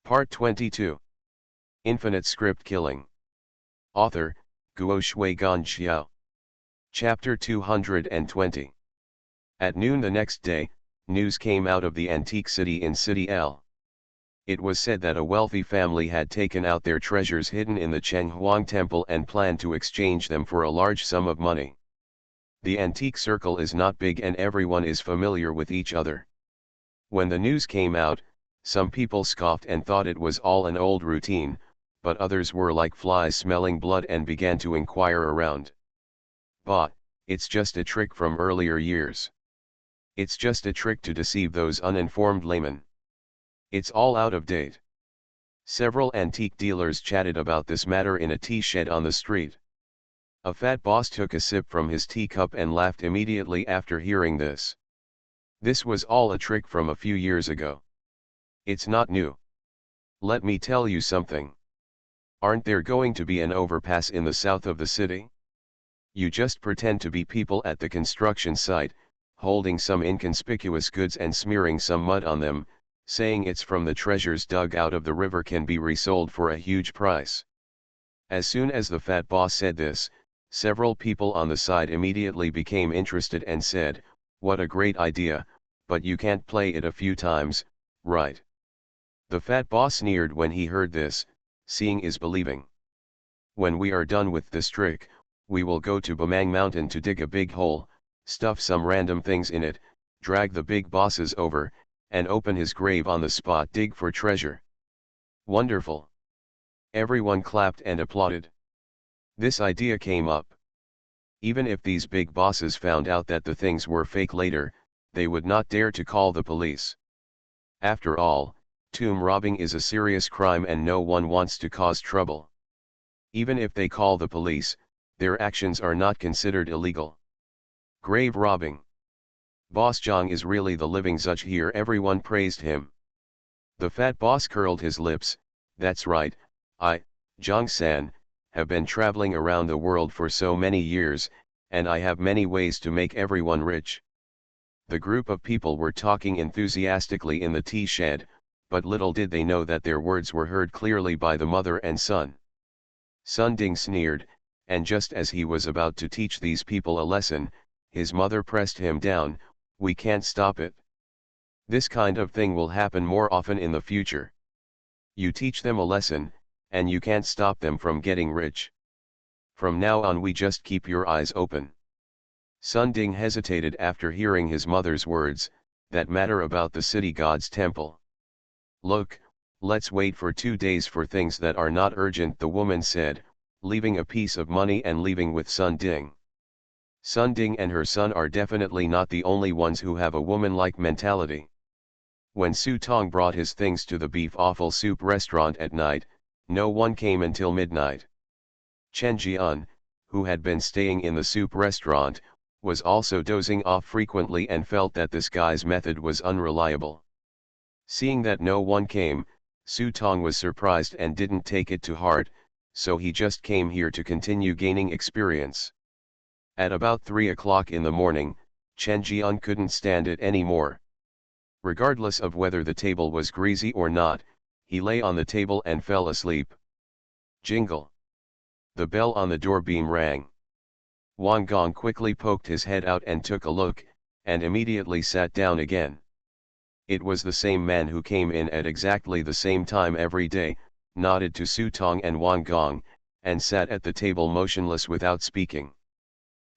Part 22. Infinite Script Killing. Author, Guo Shui Gan Xiao. Chapter 220. At noon the next day, news came out of the antique city in City L. It was said that a wealthy family had taken out their treasures hidden in the Chenghuang temple and planned to exchange them for a large sum of money. The antique circle is not big and everyone is familiar with each other. When the news came out, some people scoffed and thought it was all an old routine, but others were like flies smelling blood and began to inquire around. Bah, it's just a trick from earlier years. It's just a trick to deceive those uninformed laymen. It's all out of date. Several antique dealers chatted about this matter in a tea shed on the street. A fat boss took a sip from his teacup and laughed immediately after hearing this. This was all a trick from a few years ago. It's not new. Let me tell you something. Aren't there going to be an overpass in the south of the city? You just pretend to be people at the construction site, holding some inconspicuous goods and smearing some mud on them, saying it's from the treasures dug out of the river can be resold for a huge price. As soon as the fat boss said this, several people on the side immediately became interested and said, "What a great idea, but you can't play it a few times, right?" The fat boss sneered when he heard this. Seeing is believing. When we are done with this trick, we will go to Bamang Mountain to dig a big hole, stuff some random things in it, drag the big bosses over, and open his grave on the spot. Dig for treasure. Wonderful. Everyone clapped and applauded. This idea came up. Even if these big bosses found out that the things were fake later, they would not dare to call the police. After all, tomb robbing is a serious crime and no one wants to cause trouble. Even if they call the police, their actions are not considered illegal. Grave robbing. Boss Zhang is really the living Zuch here. Everyone praised him. The fat boss curled his lips. That's right, I, Zhang-san, have been traveling around the world for so many years, and I have many ways to make everyone rich. The group of people were talking enthusiastically in the tea shed, but little did they know that their words were heard clearly by the mother and son. Sun Ding sneered, and just as he was about to teach these people a lesson, his mother pressed him down. "We can't stop it. This kind of thing will happen more often in the future. You teach them a lesson, and you can't stop them from getting rich. From now on we just keep your eyes open." Sun Ding hesitated after hearing his mother's words, that matter about the city god's temple. "Look, let's wait for 2 days for things that are not urgent," the woman said, leaving a piece of money and leaving with Sun Ding. Sun Ding and her son are definitely not the only ones who have a woman-like mentality. When Su Tong brought his things to the beef offal soup restaurant at night, no one came until midnight. Chen Jian, who had been staying in the soup restaurant, was also dozing off frequently and felt that this guy's method was unreliable. Seeing that no one came, Su Tong was surprised and didn't take it to heart, so he just came here to continue gaining experience. At about 3 o'clock in the morning, Chen Jian couldn't stand it anymore. Regardless of whether the table was greasy or not, he lay on the table and fell asleep. Jingle. The bell on the door beam rang. Wang Gong quickly poked his head out and took a look, and immediately sat down again. It was the same man who came in at exactly the same time every day, nodded to Su Tong and Wang Gong, and sat at the table motionless without speaking.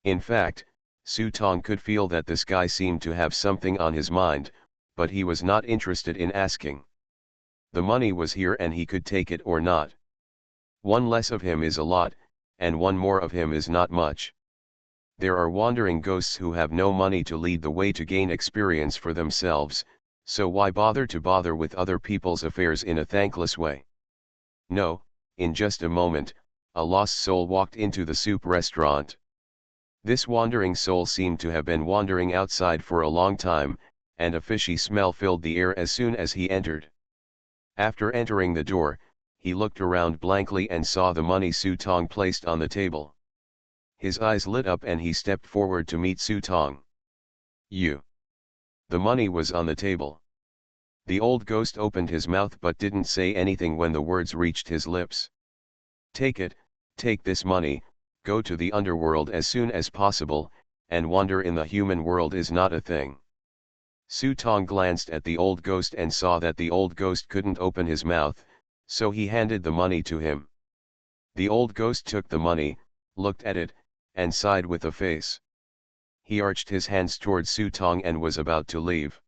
In fact, Su Tong could feel that this guy seemed to have something on his mind, but he was not interested in asking. The money was here and he could take it or not. One less of him is a lot, and one more of him is not much. There are wandering ghosts who have no money to lead the way to gain experience for themselves, so why bother with other people's affairs in a thankless way? No, in just a moment, a lost soul walked into the soup restaurant. This wandering soul seemed to have been wandering outside for a long time, and a fishy smell filled the air as soon as he entered. After entering the door, he looked around blankly and saw the money Su Tong placed on the table. His eyes lit up and he stepped forward to meet Su Tong. "You." The money was on the table. The old ghost opened his mouth but didn't say anything when the words reached his lips. Take it, take this money, go to the underworld as soon as possible, and wander in the human world is not a thing. Su Tong glanced at the old ghost and saw that the old ghost couldn't open his mouth, so he handed the money to him. The old ghost took the money, looked at it, and sighed with a face. He arched his hands towards Su Tong and was about to leave.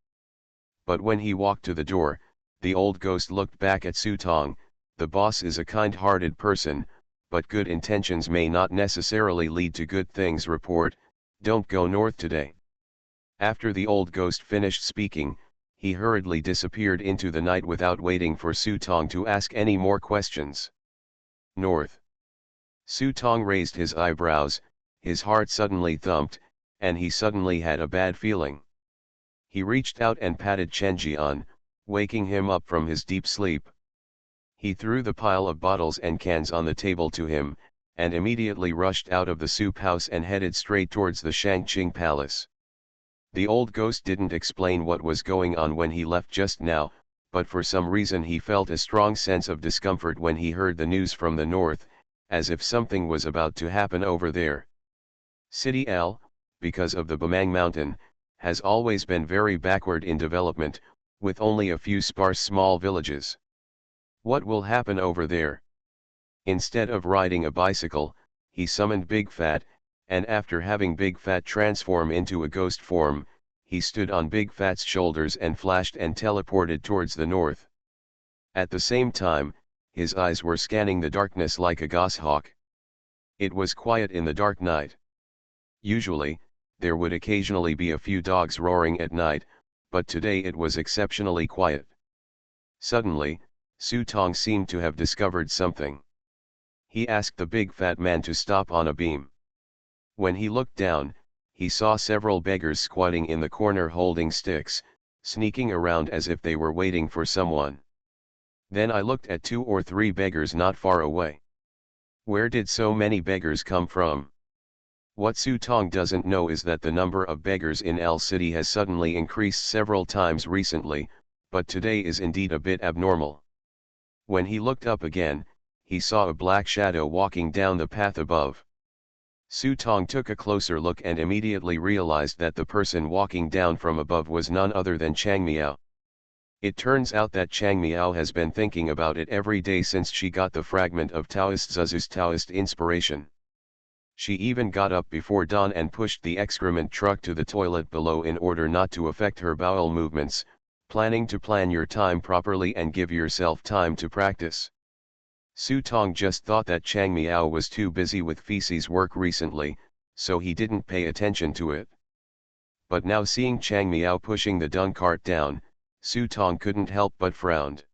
But when he walked to the door, the old ghost looked back at Su Tong. The boss is a kind-hearted person, but good intentions may not necessarily lead to good things. Report, don't go north today. After the old ghost finished speaking, he hurriedly disappeared into the night without waiting for Su Tong to ask any more questions. North. Su Tong raised his eyebrows, his heart suddenly thumped, and he suddenly had a bad feeling. He reached out and patted Chen Jian, waking him up from his deep sleep. He threw the pile of bottles and cans on the table to him, and immediately rushed out of the soup house and headed straight towards the Shangqing Palace. The old ghost didn't explain what was going on when he left just now, but for some reason he felt a strong sense of discomfort when he heard the news from the north, as if something was about to happen over there. City L, because of the Bamang Mountain, has always been very backward in development, with only a few sparse small villages. What will happen over there? Instead of riding a bicycle, he summoned Big Fat, and after having Big Fat transform into a ghost form, he stood on Big Fat's shoulders and flashed and teleported towards the north. At the same time, his eyes were scanning the darkness like a goshawk. It was quiet in the dark night. Usually, there would occasionally be a few dogs roaring at night, but today it was exceptionally quiet. Suddenly, Su Tong seemed to have discovered something. He asked the big fat man to stop on a beam. When he looked down, he saw several beggars squatting in the corner holding sticks, sneaking around as if they were waiting for someone. Then I looked at 2 or 3 beggars not far away. Where did so many beggars come from? What Su Tong doesn't know is that the number of beggars in L City has suddenly increased several times recently, but today is indeed a bit abnormal. When he looked up again, he saw a black shadow walking down the path above. Su Tong took a closer look and immediately realized that the person walking down from above was none other than Chang Miao. It turns out that Chang Miao has been thinking about it every day since she got the fragment of Taoist Zuzu's Taoist inspiration. She even got up before dawn and pushed the excrement truck to the toilet below in order not to affect her bowel movements, planning to plan your time properly and give yourself time to practice. Su Tong just thought that Chang Miao was too busy with feces work recently, so he didn't pay attention to it. But now seeing Chang Miao pushing the dung cart down, Su Tong couldn't help but frowned.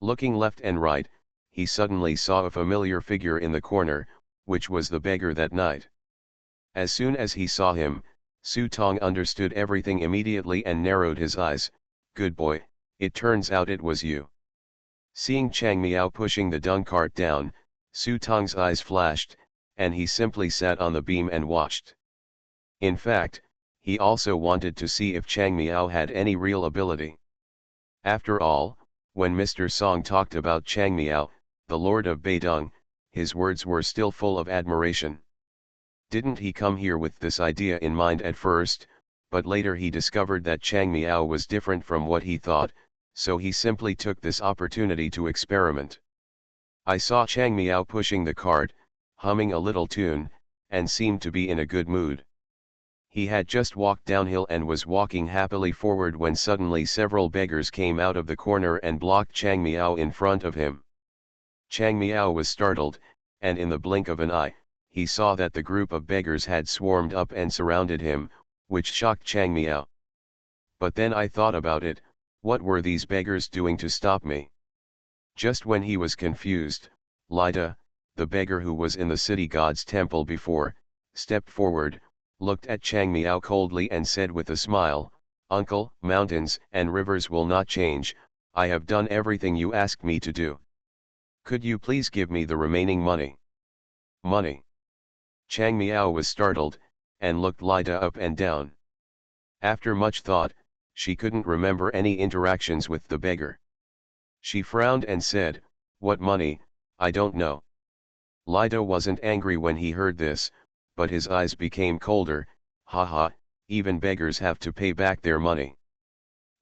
Looking left and right, he suddenly saw a familiar figure in the corner, which was the beggar that night. As soon as he saw him, Su Tong understood everything immediately and narrowed his eyes. Good boy, it turns out it was you. Seeing Chang Miao pushing the dung cart down, Su Tong's eyes flashed, and he simply sat on the beam and watched. In fact, he also wanted to see if Chang Miao had any real ability. After all, when Mr. Song talked about Chang Miao, the Lord of Beidong, his words were still full of admiration. Didn't he come here with this idea in mind at first, but later he discovered that Chang Miao was different from what he thought, so he simply took this opportunity to experiment. I saw Chang Miao pushing the cart, humming a little tune, and seemed to be in a good mood. He had just walked downhill and was walking happily forward when suddenly several beggars came out of the corner and blocked Chang Miao in front of him. Chang Miao was startled, and in the blink of an eye, he saw that the group of beggars had swarmed up and surrounded him, which shocked Chang Miao. But then I thought about it, what were these beggars doing to stop me? Just when he was confused, Lida, the beggar who was in the city god's temple before, stepped forward, looked at Chang Miao coldly and said with a smile, "Uncle, mountains and rivers will not change, I have done everything you asked me to do. Could you please give me the remaining money?" Money? Chang Miao was startled, and looked Lida up and down. After much thought, She couldn't remember any interactions with the beggar. She frowned and said, "What money? I don't know." Lida wasn't angry when he heard this, but his eyes became colder. "Haha, even beggars have to pay back their money."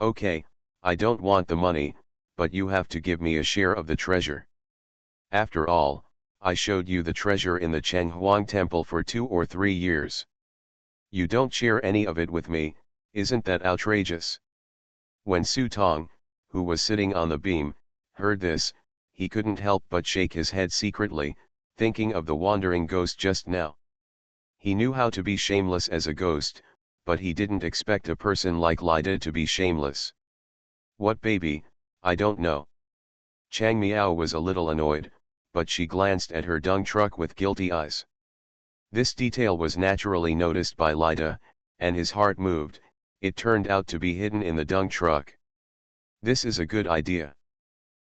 "Okay, I don't want the money, but you have to give me a share of the treasure. After all, I showed you the treasure in the Changhuang temple for 2 or 3 years. You don't share any of it with me, isn't that outrageous?" When Su Tong, who was sitting on the beam, heard this, he couldn't help but shake his head secretly, thinking of the wandering ghost just now. He knew how to be shameless as a ghost, but he didn't expect a person like Lida to be shameless. "What baby? I don't know." Chang Miao was a little annoyed, but she glanced at her dung truck with guilty eyes. This detail was naturally noticed by Lida, and his heart moved. It turned out to be hidden in the dung truck. This is a good idea.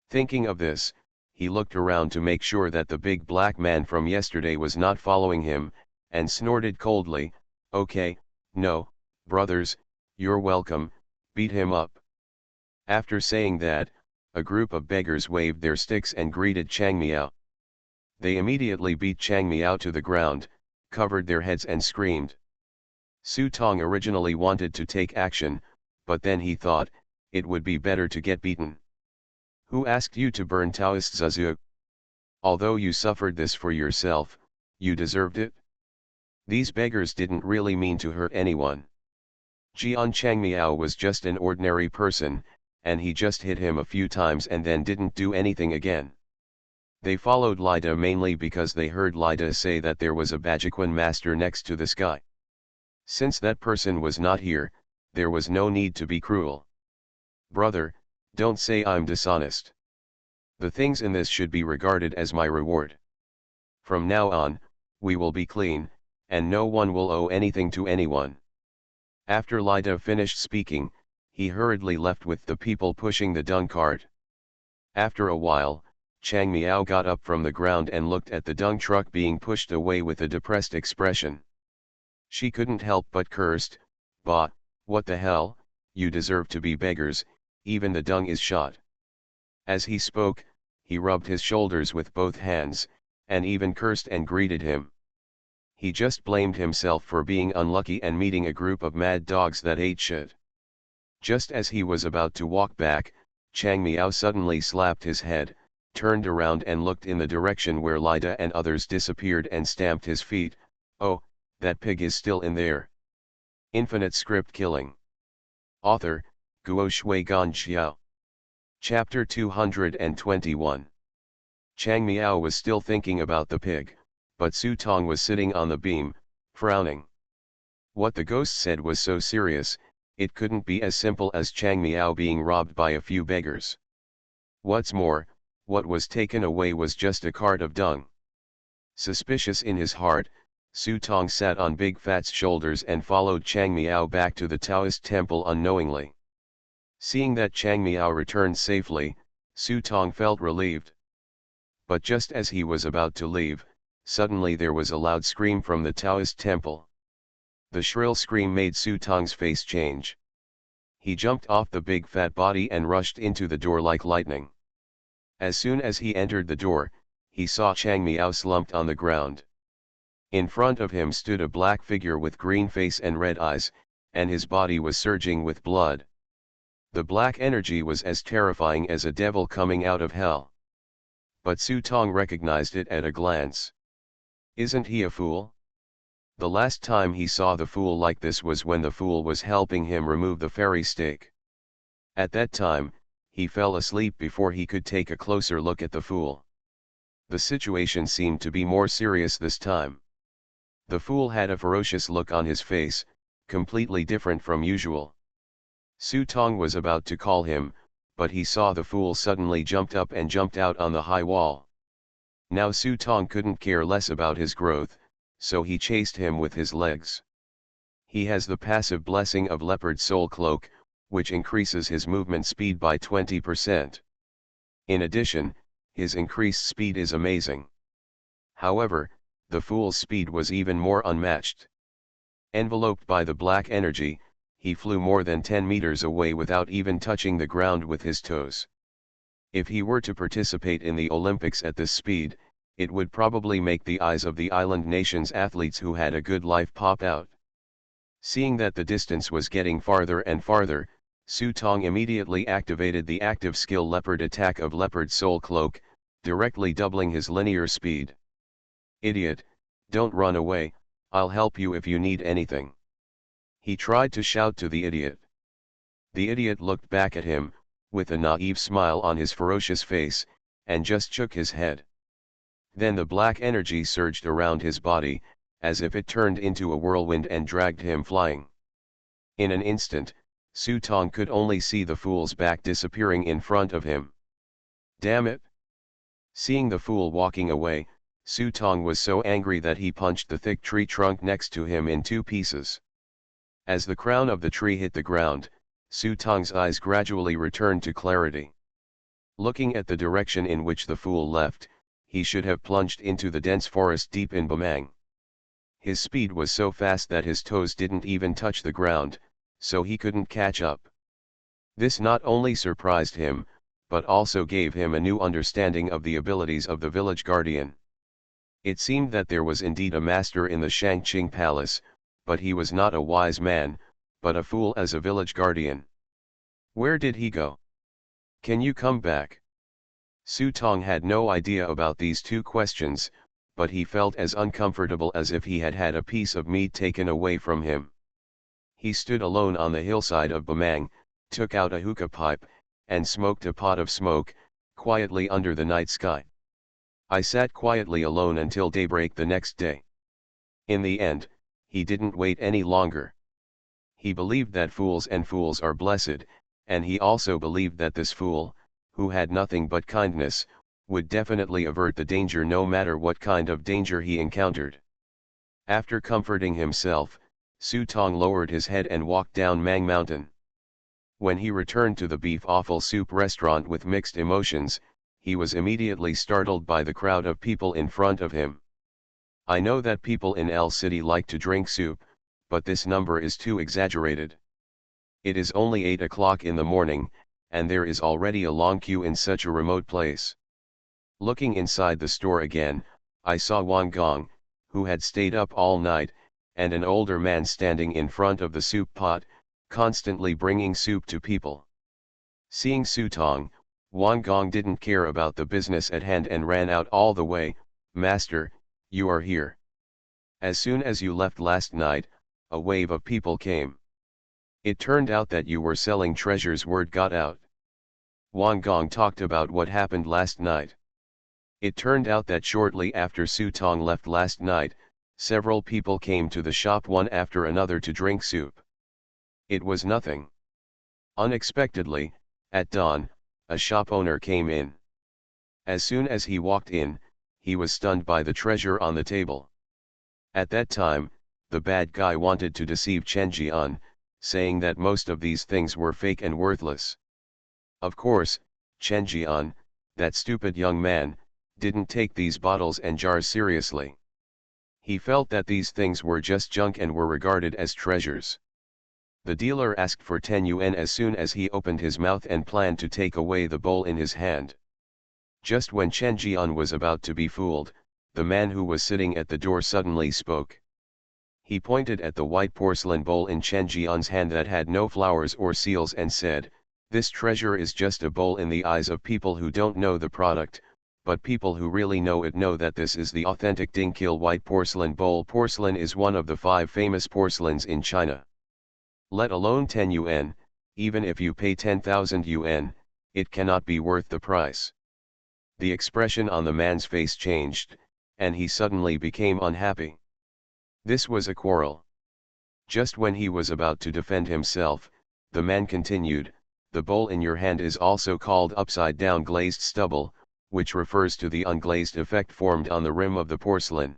Thinking of this, he looked around to make sure that the big black man from yesterday was not following him, and snorted coldly, "Okay, no, brothers, you're welcome, beat him up." After saying that, a group of beggars waved their sticks and greeted Chang Miao. They immediately beat Chang Miao to the ground, covered their heads and screamed. Su Tong originally wanted to take action, but then he thought, it would be better to get beaten. "Who asked you to burn Taoist Zazuk? Although you suffered this for yourself, you deserved it." These beggars didn't really mean to hurt anyone. Jian Chang Miao was just an ordinary person, and he just hit him a few times and then didn't do anything again. They followed Lida mainly because they heard Lida say that there was a Bajiquan master next to the sky. Since that person was not here, there was no need to be cruel. "Brother, don't say I'm dishonest. The things in this should be regarded as my reward. From now on, we will be clean, and no one will owe anything to anyone." After Lida finished speaking, he hurriedly left with the people pushing the dung cart. After a while, Chang Miao got up from the ground and looked at the dung truck being pushed away with a depressed expression. She couldn't help but cursed, "Bah, what the hell, you deserve to be beggars, even the dung is shot." As he spoke, he rubbed his shoulders with both hands, and even cursed and greeted him. He just blamed himself for being unlucky and meeting a group of mad dogs that ate shit. Just as he was about to walk back, Chang Miao suddenly slapped his head, turned around and looked in the direction where Lida and others disappeared and stamped his feet. "Oh, that pig is still in there." Infinite Script Killing. Author, Guo Shui Gan Xiao. Chapter 221. Chang Miao was still thinking about the pig, but Su Tong was sitting on the beam, frowning. What the ghost said was so serious, it couldn't be as simple as Chang Miao being robbed by a few beggars. What's more, what was taken away was just a cart of dung. Suspicious in his heart, Su Tong sat on Big Fat's shoulders and followed Chang Miao back to the Taoist temple unknowingly. Seeing that Chang Miao returned safely, Su Tong felt relieved. But just as he was about to leave, suddenly there was a loud scream from the Taoist temple. The shrill scream made Su Tong's face change. He jumped off the big fat body and rushed into the door like lightning. As soon as he entered the door, he saw Chang Miao slumped on the ground. In front of him stood a black figure with green face and red eyes, and his body was surging with blood. The black energy was as terrifying as a devil coming out of hell. But Su Tong recognized it at a glance. Isn't he a fool? The last time he saw the fool like this was when the fool was helping him remove the fairy stake. At that time, he fell asleep before he could take a closer look at the fool. The situation seemed to be more serious this time. The fool had a ferocious look on his face, completely different from usual. Su Tong was about to call him, but he saw the fool suddenly jumped up and jumped out on the high wall. Now Su Tong couldn't care less about his growth, so he chased him with his legs. He has the passive blessing of Leopard Soul Cloak, which increases his movement speed by 20%. In addition, his increased speed is amazing. However, the fool's speed was even more unmatched. Enveloped by the black energy, he flew more than 10 meters away without even touching the ground with his toes. If he were to participate in the Olympics at this speed, it would probably make the eyes of the island nation's athletes who had a good life pop out. Seeing that the distance was getting farther and farther, Su Tong immediately activated the active skill Leopard attack of Leopard Soul Cloak, directly doubling his linear speed. "Idiot, don't run away, I'll help you if you need anything," he tried to shout to the idiot. The idiot looked back at him, with a naive smile on his ferocious face, and just shook his head. Then the black energy surged around his body, as if it turned into a whirlwind and dragged him flying. In an instant, Su Tong could only see the fool's back disappearing in front of him. Damn it! Seeing the fool walking away, Su Tong was so angry that he punched the thick tree trunk next to him in 2 pieces. As the crown of the tree hit the ground, Su Tong's eyes gradually returned to clarity. Looking at the direction in which the fool left, he should have plunged into the dense forest deep in Bamang. His speed was so fast that his toes didn't even touch the ground, so he couldn't catch up. This not only surprised him, but also gave him a new understanding of the abilities of the village guardian. It seemed that there was indeed a master in the Shangqing Palace, but he was not a wise man, but a fool as a village guardian. Where did he go? Can you come back? Su Tong had no idea about these 2 questions, but he felt as uncomfortable as if he had had a piece of meat taken away from him. He stood alone on the hillside of Bamang, took out a hookah pipe, and smoked a pot of smoke, quietly under the night sky. I sat quietly alone until daybreak the next day. In the end, he didn't wait any longer. He believed that fools are blessed, and he also believed that this fool, who had nothing but kindness, would definitely avert the danger no matter what kind of danger he encountered. After comforting himself, Su Tong lowered his head and walked down Mang Mountain. When he returned to the beef offal soup restaurant with mixed emotions, he was immediately startled by the crowd of people in front of him. I know that people in L City like to drink soup, but this number is too exaggerated. It is only 8 o'clock in the morning, and there is already a long queue in such a remote place. Looking inside the store again, I saw Wang Gong, who had stayed up all night, and an older man standing in front of the soup pot, constantly bringing soup to people. Seeing Su Tong, Wang Gong didn't care about the business at hand and ran out all the way. "Master, you are here. As soon as you left last night, a wave of people came. It turned out that you were selling treasures." Word got out. Wang Gong talked about what happened last night. It turned out that shortly after Su Tong left last night, several people came to the shop one after another to drink soup. It was nothing. Unexpectedly, at dawn, a shop owner came in. As soon as he walked in, he was stunned by the treasure on the table. At that time, the bad guy wanted to deceive Chen Jian, saying that most of these things were fake and worthless. Of course, Chen Jian, that stupid young man, didn't take these bottles and jars seriously. He felt that these things were just junk and were regarded as treasures. The dealer asked for 10 yuan as soon as he opened his mouth and planned to take away the bowl in his hand. Just when Chen Jian was about to be fooled, the man who was sitting at the door suddenly spoke. He pointed at the white porcelain bowl in Chen Jian's hand that had no flowers or seals and said, "This treasure is just a bowl in the eyes of people who don't know the product, but people who really know it know that this is the authentic Dingkil white porcelain bowl." Porcelain is one of the 5 famous porcelains in China. Let alone 10 yuan, even if you pay 10,000 yuan, it cannot be worth the price. The expression on the man's face changed, and he suddenly became unhappy. This was a quarrel. Just when he was about to defend himself, the man continued, "The bowl in your hand is also called upside-down glazed stubble, which refers to the unglazed effect formed on the rim of the porcelain.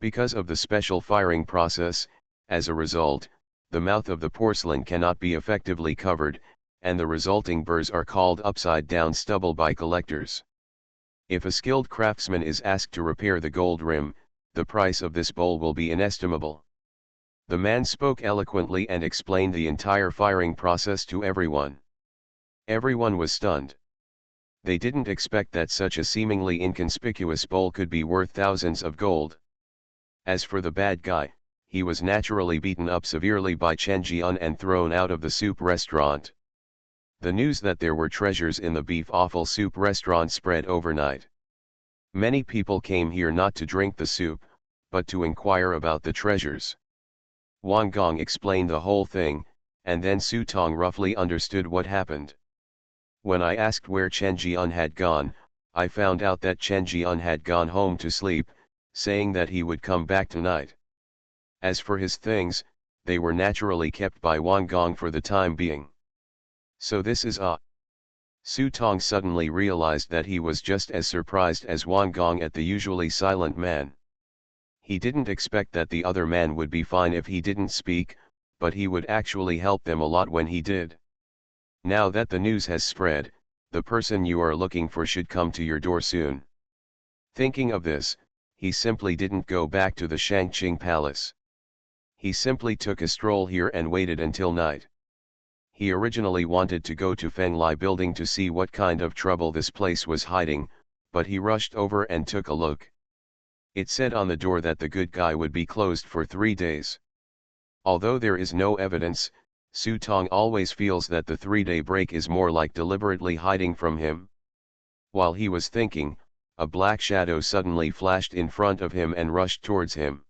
Because of the special firing process, as a result, the mouth of the porcelain cannot be effectively covered, and the resulting burrs are called upside-down stubble by collectors. If a skilled craftsman is asked to repair the gold rim, the price of this bowl will be inestimable. The man spoke eloquently and explained the entire firing process to everyone. Everyone was stunned. They didn't expect that such a seemingly inconspicuous bowl could be worth thousands of gold. As for the bad guy, he was naturally beaten up severely by Chen Jian and thrown out of the soup restaurant. The news that there were treasures in the beef offal soup restaurant spread overnight. Many people came here not to drink the soup, but to inquire about the treasures. Wang Gong explained the whole thing, and then Su Tong roughly understood what happened. When I asked where Chen Jian had gone, I found out that Chen Jian had gone home to sleep, saying that he would come back tonight. As for his things, they were naturally kept by Wang Gong for the time being. So this is Su Tong suddenly realized that he was just as surprised as Wang Gong at the usually silent man. He didn't expect that the other man would be fine if he didn't speak, but he would actually help them a lot when he did. Now that the news has spread, the person you are looking for should come to your door soon. Thinking of this, he simply didn't go back to the Shangqing Palace. He simply took a stroll here and waited until night. He originally wanted to go to Fenglai building to see what kind of trouble this place was hiding, but he rushed over and took a look. It said on the door that the good guy would be closed for 3 days. Although there is no evidence, Su Tong always feels that the 3-day break is more like deliberately hiding from him. While he was thinking, a black shadow suddenly flashed in front of him and rushed towards him.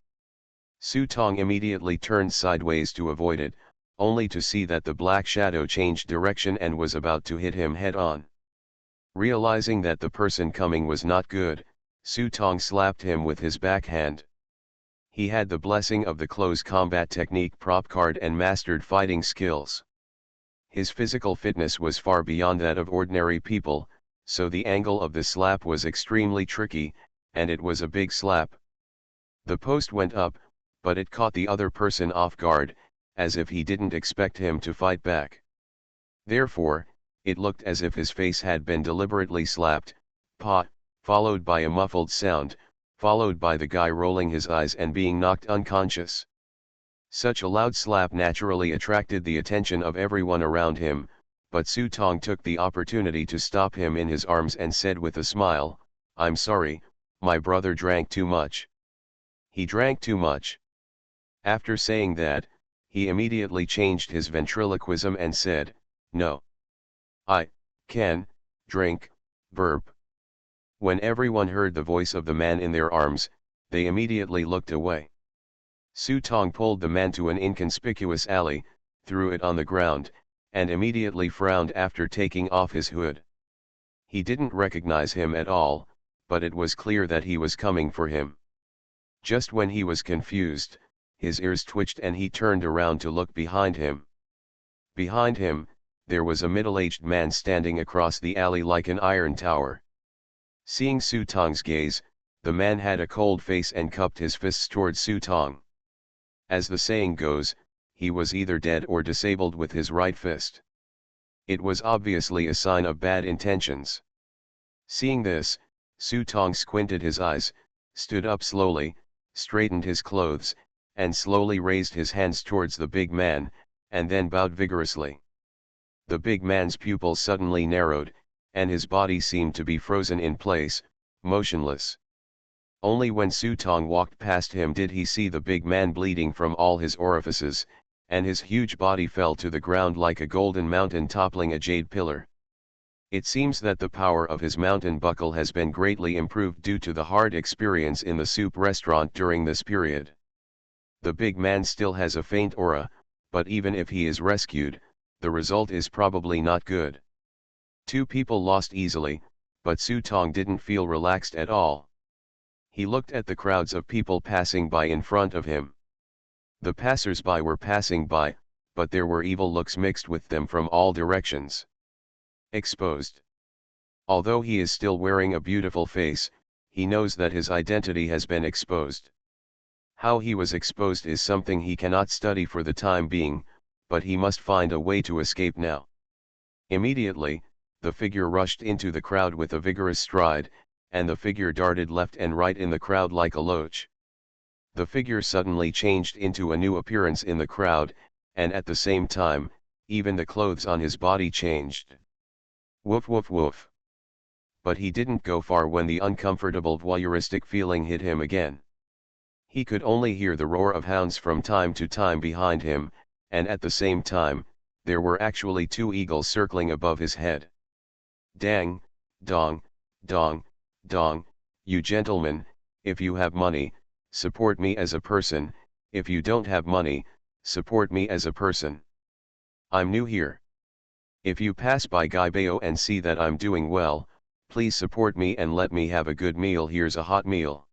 Su Tong immediately turned sideways to avoid it, only to see that the black shadow changed direction and was about to hit him head-on. Realizing that the person coming was not good, Su Tong slapped him with his backhand. He had the blessing of the close combat technique prop card and mastered fighting skills. His physical fitness was far beyond that of ordinary people, so the angle of the slap was extremely tricky, and it was a big slap. The post went up, but it caught the other person off guard, as if he didn't expect him to fight back. Therefore, it looked as if his face had been deliberately slapped, followed by a muffled sound, followed by the guy rolling his eyes and being knocked unconscious. Such a loud slap naturally attracted the attention of everyone around him, but Su Tong took the opportunity to stop him in his arms and said with a smile, "I'm sorry, my brother drank too much." He drank too much. After saying that, he immediately changed his ventriloquism and said, "No. I can drink burp." When everyone heard the voice of the man in their arms, they immediately looked away. Su Tong pulled the man to an inconspicuous alley, threw it on the ground, and immediately frowned after taking off his hood. He didn't recognize him at all, but it was clear that he was coming for him. Just when he was confused, his ears twitched and he turned around to look behind him. Behind him, there was a middle-aged man standing across the alley like an iron tower. Seeing Su Tong's gaze, the man had a cold face and cupped his fists towards Su Tong. As the saying goes, he was either dead or disabled with his right fist. It was obviously a sign of bad intentions. Seeing this, Su Tong squinted his eyes, stood up slowly, straightened his clothes, and slowly raised his hands towards the big man, and then bowed vigorously. The big man's pupils suddenly narrowed, and his body seemed to be frozen in place, motionless. Only when Su Tong walked past him did he see the big man bleeding from all his orifices, and his huge body fell to the ground like a golden mountain toppling a jade pillar. It seems that the power of his mountain buckle has been greatly improved due to the hard experience in the soup restaurant during this period. The big man still has a faint aura, but even if he is rescued, the result is probably not good. 2 people lost easily, but Su Tong didn't feel relaxed at all. He looked at the crowds of people passing by in front of him. The passers-by were passing by, but there were evil looks mixed with them from all directions. Exposed. Although he is still wearing a beautiful face, he knows that his identity has been exposed. How he was exposed is something he cannot study for the time being, but he must find a way to escape now. Immediately, the figure rushed into the crowd with a vigorous stride, and the figure darted left and right in the crowd like a loach. The figure suddenly changed into a new appearance in the crowd, and at the same time, even the clothes on his body changed. Woof woof woof. But he didn't go far when the uncomfortable voyeuristic feeling hit him again. He could only hear the roar of hounds from time to time behind him, and at the same time, there were actually two eagles circling above his head. Dang, dong, dong, dong, you gentlemen, if you have money, support me as a person, if you don't have money, support me as a person. I'm new here. If you pass by Gaibeo and see that I'm doing well, please support me and let me have a good meal. Here's a hot meal.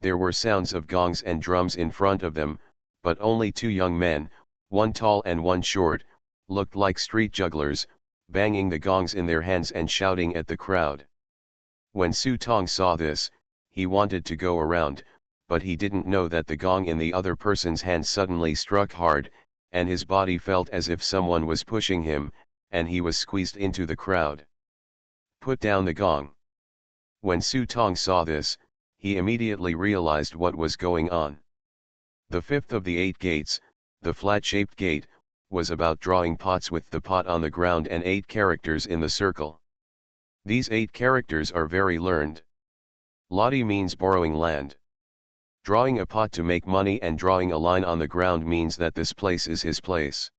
There were sounds of gongs and drums in front of them, but only two young men, one tall and one short, looked like street jugglers, banging the gongs in their hands and shouting at the crowd. When Su Tong saw this, he wanted to go around, but he didn't know that the gong in the other person's hand suddenly struck hard, and his body felt as if someone was pushing him, and he was squeezed into the crowd. Put down the gong. When Su Tong saw this, he immediately realized what was going on. The fifth of the 8 gates, the flat-shaped gate, was about drawing pots with the pot on the ground and 8 characters in the circle. These 8 characters are very learned. Lottie means borrowing land. Drawing a pot to make money and drawing a line on the ground means that this place is his place.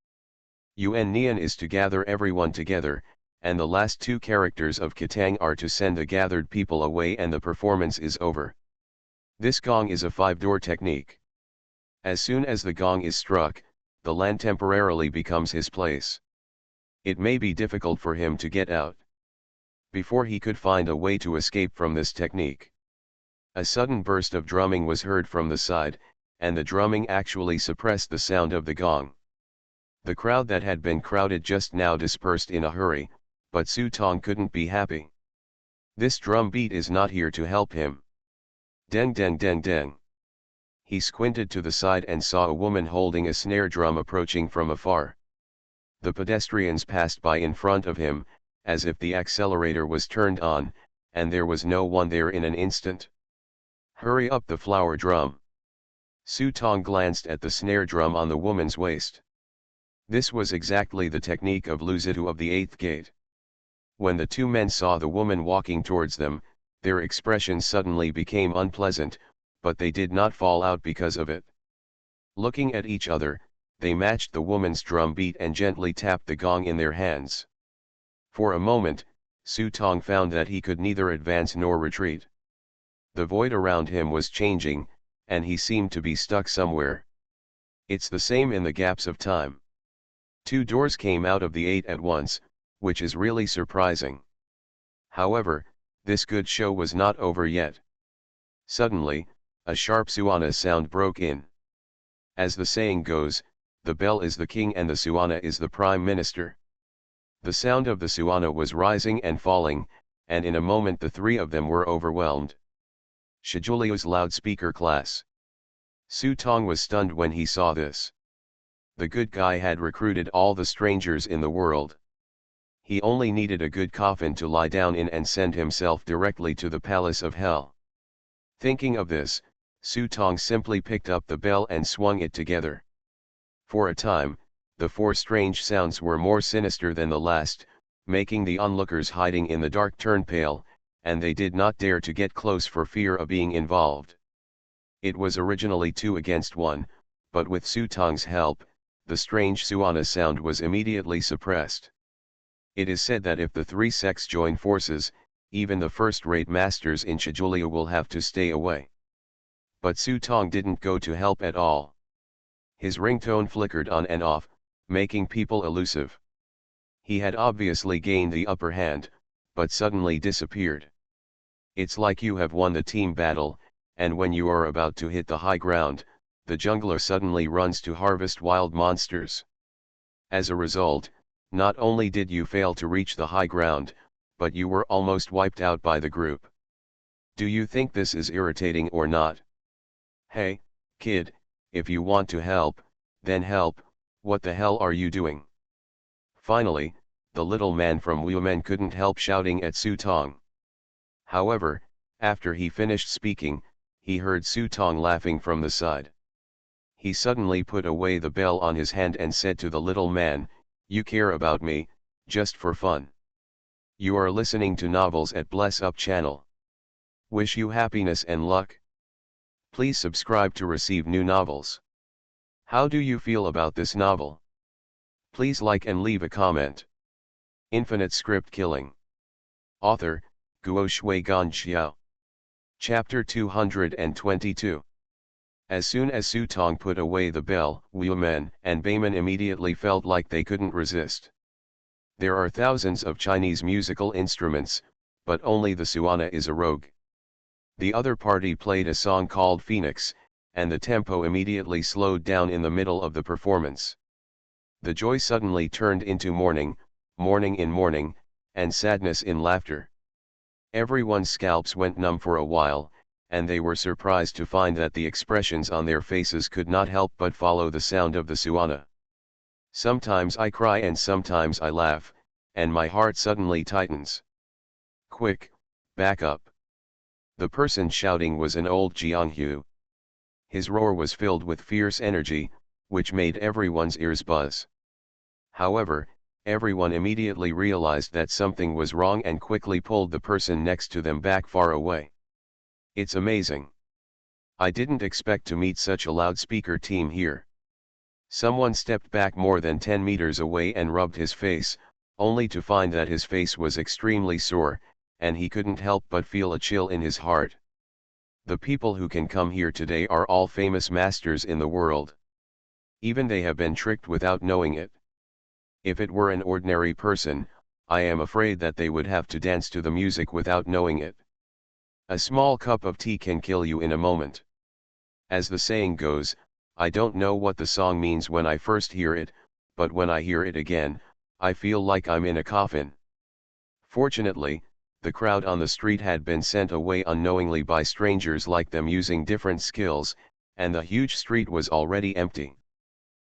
Yun Nian is to gather everyone together, and the last 2 characters of Katang are to send the gathered people away and the performance is over. This gong is a 5-door technique. As soon as the gong is struck, the land temporarily becomes his place. It may be difficult for him to get out. Before he could find a way to escape from this technique, a sudden burst of drumming was heard from the side, and the drumming actually suppressed the sound of the gong. The crowd that had been crowded just now dispersed in a hurry, but Su Tong couldn't be happy. This drum beat is not here to help him. Deng deng deng deng. He squinted to the side and saw a woman holding a snare drum approaching from afar. The pedestrians passed by in front of him, as if the accelerator was turned on, and there was no one there in an instant. Hurry up the flower drum. Su Tong glanced at the snare drum on the woman's waist. This was exactly the technique of Luzitu of the 8th gate. When the 2 men saw the woman walking towards them, their expressions suddenly became unpleasant, but they did not fall out because of it. Looking at each other, they matched the woman's drum beat and gently tapped the gong in their hands. For a moment, Su Tong found that he could neither advance nor retreat. The void around him was changing, and he seemed to be stuck somewhere. It's the same in the gaps of time. 2 doors came out of the 8 at once, which is really surprising. However, this good show was not over yet. Suddenly, a sharp Suana sound broke in. As the saying goes, the bell is the king and the Suana is the prime minister. The sound of the Suana was rising and falling, and in a moment the 3 of them were overwhelmed. Shijulio's loudspeaker class. Su Tong was stunned when he saw this. The good guy had recruited all the strangers in the world. He only needed a good coffin to lie down in and send himself directly to the palace of hell. Thinking of this, Su Tong simply picked up the bell and swung it together. For a time, the 4 strange sounds were more sinister than the last, making the onlookers hiding in the dark turn pale, and they did not dare to get close for fear of being involved. It was originally 2 against 1, but with Su Tong's help, the strange Suana sound was immediately suppressed. It is said that if the 3 sects join forces, even the first-rate masters in Shijulio will have to stay away. But Su Tong didn't go to help at all. His ringtone flickered on and off, making people elusive. He had obviously gained the upper hand, but suddenly disappeared. It's like you have won the team battle, and when you are about to hit the high ground, the jungler suddenly runs to harvest wild monsters. As a result, not only did you fail to reach the high ground, but you were almost wiped out by the group. Do you think this is irritating or not? Hey, kid, if you want to help, then help. What the hell are you doing? Finally, the little man from Wumen couldn't help shouting at Su Tong. However, after he finished speaking, he heard Su Tong laughing from the side. He suddenly put away the bell on his hand and said to the little man, "You care about me, just for fun. You are listening to novels at Bless Up channel. Wish you happiness and luck. Please subscribe to receive new novels. How do you feel about this novel? Please like and leave a comment." Infinite Script Killing. Author, Guo Shui Gan Xiao. Chapter 222. As soon as Su Tong put away the bell, Wu Men and Bayman immediately felt like they couldn't resist. There are thousands of Chinese musical instruments, but only the suana is a rogue. The other party played a song called Phoenix, and the tempo immediately slowed down in the middle of the performance. The joy suddenly turned into mourning, mourning in mourning, and sadness in laughter. Everyone's scalps went numb for a while, and they were surprised to find that the expressions on their faces could not help but follow the sound of the suana. Sometimes I cry and sometimes I laugh, and my heart suddenly tightens. Quick, back up. The person shouting was an old Jianghu. His roar was filled with fierce energy, which made everyone's ears buzz. However, everyone immediately realized that something was wrong and quickly pulled the person next to them back far away. It's amazing. I didn't expect to meet such a loudspeaker team here. Someone stepped back more than 10 meters away and rubbed his face, only to find that his face was extremely sore, and he couldn't help but feel a chill in his heart. The people who can come here today are all famous masters in the world. Even they have been tricked without knowing it. If it were an ordinary person, I am afraid that they would have to dance to the music without knowing it. A small cup of tea can kill you in a moment. As the saying goes, I don't know what the song means when I first hear it, but when I hear it again, I feel like I'm in a coffin. Fortunately, the crowd on the street had been sent away unknowingly by strangers like them using different skills, and the huge street was already empty.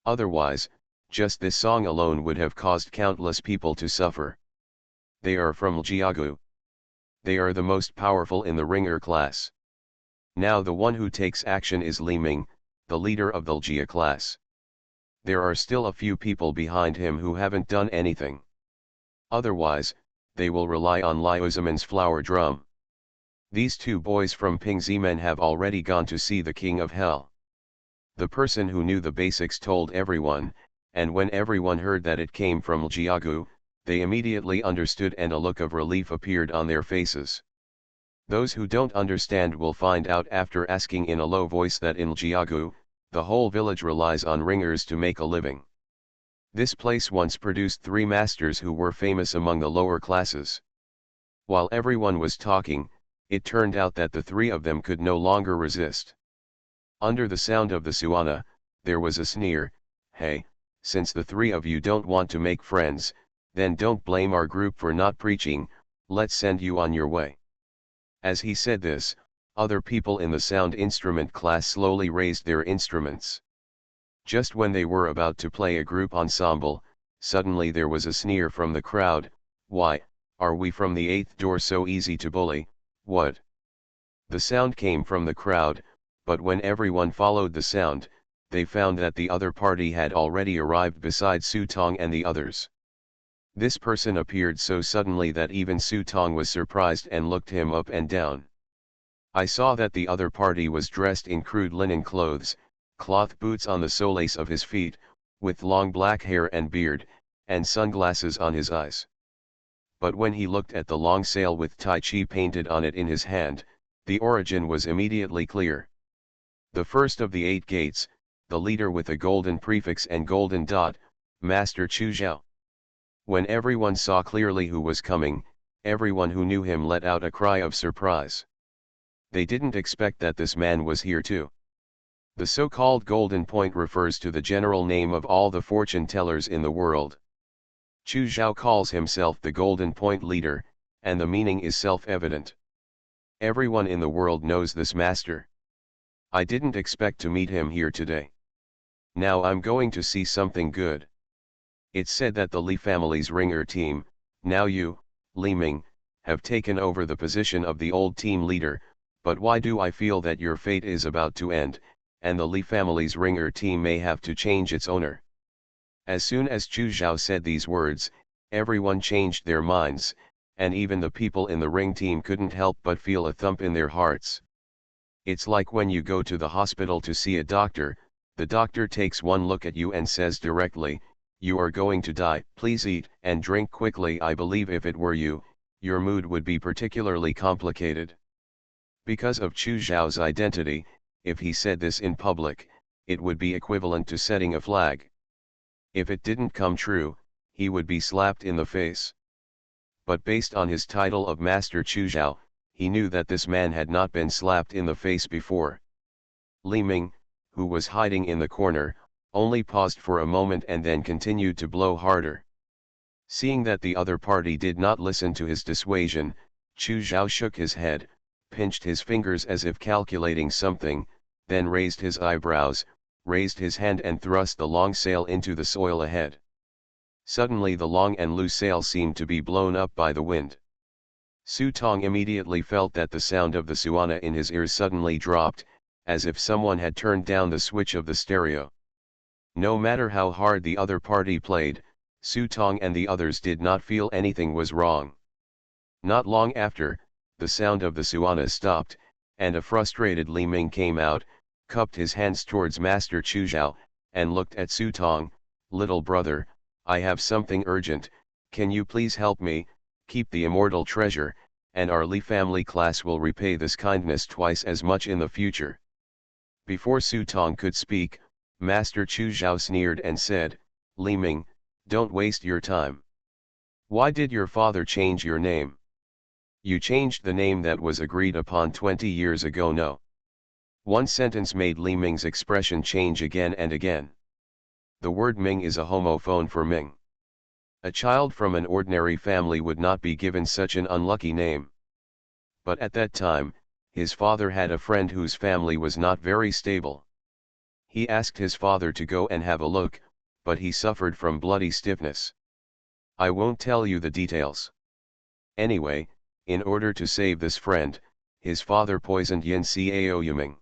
Otherwise, just this song alone would have caused countless people to suffer. They are from Jiagu. They are the most powerful in the ringer class. Now the one who takes action is Li Ming, the leader of the Ljia class. There are still a few people behind him who haven't done anything. Otherwise, they will rely on Liu Zimen's flower drum. These two boys from Pingzimen have already gone to see the King of Hell. The person who knew the basics told everyone, and when everyone heard that it came from Jiagu, they immediately understood and a look of relief appeared on their faces. Those who don't understand will find out after asking in a low voice that in Jiagu, the whole village relies on ringers to make a living. This place once produced 3 masters who were famous among the lower classes. While everyone was talking, it turned out that the 3 of them could no longer resist. Under the sound of the suana, there was a sneer, "Hey, since the 3 of you don't want to make friends, then don't blame our group for not preaching, let's send you on your way." As he said this, other people in the sound instrument class slowly raised their instruments. Just when they were about to play a group ensemble, suddenly there was a sneer from the crowd, "Why, are we from the 8th door so easy to bully, what?" The sound came from the crowd, but when everyone followed the sound, they found that the other party had already arrived beside Su Tong and the others. This person appeared so suddenly that even Su Tong was surprised and looked him up and down. I saw that the other party was dressed in crude linen clothes, cloth boots on the soles of his feet, with long black hair and beard, and sunglasses on his eyes. But when he looked at the long sail with Tai Chi painted on it in his hand, the origin was immediately clear. The first of the 8 gates, the leader with a golden prefix and golden dot, Master Chu Zhao. When everyone saw clearly who was coming, everyone who knew him let out a cry of surprise. They didn't expect that this man was here too. The so-called Golden Point refers to the general name of all the fortune tellers in the world. Chu Zhao calls himself the Golden Point leader, and the meaning is self-evident. Everyone in the world knows this master. I didn't expect to meet him here today. Now I'm going to see something good. It's said that the Li family's ringer team, now you, Li Ming, have taken over the position of the old team leader, But why do I feel that your fate is about to end, and the Li family's ringer team may have to change its owner? As soon as Chu Zhao said these words, everyone changed their minds, and even the people in the ring team couldn't help but feel a thump in their hearts. It's like when you go to the hospital to see a doctor, the doctor takes one look at you and says directly, "You are going to die, please eat and drink quickly." I believe if it were you, your mood would be particularly complicated. Because of Chu Zhao's identity, if he said this in public, it would be equivalent to setting a flag. If it didn't come true, he would be slapped in the face. But based on his title of Master Chu Zhao, he knew that this man had not been slapped in the face before. Li Ming, who was hiding in the corner, only paused for a moment and then continued to blow harder. Seeing that the other party did not listen to his dissuasion, Chu Zhao shook his head, pinched his fingers as if calculating something, then raised his eyebrows, raised his hand and thrust the long sail into the soil ahead. Suddenly the long and loose sail seemed to be blown up by the wind. Su Tong immediately felt that the sound of the suana in his ears suddenly dropped, as if someone had turned down the switch of the stereo. No matter how hard the other party played, Su Tong and the others did not feel anything was wrong. Not long after, the sound of the suana stopped, and a frustrated Li Ming came out, cupped his hands towards Master Chu Zhao, and looked at Su Tong. "Little brother, I have something urgent, can you please help me? Keep the immortal treasure, and our Li family class will repay this kindness twice as much in the future." Before Su Tong could speak, Master Chu Zhao sneered and said, "Li Ming, don't waste your time. Why did your father change your name? You changed the name that was agreed upon 20 years ago." No. One sentence made Li Ming's expression change again and again. The word Ming is a homophone for Ming. A child from an ordinary family would not be given such an unlucky name. But at that time, his father had a friend whose family was not very stable. He asked his father to go and have a look, but he suffered from bloody stiffness. I won't tell you the details. Anyway, in order to save this friend, his father poisoned Yin Cao Yuming.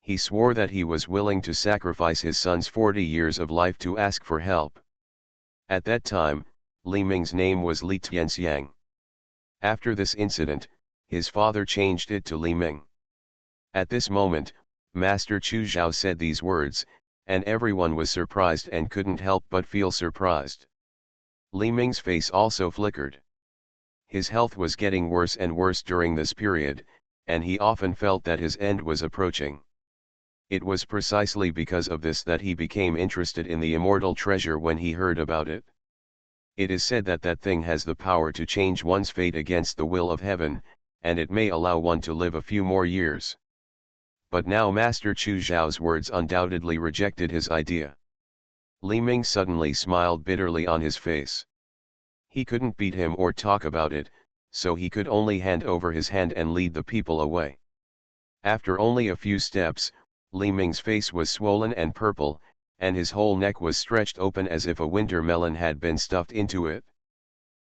He swore that he was willing to sacrifice his son's 40 years of life to ask for help. At that time, Li Ming's name was Li Tianxiang. After this incident, his father changed it to Li Ming. At this moment, Master Chu Zhao said these words, and everyone was surprised and couldn't help but feel surprised. Li Ming's face also flickered. His health was getting worse and worse during this period, and he often felt that his end was approaching. It was precisely because of this that he became interested in the immortal treasure when he heard about it. It is said that that thing has the power to change one's fate against the will of heaven, and it may allow one to live a few more years. But now Master Chu Zhao's words undoubtedly rejected his idea. Li Ming suddenly smiled bitterly on his face. He couldn't beat him or talk about it, so he could only hand over his hand and lead the people away. After only a few steps, Li Ming's face was swollen and purple, and his whole neck was stretched open as if a winter melon had been stuffed into it.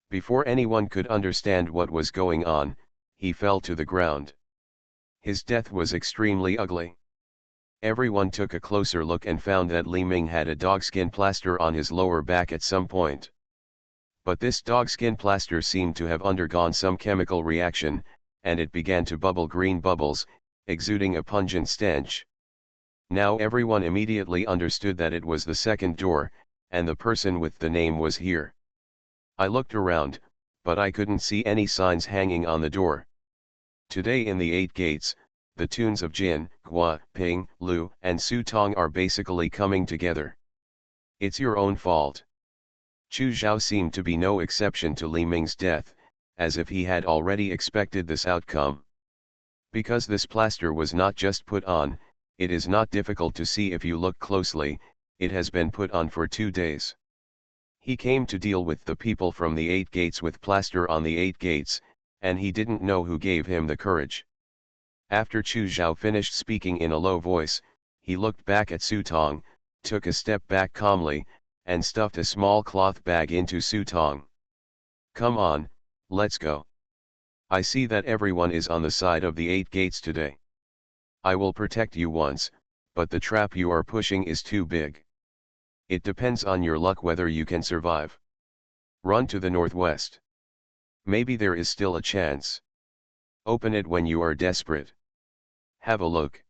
Before anyone could understand what was going on, he fell to the ground. His death was extremely ugly. Everyone took a closer look and found that Li Ming had a dogskin plaster on his lower back at some point. But this dogskin plaster seemed to have undergone some chemical reaction, and it began to bubble green bubbles, exuding a pungent stench. Now everyone immediately understood that it was the second door, and the person with the name was here. I looked around, but I couldn't see any signs hanging on the door. Today in the 8 gates, the tunes of Jin, Hua, Ping, Lu, and Su Tong are basically coming together. It's your own fault. Chu Zhao seemed to be no exception to Li Ming's death, as if he had already expected this outcome. Because this plaster was not just put on, it is not difficult to see if you look closely, it has been put on for 2 days. He came to deal with the people from the 8 gates with plaster on the 8 gates, and he didn't know who gave him the courage. After Chu Zhao finished speaking in a low voice, he looked back at Su Tong, took a step back calmly, and stuffed a small cloth bag into Su Tong. "Come on, let's go. I see that everyone is on the side of the 8 gates today. I will protect you once, but the trap you are pushing is too big. It depends on your luck whether you can survive. Run to the northwest. Maybe there is still a chance. Open it when you are desperate. Have a look.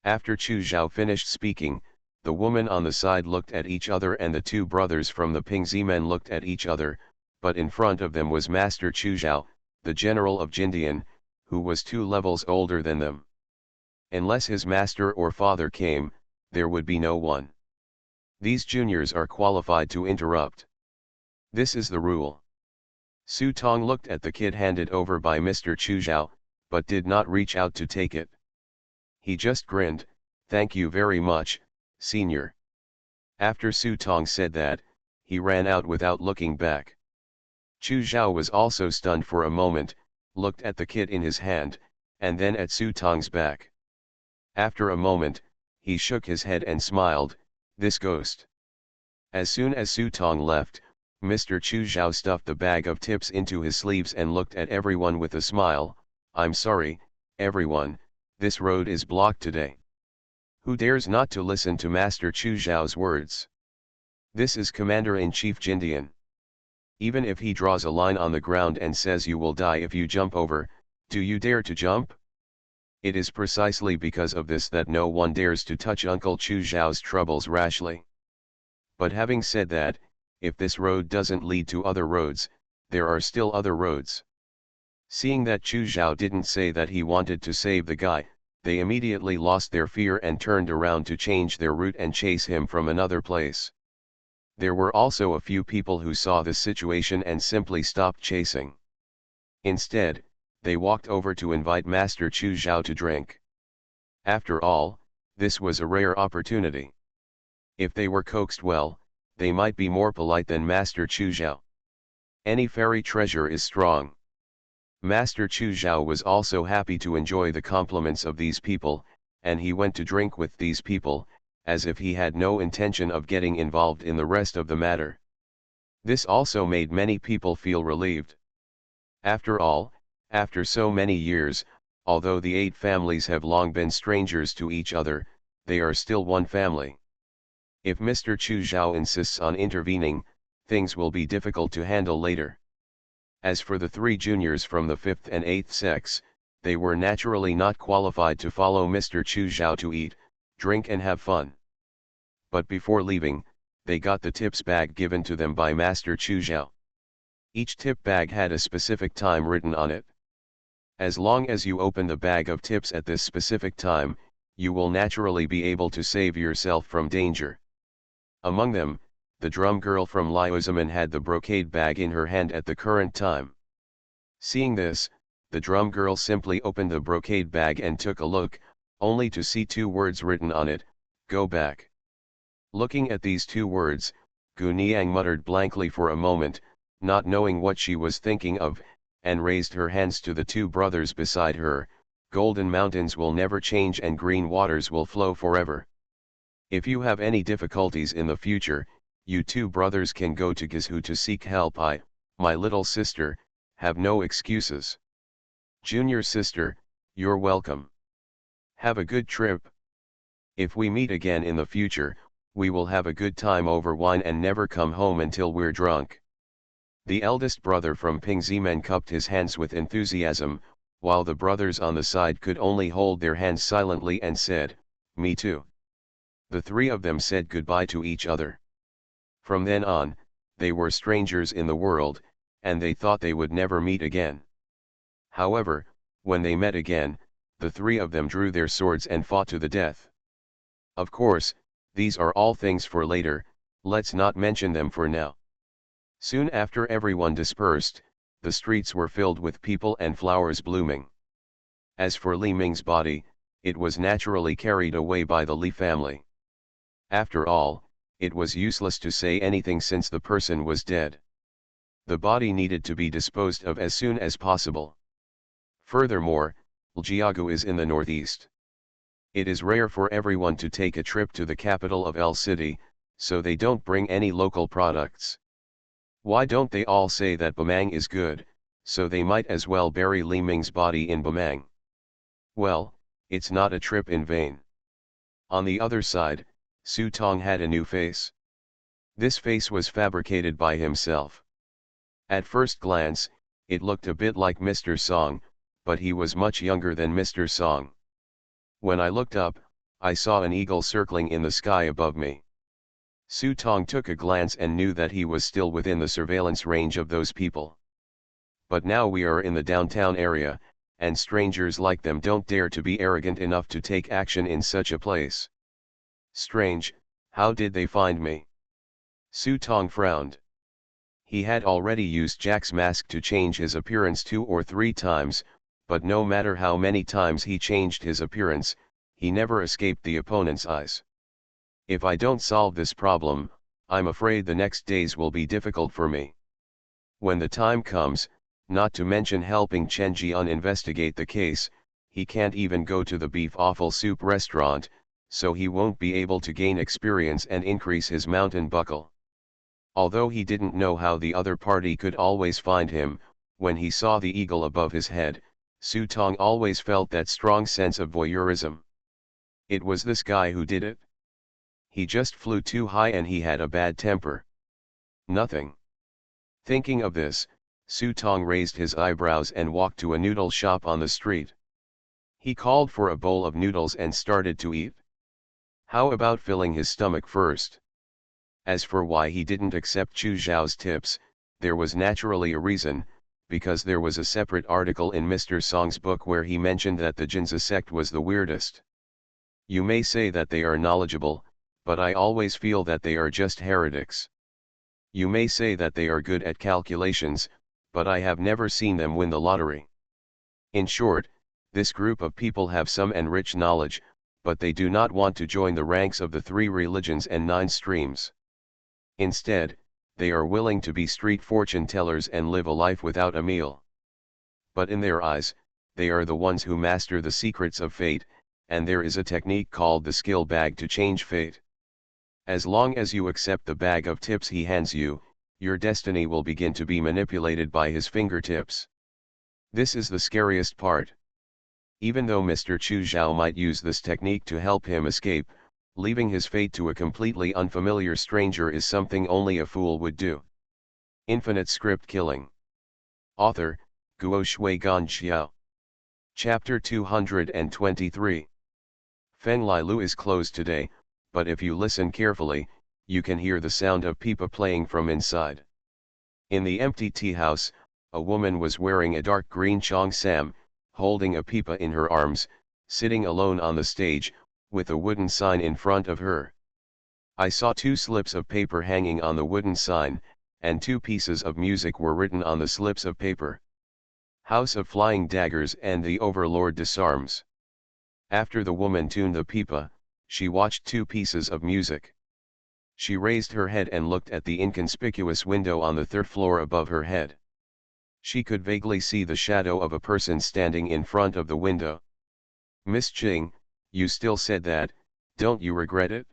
After Chu Zhao finished speaking, the woman on the side looked at each other and the 2 brothers from the Pingzi men looked at each other, but in front of them was Master Chu Zhao, the general of Jindian, who was 2 levels older than them. Unless his master or father came, there would be no one. These juniors are qualified to interrupt. This is the rule. Su Tong looked at the kid handed over by Mr. Chu Zhao, but did not reach out to take it. He just grinned, "Thank you very much, senior." After Su Tong said that, he ran out without looking back. Chu Zhao was also stunned for a moment, looked at the kid in his hand, and then at Su Tong's back. After a moment, he shook his head and smiled, "This ghost." As soon as Su Tong left, Mr. Chu Zhao stuffed the bag of tips into his sleeves and looked at everyone with a smile, "I'm sorry, everyone, this road is blocked today. Who dares not to listen to Master Chu Zhao's words? This is Commander-in-Chief Jindian. Even if he draws a line on the ground and says you will die if you jump over, do you dare to jump? It is precisely because of this that no one dares to touch Uncle Chu Zhao's troubles rashly. But having said that, if this road doesn't lead to other roads, there are still other roads." Seeing that Chu Zhao didn't say that he wanted to save the guy, they immediately lost their fear and turned around to change their route and chase him from another place. There were also a few people who saw the situation and simply stopped chasing. Instead, they walked over to invite Master Chu Zhao to drink. After all, this was a rare opportunity. If they were coaxed well, they might be more polite than Master Chu Zhao. Any fairy treasure is strong. Master Chu Zhao was also happy to enjoy the compliments of these people, and he went to drink with these people, as if he had no intention of getting involved in the rest of the matter. This also made many people feel relieved. After all, after so many years, although the 8 families have long been strangers to each other, they are still one family. If Mr. Chu Zhao insists on intervening, things will be difficult to handle later. As for the 3 juniors from the 5th and 8th sects, they were naturally not qualified to follow Mr. Chu Zhao to eat, drink and have fun. But before leaving, they got the tips bag given to them by Master Chu Zhao. Each tip bag had a specific time written on it. As long as you open the bag of tips at this specific time, you will naturally be able to save yourself from danger. Among them, the drum girl from Liuzaman had the brocade bag in her hand at the current time. Seeing this, the drum girl simply opened the brocade bag and took a look, only to see 2 words written on it, "Go back." Looking at these 2 words, Gu Niang muttered blankly for a moment, not knowing what she was thinking of, and raised her hands to the 2 brothers beside her, "Golden mountains will never change and green waters will flow forever. If you have any difficulties in the future, you 2 brothers can go to Gizhu to seek help. My little sister, have no excuses. Junior sister, you're welcome. Have a good trip. If we meet again in the future, we will have a good time over wine and never come home until we're drunk." The eldest brother from Pingzimen cupped his hands with enthusiasm, while the brothers on the side could only hold their hands silently and said, "Me too." The 3 of them said goodbye to each other. From then on, they were strangers in the world, and they thought they would never meet again. However, when they met again, the 3 of them drew their swords and fought to the death. Of course, these are all things for later, let's not mention them for now. Soon after everyone dispersed, the streets were filled with people and flowers blooming. As for Li Ming's body, it was naturally carried away by the Li family. After all, it was useless to say anything since the person was dead. The body needed to be disposed of as soon as possible. Furthermore, Ljiagu is in the northeast. It is rare for everyone to take a trip to the capital of L City, so they don't bring any local products. Why don't they all say that Bamang is good, so they might as well bury Li Ming's body in Bamang. Well, it's not a trip in vain. On the other side, Su Tong had a new face. This face was fabricated by himself. At first glance, it looked a bit like Mr. Song, but he was much younger than Mr. Song. When I looked up, I saw an eagle circling in the sky above me. Su Tong took a glance and knew that he was still within the surveillance range of those people. But now we are in the downtown area, and strangers like them don't dare to be arrogant enough to take action in such a place. Strange, how did they find me? Su Tong frowned. He had already used Jack's mask to change his appearance 2 or 3 times, but no matter how many times he changed his appearance, he never escaped the opponent's eyes. If I don't solve this problem, I'm afraid the next days will be difficult for me. When the time comes, not to mention helping Chen Jian investigate the case, he can't even go to the beef offal soup restaurant, so he won't be able to gain experience and increase his mountain buckle. Although he didn't know how the other party could always find him, when he saw the eagle above his head, Su Tong always felt that strong sense of voyeurism. It was this guy who did it. He just flew too high and he had a bad temper. Nothing. Thinking of this, Su Tong raised his eyebrows and walked to a noodle shop on the street. He called for a bowl of noodles and started to eat. How about filling his stomach first? As for why he didn't accept Chu Zhao's tips, there was naturally a reason, because there was a separate article in Mr. Song's book where he mentioned that the Jinza sect was the weirdest. You may say that they are knowledgeable, but I always feel that they are just heretics. You may say that they are good at calculations, but I have never seen them win the lottery. In short, this group of people have some and rich knowledge, but they do not want to join the ranks of the 3 religions and 9 streams. Instead, they are willing to be street fortune tellers and live a life without a meal. But in their eyes, they are the ones who master the secrets of fate, and there is a technique called the skill bag to change fate. As long as you accept the bag of tips he hands you, your destiny will begin to be manipulated by his fingertips. This is the scariest part. Even though Mr. Chu Zhao might use this technique to help him escape, leaving his fate to a completely unfamiliar stranger is something only a fool would do. Infinite Script Killing. Author, Guo Shui Gan Xiao. Chapter 223. Feng Lai Lu is closed today, but if you listen carefully, you can hear the sound of pipa playing from inside. In the empty tea house, a woman was wearing a dark green cheongsam, holding a pipa in her arms, sitting alone on the stage, with a wooden sign in front of her. I saw 2 slips of paper hanging on the wooden sign, and 2 pieces of music were written on the slips of paper. House of Flying Daggers and the Overlord Disarms. After the woman tuned the pipa, she watched 2 pieces of music. She raised her head and looked at the inconspicuous window on the 3rd floor above her head. She could vaguely see the shadow of a person standing in front of the window. Miss Jing, you still said that, don't you regret it?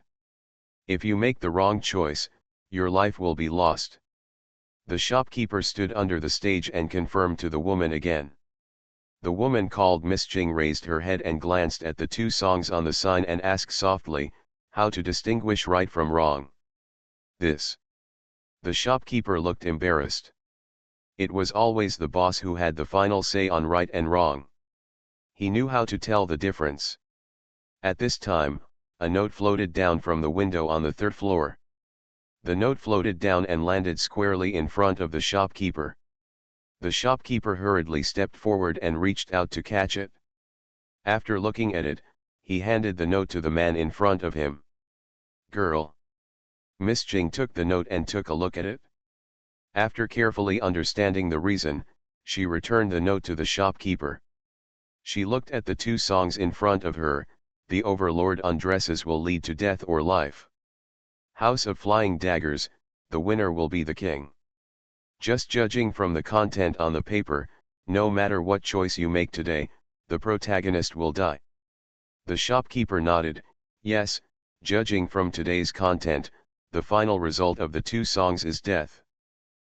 If you make the wrong choice, your life will be lost. The shopkeeper stood under the stage and confirmed to the woman again. The woman called Miss Jing raised her head and glanced at the 2 songs on the sign and asked softly, how to distinguish right from wrong. This. The shopkeeper looked embarrassed. It was always the boss who had the final say on right and wrong. He knew how to tell the difference. At this time, a note floated down from the window on the 3rd floor. The note floated down and landed squarely in front of the shopkeeper. The shopkeeper hurriedly stepped forward and reached out to catch it. After looking at it, he handed the note to the man in front of him. Girl. Miss Jing took the note and took a look at it. After carefully understanding the reason, she returned the note to the shopkeeper. She looked at the 2 songs in front of her. The Overlord undresses will lead to death or life. House of Flying Daggers, the winner will be the king. Just judging from the content on the paper, no matter what choice you make today, the protagonist will die. The shopkeeper nodded, yes, judging from today's content, the final result of the 2 songs is death.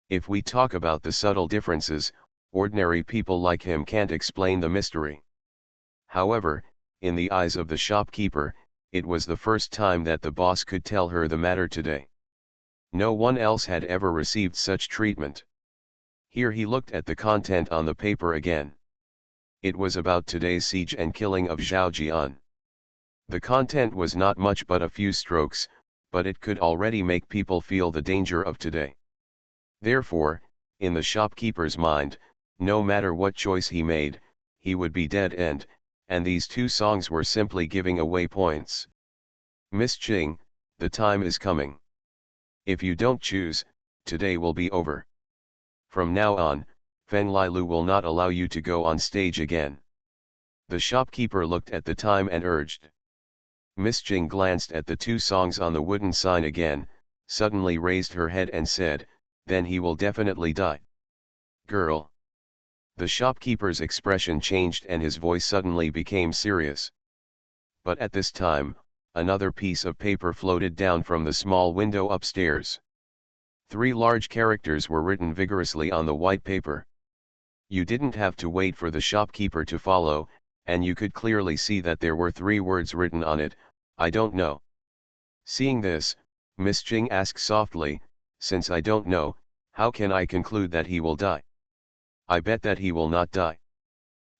If we talk about the subtle differences, ordinary people like him can't explain the mystery. However, in the eyes of the shopkeeper, it was the first time that the boss could tell her the matter today. No one else had ever received such treatment. Here he looked at the content on the paper again. It was about today's siege and killing of Zhaojian. The content was not much but a few strokes, but it could already make people feel the danger of today. Therefore, in the shopkeeper's mind, no matter what choice he made, he would be dead end, and these two songs were simply giving away points. Miss Jing, the time is coming. If you don't choose, today will be over. From now on, Feng Lilu will not allow you to go on stage again. The shopkeeper looked at the time and urged. Miss Jing glanced at the two songs on the wooden sign again, suddenly raised her head and said, "Then he will definitely die." Girl. The shopkeeper's expression changed and his voice suddenly became serious. But at this time, another piece of paper floated down from the small window upstairs. 3 large characters were written vigorously on the white paper. You didn't have to wait for the shopkeeper to follow, and you could clearly see that there were 3 words written on it, "I don't know." Seeing this, Miss Jing asked softly, "Since I don't know, how can I conclude that he will die? I bet that he will not die."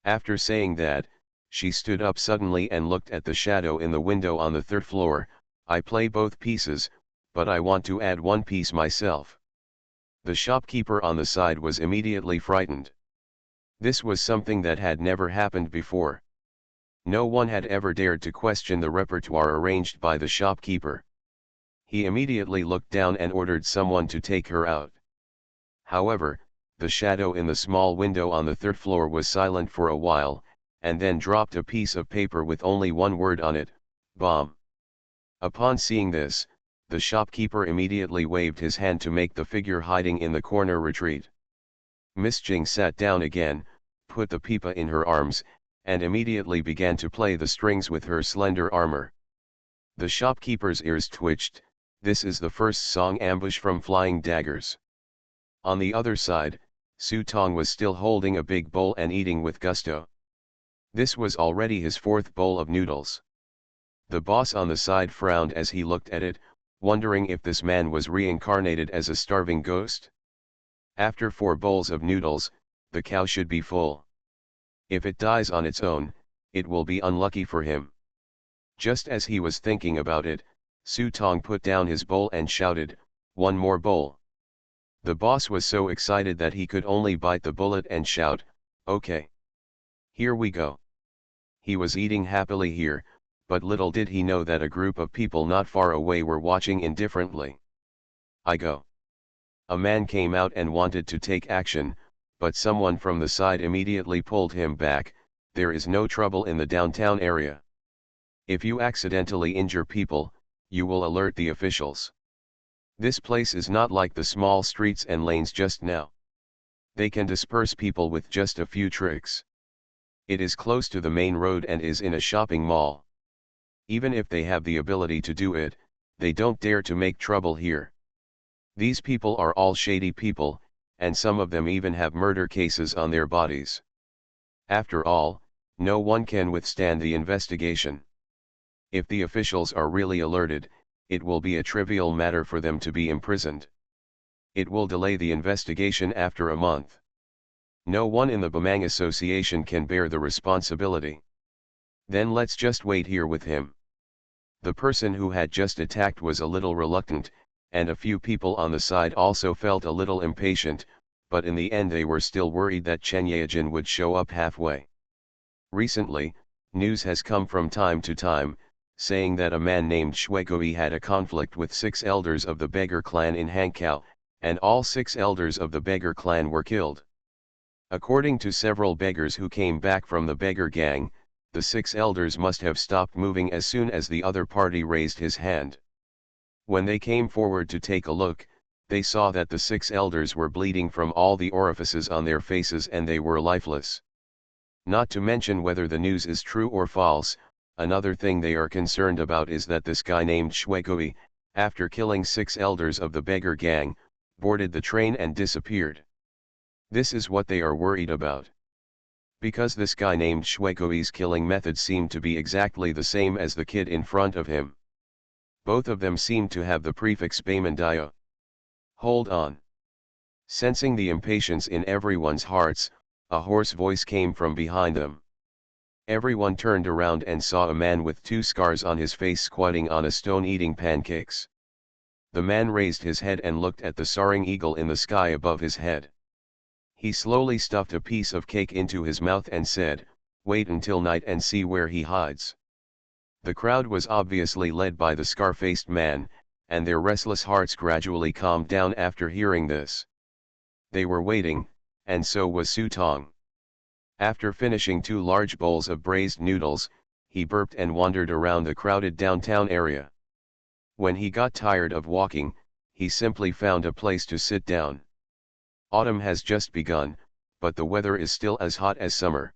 After saying that, she stood up suddenly and looked at the shadow in the window on the 3rd floor. "I play both pieces, but I want to add 1 piece myself." The shopkeeper on the side was immediately frightened. This was something that had never happened before. No one had ever dared to question the repertoire arranged by the shopkeeper. He immediately looked down and ordered someone to take her out. However, the shadow in the small window on the 3rd floor was silent for a while, and then dropped a piece of paper with only 1 word on it, "Bomb." Upon seeing this, the shopkeeper immediately waved his hand to make the figure hiding in the corner retreat. Miss Jing sat down again, put the pipa in her arms, and immediately began to play the strings with her slender armor. The shopkeeper's ears twitched. This is the first song, Ambush from Flying Daggers. On the other side, Su Tong was still holding a big bowl and eating with gusto. This was already his 4th bowl of noodles. The boss on the side frowned as he looked at it, wondering if this man was reincarnated as a starving ghost. After 4 bowls of noodles, the cow should be full. If it dies on its own, it will be unlucky for him. Just as he was thinking about it, Su Tong put down his bowl and shouted, "1 more bowl." The boss was so excited that he could only bite the bullet and shout, "Okay. Here we go." He was eating happily here, but little did he know that a group of people not far away were watching indifferently. "I go." A man came out and wanted to take action, but someone from the side immediately pulled him back. "There is no trouble in the downtown area. If you accidentally injure people, you will alert the officials. This place is not like the small streets and lanes just now. They can disperse people with just a few tricks. It is close to the main road and is in a shopping mall. Even if they have the ability to do it, they don't dare to make trouble here. These people are all shady people, and some of them even have murder cases on their bodies. After all, no one can withstand the investigation. If the officials are really alerted, it will be a trivial matter for them to be imprisoned. It will delay the investigation after a month. No one in the Bamang Association can bear the responsibility. Then let's just wait here with him." The person who had just attacked was a little reluctant, and a few people on the side also felt a little impatient, but in the end they were still worried that Chen Yaojin would show up halfway. Recently, news has come from time to time, saying that a man named Shuigui had a conflict with 6 elders of the beggar clan in Hankow, and all 6 elders of the beggar clan were killed. According to several beggars who came back from the beggar gang, the 6 elders must have stopped moving as soon as the other party raised his hand. When they came forward to take a look, they saw that the 6 elders were bleeding from all the orifices on their faces and they were lifeless. Not to mention whether the news is true or false, another thing they are concerned about is that this guy named Shuigui, after killing 6 elders of the beggar gang, boarded the train and disappeared. This is what they are worried about. Because this guy named Shueikoi's killing method seemed to be exactly the same as the kid in front of him. Both of them seemed to have the prefix Baimandio. Hold on. Sensing the impatience in everyone's hearts, a hoarse voice came from behind them. Everyone turned around and saw a man with 2 scars on his face squatting on a stone eating pancakes. The man raised his head and looked at the soaring eagle in the sky above his head. He slowly stuffed a piece of cake into his mouth and said, "Wait until night and see where he hides." The crowd was obviously led by the scar-faced man, and their restless hearts gradually calmed down after hearing this. They were waiting, and so was Su Tong. After finishing 2 large bowls of braised noodles, he burped and wandered around the crowded downtown area. When he got tired of walking, he simply found a place to sit down. Autumn has just begun, but the weather is still as hot as summer.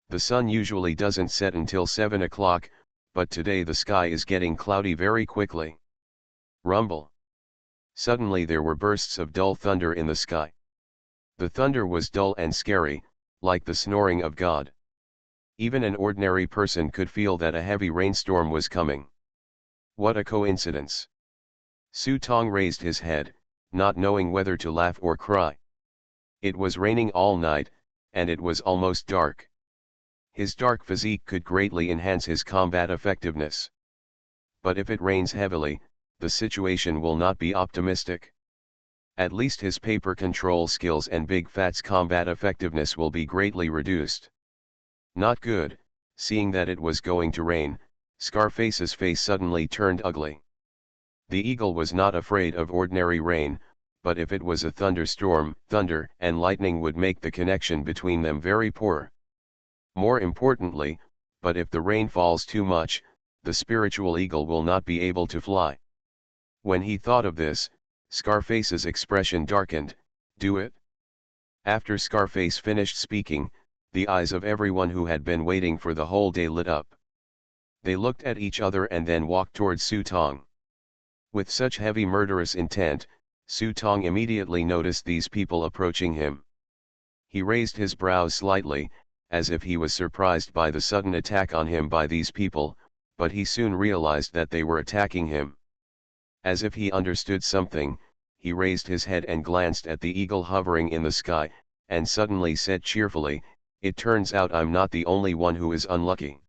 The sun usually doesn't set until 7 o'clock, but today the sky is getting cloudy very quickly. Rumble. Suddenly there were bursts of dull thunder in the sky. The thunder was dull and scary, like the snoring of God. Even an ordinary person could feel that a heavy rainstorm was coming. What a coincidence. Su Tong raised his head, not knowing whether to laugh or cry. It was raining all night, and it was almost dark. His dark physique could greatly enhance his combat effectiveness. But if it rains heavily, the situation will not be optimistic. At least his paper control skills and Big Fat's combat effectiveness will be greatly reduced. Not good. Seeing that it was going to rain, Scarface's face suddenly turned ugly. The eagle was not afraid of ordinary rain, but if it was a thunderstorm, thunder and lightning would make the connection between them very poor. More importantly, but if the rain falls too much, the spiritual eagle will not be able to fly. When he thought of this, Scarface's expression darkened. Do it? After Scarface finished speaking, the eyes of everyone who had been waiting for the whole day lit up. They looked at each other and then walked towards Su Tong. With such heavy murderous intent, Su Tong immediately noticed these people approaching him. He raised his brows slightly, as if he was surprised by the sudden attack on him by these people, but he soon realized that they were attacking him. As if he understood something, he raised his head and glanced at the eagle hovering in the sky, and suddenly said cheerfully, "It turns out I'm not the only one who is unlucky."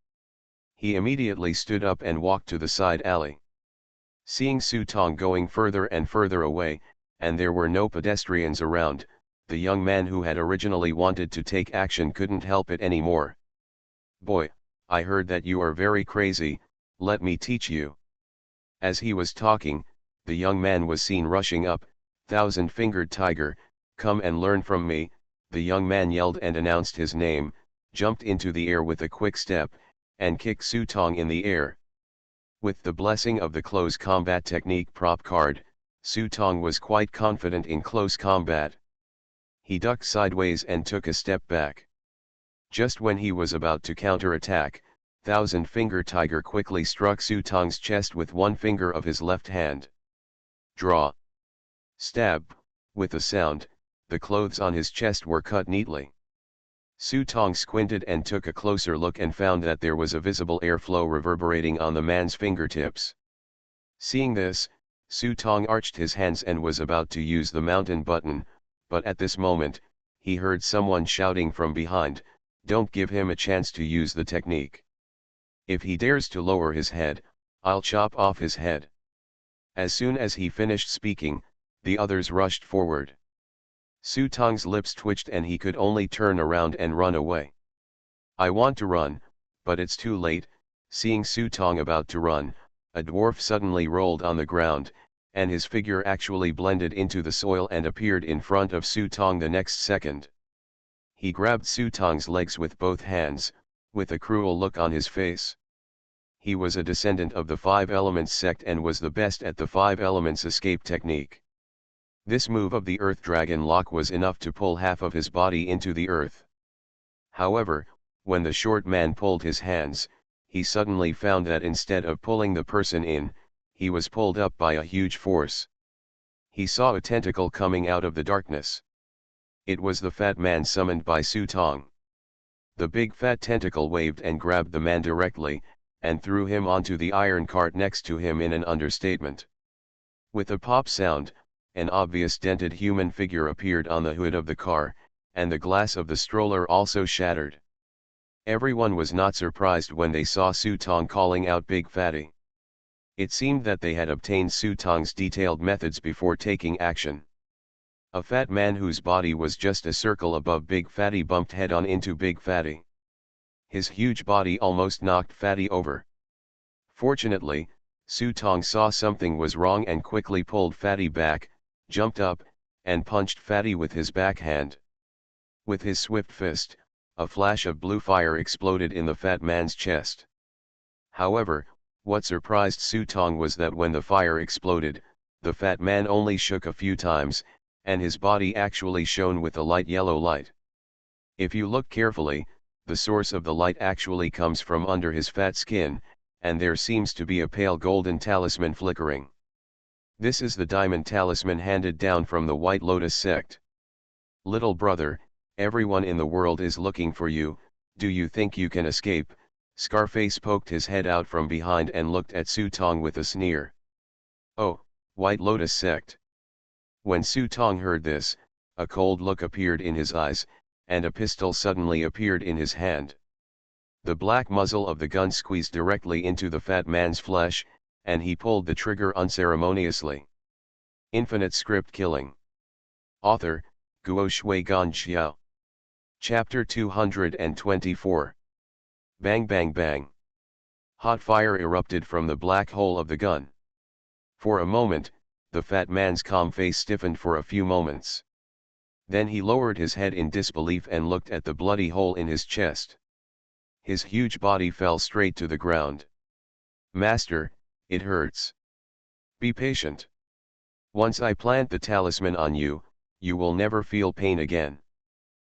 He immediately stood up and walked to the side alley. Seeing Su Tong going further and further away, and there were no pedestrians around, the young man who had originally wanted to take action couldn't help it anymore. "Boy, I heard that you are very crazy, let me teach you." As he was talking, the young man was seen rushing up. "Thousand-fingered tiger, come and learn from me," the young man yelled and announced his name, jumped into the air with a quick step, and kicked Su Tong in the air. With the blessing of the close combat technique prop card, Su Tong was quite confident in close combat. He ducked sideways and took a step back. Just when he was about to counterattack, Thousand-Finger Tiger quickly struck Su Tong's chest with one finger of his left hand. Draw. Stab. With a sound, the clothes on his chest were cut neatly. Su Tong squinted and took a closer look and found that there was a visible airflow reverberating on the man's fingertips. Seeing this, Su Tong arched his hands and was about to use the mountain button, but at this moment, he heard someone shouting from behind, "Don't give him a chance to use the technique. If he dares to lower his head, I'll chop off his head." As soon as he finished speaking, the others rushed forward. Su Tong's lips twitched and he could only turn around and run away. "I want to run, but it's too late." Seeing Su Tong about to run, a dwarf suddenly rolled on the ground, and his figure actually blended into the soil and appeared in front of Su Tong the next second. He grabbed Su Tong's legs with both hands, with a cruel look on his face. He was a descendant of the Five Elements sect and was the best at the Five Elements escape technique. This move of the Earth Dragon Lock was enough to pull half of his body into the earth. However, when the short man pulled his hands, he suddenly found that instead of pulling the person in, he was pulled up by a huge force. He saw a tentacle coming out of the darkness. It was the fat man summoned by Su Tong. The big fat tentacle waved and grabbed the man directly, and threw him onto the iron cart next to him in an understatement. With a pop sound, an obvious dented human figure appeared on the hood of the car, and the glass of the stroller also shattered. Everyone was not surprised when they saw Su Tong calling out Big Fatty. It seemed that they had obtained Su Tong's detailed methods before taking action. A fat man whose body was just a circle above Big Fatty bumped head-on into Big Fatty. His huge body almost knocked Fatty over. Fortunately, Su Tong saw something was wrong and quickly pulled Fatty back, jumped up, and punched Fatty with his backhand. With his swift fist, a flash of blue fire exploded in the fat man's chest. However, what surprised Su Tong was that when the fire exploded, the fat man only shook a few times, and his body actually shone with a light yellow light. If you look carefully, the source of the light actually comes from under his fat skin, and there seems to be a pale golden talisman flickering. This is the diamond talisman handed down from the White Lotus sect. Little brother, everyone in the world is looking for you, do you think you can escape? Scarface poked his head out from behind and looked at Su Tong with a sneer. Oh, White Lotus sect. When Su Tong heard this, a cold look appeared in his eyes, and a pistol suddenly appeared in his hand. The black muzzle of the gun squeezed directly into the fat man's flesh, and he pulled the trigger unceremoniously. Infinite script killing. Author, Guo Shui Gan Xiao. Chapter 224. Bang bang bang. Hot fire erupted from the black hole of the gun. For a moment, the fat man's calm face stiffened for a few moments. Then he lowered his head in disbelief and looked at the bloody hole in his chest. His huge body fell straight to the ground. Master, it hurts. Be patient. Once I plant the talisman on you, you will never feel pain again.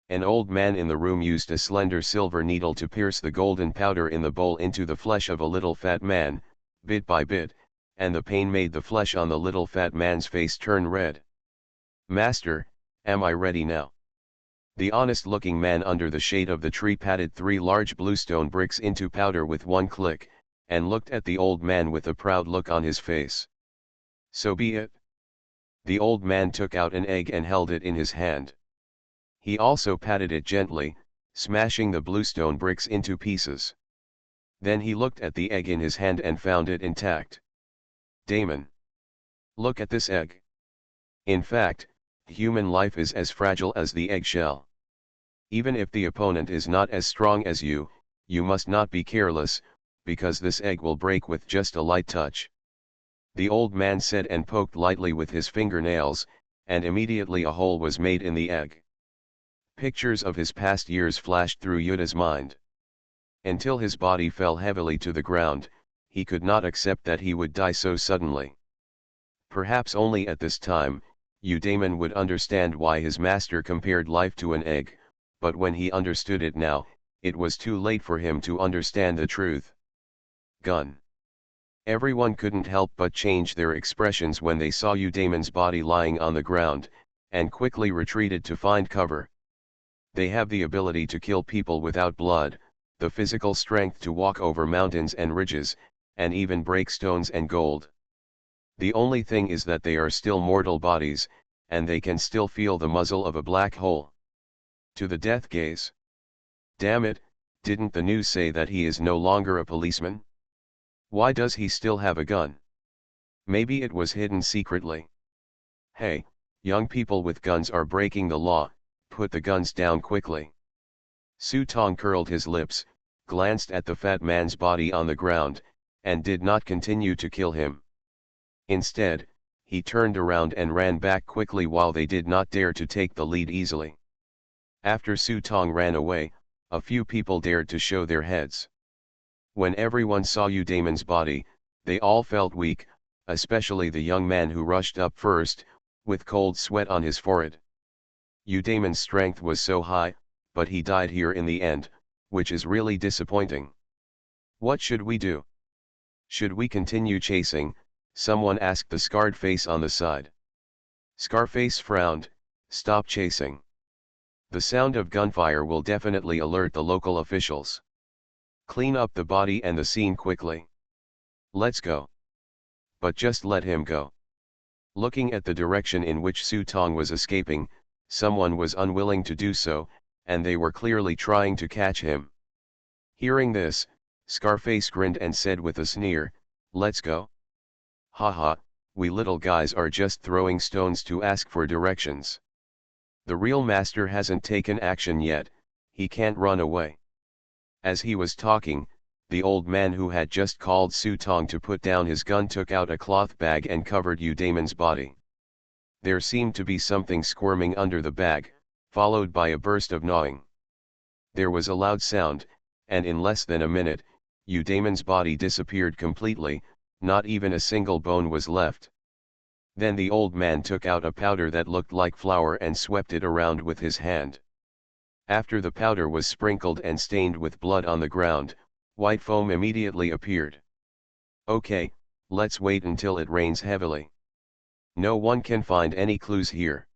An old man in the room used a slender silver needle to pierce the golden powder in the bowl into the flesh of a little fat man, bit by bit, and the pain made the flesh on the little fat man's face turn red. Master, am I ready now? The honest-looking man under the shade of the tree patted 3 large bluestone bricks into powder with one click, and looked at the old man with a proud look on his face. So be it. The old man took out an egg and held it in his hand. He also patted it gently, smashing the bluestone bricks into pieces. Then he looked at the egg in his hand and found it intact. Damon. Look at this egg. In fact, human life is as fragile as the eggshell. Even if the opponent is not as strong as you must not be careless, because this egg will break with just a light touch. The old man said and poked lightly with his fingernails, and immediately a hole was made in the egg. Pictures of his past years flashed through Yuda's mind. Until his body fell heavily to the ground, he could not accept that he would die so suddenly. Perhaps only at this time, Damon would understand why his master compared life to an egg, but when he understood it now, it was too late for him to understand the truth. Gun. Everyone couldn't help but change their expressions when they saw Damon's body lying on the ground, and quickly retreated to find cover. They have the ability to kill people without blood, the physical strength to walk over mountains and ridges, and even break stones and gold. The only thing is that they are still mortal bodies, and they can still feel the muzzle of a black hole. To the death gaze. Damn it, didn't the news say that he is no longer a policeman? Why does he still have a gun? Maybe it was hidden secretly. Hey, young people with guns are breaking the law, put the guns down quickly. Su Tong curled his lips, glanced at the fat man's body on the ground, and did not continue to kill him. Instead, he turned around and ran back quickly while they did not dare to take the lead easily. After Su Tong ran away, a few people dared to show their heads. When everyone saw Damon's body, they all felt weak, especially the young man who rushed up first, with cold sweat on his forehead. Damon's strength was so high, but he died here in the end, which is really disappointing. What should we do? Should we continue chasing? Someone asked the scarred face on the side. Scarface frowned. Stop chasing. The sound of gunfire will definitely alert the local officials. Clean up the body and the scene quickly. Let's go. But just let him go. Looking at the direction in which Su Tong was escaping, someone was unwilling to do so, and they were clearly trying to catch him. Hearing this, Scarface grinned and said with a sneer, "Let's go." Haha, we little guys are just throwing stones to ask for directions. The real master hasn't taken action yet, he can't run away. As he was talking, the old man who had just called Su Tong to put down his gun took out a cloth bag and covered Yu Damon's body. There seemed to be something squirming under the bag, followed by a burst of gnawing. There was a loud sound, and in less than a minute, Yu Damon's body disappeared completely, not even a single bone was left. Then the old man took out a powder that looked like flour and swept it around with his hand. After the powder was sprinkled and stained with blood on the ground, white foam immediately appeared. Okay, let's wait until it rains heavily. No one can find any clues here.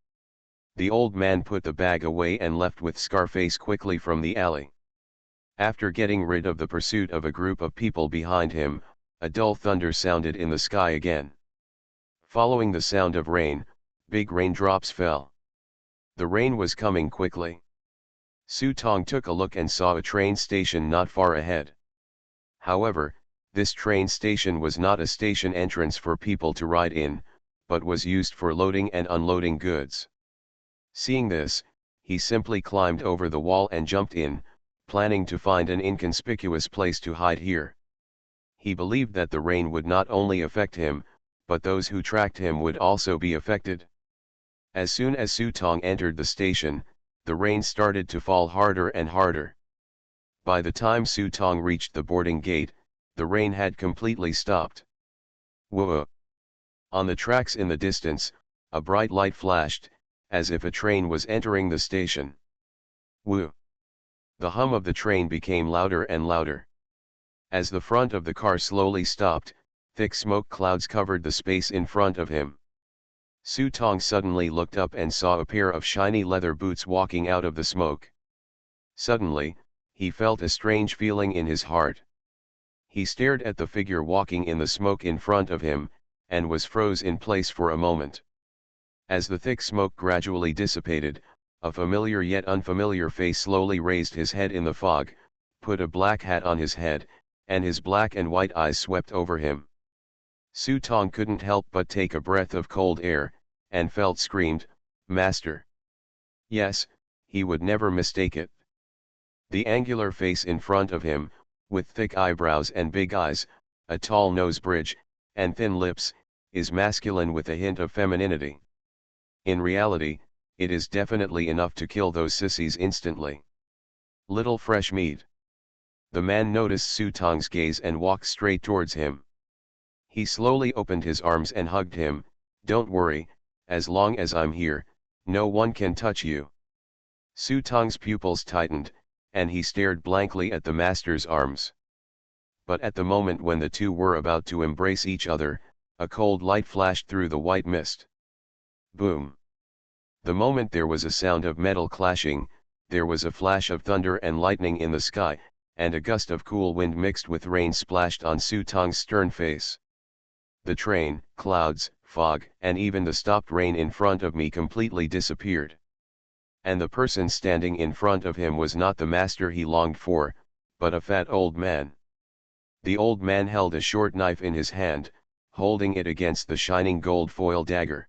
The old man put the bag away and left with Scarface quickly from the alley. After getting rid of the pursuit of a group of people behind him, a dull thunder sounded in the sky again. Following the sound of rain, big raindrops fell. The rain was coming quickly. Su Tong took a look and saw a train station not far ahead. However, this train station was not a station entrance for people to ride in, but was used for loading and unloading goods. Seeing this, he simply climbed over the wall and jumped in, planning to find an inconspicuous place to hide here. He believed that the rain would not only affect him, but those who tracked him would also be affected. As soon as Su Tong entered the station, the rain started to fall harder and harder. By the time Su Tong reached the boarding gate, the rain had completely stopped. Whoa! On the tracks in the distance, a bright light flashed, as if a train was entering the station. Woo! The hum of the train became louder and louder. As the front of the car slowly stopped, thick smoke clouds covered the space in front of him. Su Tong suddenly looked up and saw a pair of shiny leather boots walking out of the smoke. Suddenly, he felt a strange feeling in his heart. He stared at the figure walking in the smoke in front of him, and was froze in place for a moment. As the thick smoke gradually dissipated, a familiar yet unfamiliar face slowly raised his head in the fog, put a black hat on his head, and his black and white eyes swept over him. Su Tong couldn't help but take a breath of cold air, and screamed, "Master!" Yes, he would never mistake it. The angular face in front of him, with thick eyebrows and big eyes, a tall nose bridge, and thin lips, is masculine with a hint of femininity. In reality, it is definitely enough to kill those sissies instantly. Little fresh meat. The man noticed Su Tong's gaze and walked straight towards him. He slowly opened his arms and hugged him. "Don't worry, as long as I'm here, no one can touch you." Su Tong's pupils tightened, and he stared blankly at the master's arms. But at the moment when the two were about to embrace each other, a cold light flashed through the white mist. Boom! The moment there was a sound of metal clashing, there was a flash of thunder and lightning in the sky, and a gust of cool wind mixed with rain splashed on Su Tong's stern face. The train, clouds, fog, and even the stopped rain in front of me completely disappeared. And the person standing in front of him was not the master he longed for, but a fat old man. The old man held a short knife in his hand, holding it against the shining gold foil dagger.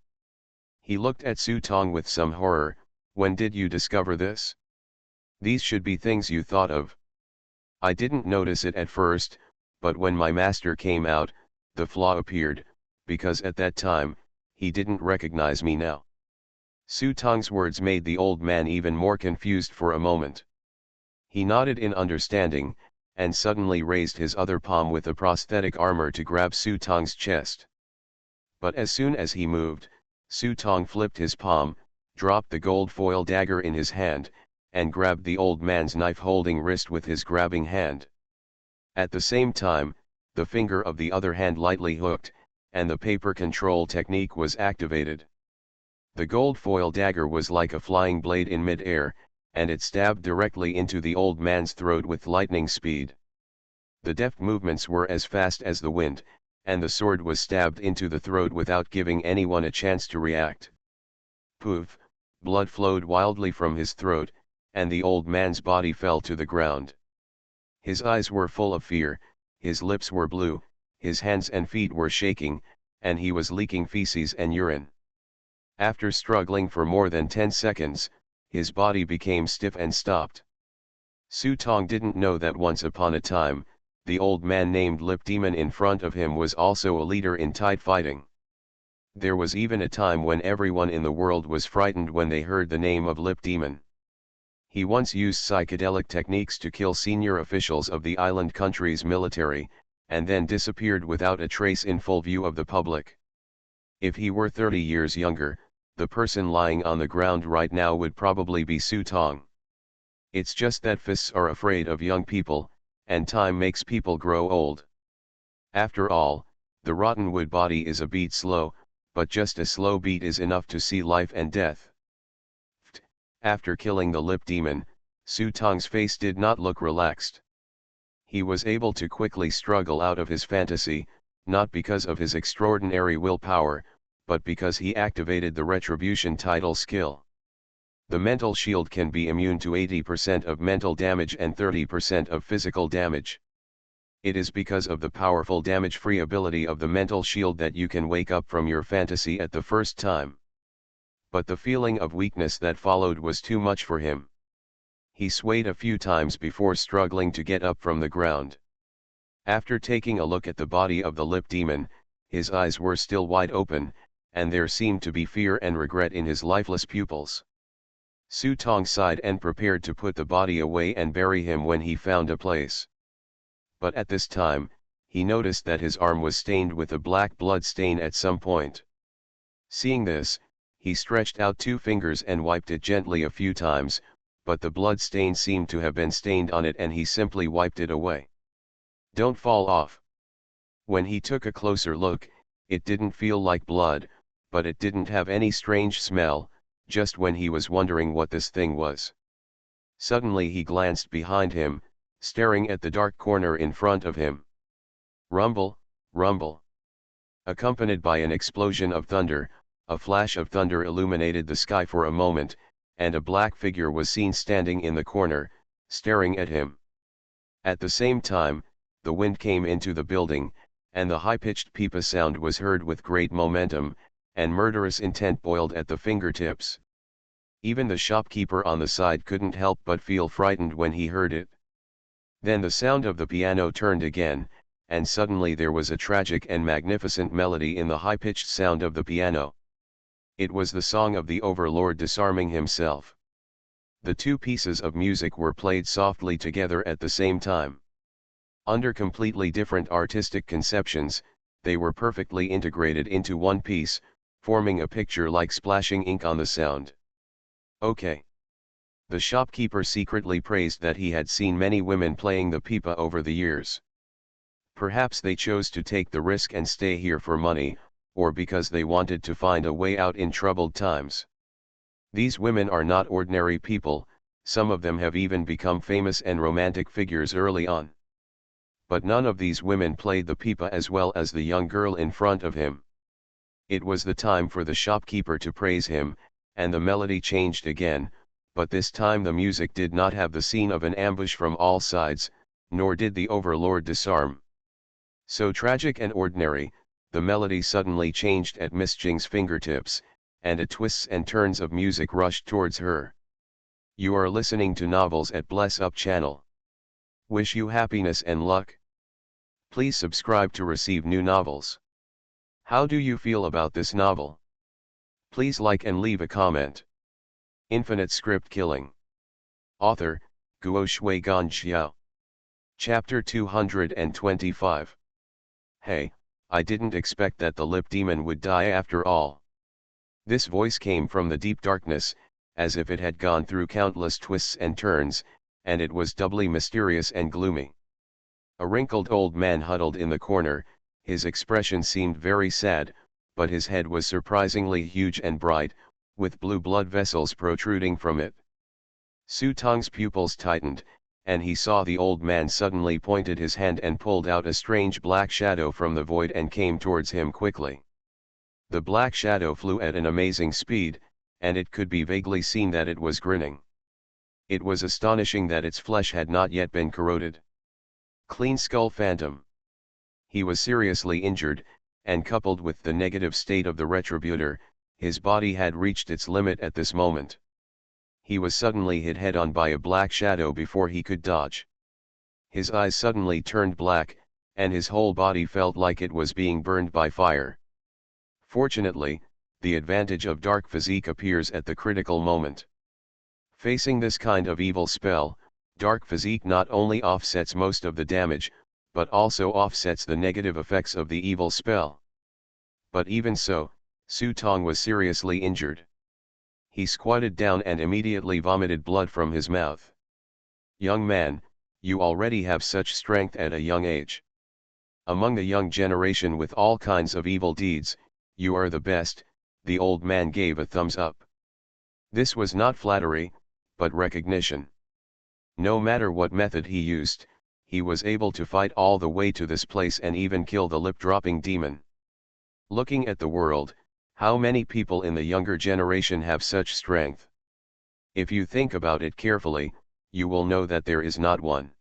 He looked at Su Tong with some horror. "When did you discover this? These should be things you thought of." "I didn't notice it at first, but when my master came out, the flaw appeared, because at that time, he didn't recognize me now." Su Tong's words made the old man even more confused for a moment. He nodded in understanding, and suddenly raised his other palm with the prosthetic armor to grab Su Tong's chest. But as soon as he moved, Su Tong flipped his palm, dropped the gold foil dagger in his hand, and grabbed the old man's knife-holding wrist with his grabbing hand. At the same time, the finger of the other hand lightly hooked, and the paper control technique was activated. The gold foil dagger was like a flying blade in mid-air, and it stabbed directly into the old man's throat with lightning speed. The deft movements were as fast as the wind, and the sword was stabbed into the throat without giving anyone a chance to react. Poof, blood flowed wildly from his throat, and the old man's body fell to the ground. His eyes were full of fear, his lips were blue, his hands and feet were shaking, and he was leaking feces and urine. After struggling for more than 10 seconds, his body became stiff and stopped. Su Tong didn't know that once upon a time, the old man named Lip Demon in front of him was also a leader in tide fighting. There was even a time when everyone in the world was frightened when they heard the name of Lip Demon. He once used psychedelic techniques to kill senior officials of the island country's military, and then disappeared without a trace in full view of the public. If he were 30 years younger, the person lying on the ground right now would probably be Su Tong. It's just that fists are afraid of young people, and time makes people grow old. After all, the rotten wood body is a beat slow, but just a slow beat is enough to see life and death. After killing the Lip Demon, Su Tong's face did not look relaxed. He was able to quickly struggle out of his fantasy, not because of his extraordinary willpower, but because he activated the Retribution title skill. The mental shield can be immune to 80% of mental damage and 30% of physical damage. It is because of the powerful damage-free ability of the mental shield that you can wake up from your fantasy at the first time. But the feeling of weakness that followed was too much for him. He swayed a few times before struggling to get up from the ground. After taking a look at the body of the Lip Demon, his eyes were still wide open, and there seemed to be fear and regret in his lifeless pupils. Su Tong sighed and prepared to put the body away and bury him when he found a place. But at this time, he noticed that his arm was stained with a black blood stain at some point. Seeing this, he stretched out 2 fingers and wiped it gently a few times, but the blood stain seemed to have been stained on it and he simply wiped it away. Don't fall off. When he took a closer look, it didn't feel like blood, but it didn't have any strange smell, just when he was wondering what this thing was. Suddenly he glanced behind him, staring at the dark corner in front of him. Rumble, rumble. Accompanied by an explosion of thunder, a flash of thunder illuminated the sky for a moment, and a black figure was seen standing in the corner, staring at him. At the same time, the wind came into the building, and the high-pitched pipa sound was heard with great momentum, and murderous intent boiled at the fingertips. Even the shopkeeper on the side couldn't help but feel frightened when he heard it. Then the sound of the piano turned again, and suddenly there was a tragic and magnificent melody in the high-pitched sound of the piano. It was the song of the Overlord disarming himself. The 2 pieces of music were played softly together at the same time. Under completely different artistic conceptions, they were perfectly integrated into one piece, forming a picture like splashing ink on the sound. Okay. The shopkeeper secretly praised that he had seen many women playing the pipa over the years. Perhaps they chose to take the risk and stay here for money, or because they wanted to find a way out in troubled times. These women are not ordinary people, some of them have even become famous and romantic figures early on. But none of these women played the pipa as well as the young girl in front of him. It was the time for the shopkeeper to praise him, and the melody changed again, but this time the music did not have the scene of an ambush from all sides, nor did the Overlord disarm. So tragic and ordinary, the melody suddenly changed at Miss Jing's fingertips, and a twists and turns of music rushed towards her. You are listening to Novels at Bless Up channel. Wish you happiness and luck. Please subscribe to receive new novels. How do you feel about this novel? Please like and leave a comment. Infinite Script Killing. Author, Guo Shui Gan Xiao. Chapter 225. Hey, I didn't expect that the Lip Demon would die after all. This voice came from the deep darkness, as if it had gone through countless twists and turns, and it was doubly mysterious and gloomy. A wrinkled old man huddled in the corner, his expression seemed very sad, but his head was surprisingly huge and bright, with blue blood vessels protruding from it. Su Tong's pupils tightened, and he saw the old man suddenly pointed his hand and pulled out a strange black shadow from the void and came towards him quickly. The black shadow flew at an amazing speed, and it could be vaguely seen that it was grinning. It was astonishing that its flesh had not yet been corroded. Clean skull phantom. He was seriously injured, and coupled with the negative state of the retributor, his body had reached its limit at this moment. He was suddenly hit head-on by a black shadow before he could dodge. His eyes suddenly turned black, and his whole body felt like it was being burned by fire. Fortunately, the advantage of dark physique appears at the critical moment. Facing this kind of evil spell, dark physique not only offsets most of the damage, but also offsets the negative effects of the evil spell. But even so, Su Tong was seriously injured. He squatted down and immediately vomited blood from his mouth. "Young man, you already have such strength at a young age. Among the young generation with all kinds of evil deeds, you are the best." The old man gave a thumbs up. This was not flattery, but recognition. No matter what method he used, he was able to fight all the way to this place and even kill the lip-dropping demon. Looking at the world, how many people in the younger generation have such strength? If you think about it carefully, you will know that there is not one.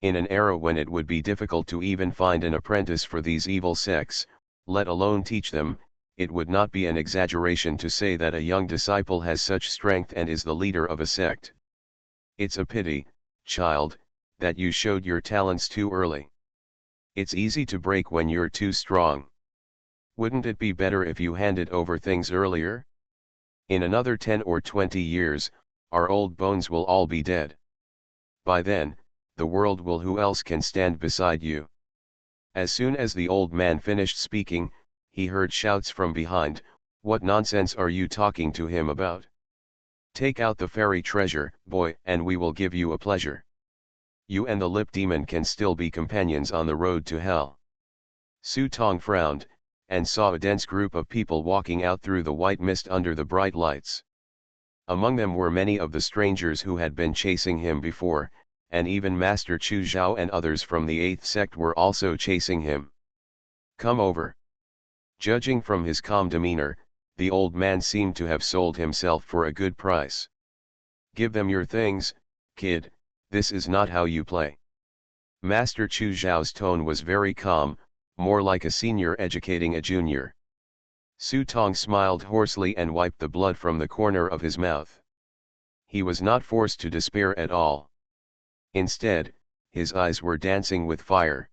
In an era when it would be difficult to even find an apprentice for these evil sects, let alone teach them, it would not be an exaggeration to say that a young disciple has such strength and is the leader of a sect. It's a pity, child, that you showed your talents too early. It's easy to break when you're too strong. Wouldn't it be better if you handed over things earlier? In another 10 or 20 years, our old bones will all be dead. By then, the world will. Who else can stand beside you? As soon as the old man finished speaking, he heard shouts from behind. "What nonsense are you talking to him about? Take out the fairy treasure, boy, and we will give you a pleasure. You and the lip demon can still be companions on the road to hell." Su Tong frowned, and saw a dense group of people walking out through the white mist under the bright lights. Among them were many of the strangers who had been chasing him before, and even Master Chu Zhao and others from the 8th sect were also chasing him. "Come over." Judging from his calm demeanor, the old man seemed to have sold himself for a good price. "Give them your things, kid, this is not how you play." Master Chu Zhao's tone was very calm, more like a senior educating a junior. Su Tong smiled hoarsely and wiped the blood from the corner of his mouth. He was not forced to despair at all. Instead, his eyes were dancing with fire.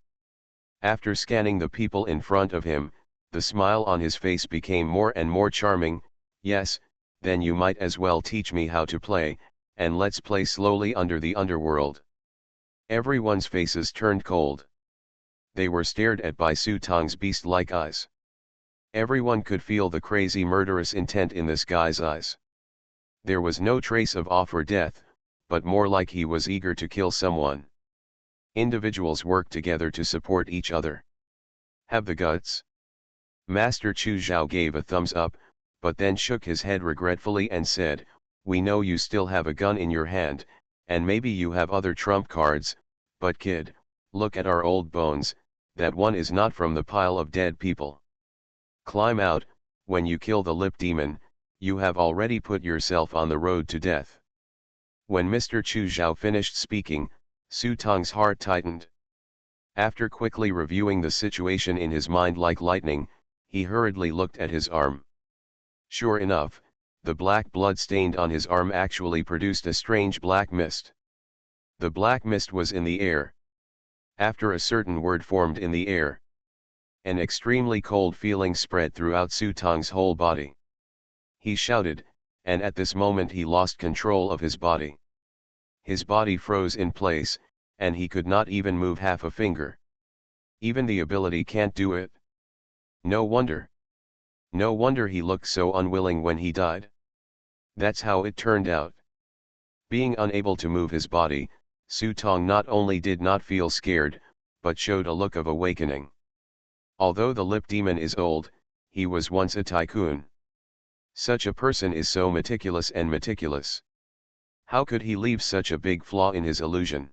After scanning the people in front of him, the smile on his face became more and more charming. "Yes, then you might as well teach me how to play, and let's play slowly under the underworld." Everyone's faces turned cold. They were stared at by Su Tong's beast-like eyes. Everyone could feel the crazy murderous intent in this guy's eyes. There was no trace of awe or death, but more like he was eager to kill someone. Individuals work together to support each other. Have the guts. Master Chu Zhao gave a thumbs up, but then shook his head regretfully and said, "We know you still have a gun in your hand, and maybe you have other trump cards, but kid, look at our old bones, that one is not from the pile of dead people. Climb out. When you kill the lip demon, you have already put yourself on the road to death." When Mr. Chu Zhao finished speaking, Su Tong's heart tightened. After quickly reviewing the situation in his mind like lightning, he hurriedly looked at his arm. Sure enough, the black blood stained on his arm actually produced a strange black mist. The black mist was in the air. After a certain word formed in the air, an extremely cold feeling spread throughout Su Tong's whole body. He shouted, and at this moment he lost control of his body. His body froze in place, and he could not even move half a finger. Even the ability can't do it. No wonder. No wonder he looked so unwilling when he died. That's how it turned out. Being unable to move his body, Su Tong not only did not feel scared, but showed a look of awakening. Although the lip demon is old, he was once a tycoon. Such a person is so meticulous and meticulous. How could he leave such a big flaw in his illusion?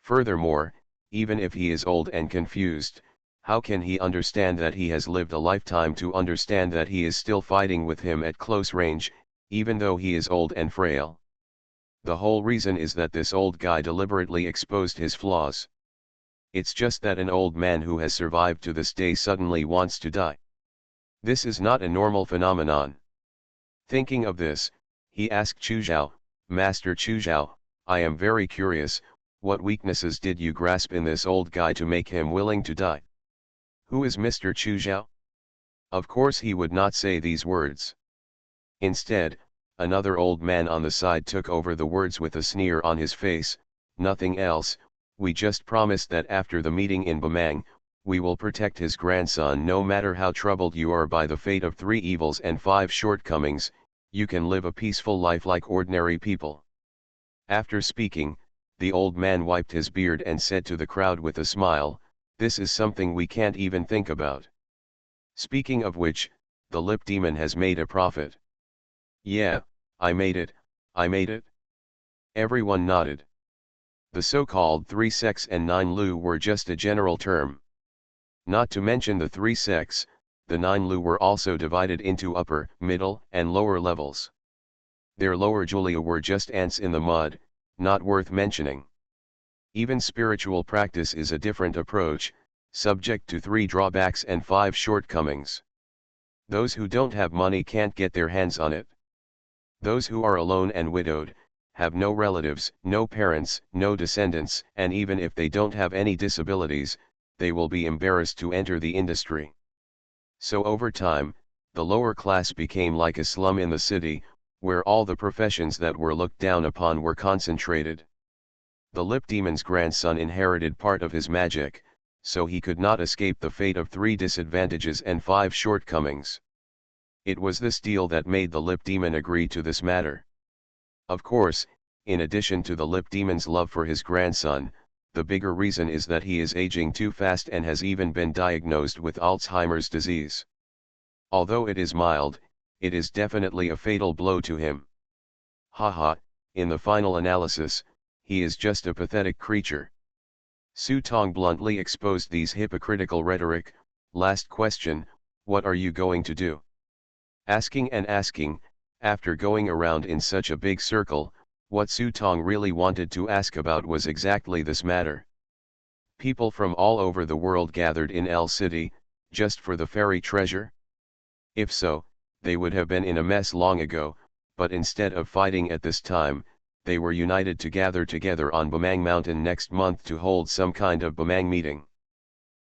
Furthermore, even if he is old and confused, how can he understand that he has lived a lifetime to understand that he is still fighting with him at close range, even though he is old and frail? The whole reason is that this old guy deliberately exposed his flaws. It's just that an old man who has survived to this day suddenly wants to die. This is not a normal phenomenon. Thinking of this, he asked Chu Zhao, Master Chu Zhao, I am very curious, what weaknesses did you grasp in this old guy to make him willing to die? Who is Mr. Chu Zhao? Of course he would not say these words. Instead, another old man on the side took over the words with a sneer on his face, nothing else, we just promised that after the meeting in Bamang, we will protect his grandson. No matter how troubled you are by the fate of 3 evils and 5 shortcomings, you can live a peaceful life like ordinary people. After speaking, the old man wiped his beard and said to the crowd with a smile, this is something we can't even think about. Speaking of which, the lip demon has made a profit. Yeah, I made it, I made it. Everyone nodded. The so-called 3 sects and 9 lu were just a general term. Not to mention the 3 sects, the 9 lu were also divided into upper, middle, and lower levels. Their lower Julia were just ants in the mud, not worth mentioning. Even spiritual practice is a different approach, subject to 3 drawbacks and 5 shortcomings. Those who don't have money can't get their hands on it. Those who are alone and widowed, have no relatives, no parents, no descendants, and even if they don't have any disabilities, they will be embarrassed to enter the industry. So over time, the lower class became like a slum in the city, where all the professions that were looked down upon were concentrated. The lip demon's grandson inherited part of his magic, so he could not escape the fate of 3 disadvantages and 5 shortcomings. It was this deal that made the lip demon agree to this matter. Of course, in addition to the lip demon's love for his grandson, the bigger reason is that he is aging too fast and has even been diagnosed with Alzheimer's disease. Although it is mild, it is definitely a fatal blow to him. Haha, in the final analysis, he is just a pathetic creature. Su Tong bluntly exposed these hypocritical rhetoric. Last question, what are you going to do? Asking and asking, after going around in such a big circle, what Su Tong really wanted to ask about was exactly this matter. People from all over the world gathered in L City, just for the fairy treasure? If so, they would have been in a mess long ago, but instead of fighting at this time, they were united to gather together on Bamang Mountain next month to hold some kind of Bamang meeting.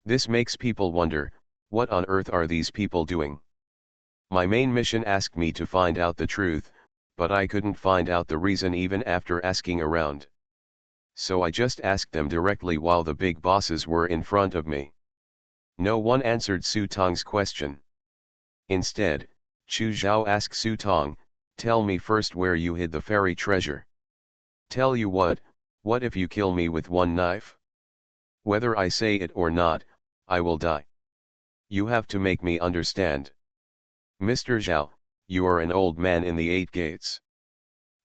This makes people wonder, what on earth are these people doing? My main mission asked me to find out the truth, but I couldn't find out the reason even after asking around. So I just asked them directly while the big bosses were in front of me. No one answered Su Tong's question. Instead, Chu Zhao asked Su Tong, tell me first where you hid the fairy treasure. Tell you what if you kill me with 1 knife? Whether I say it or not, I will die. You have to make me understand. Mr. Zhao, you are an old man in the 8 gates.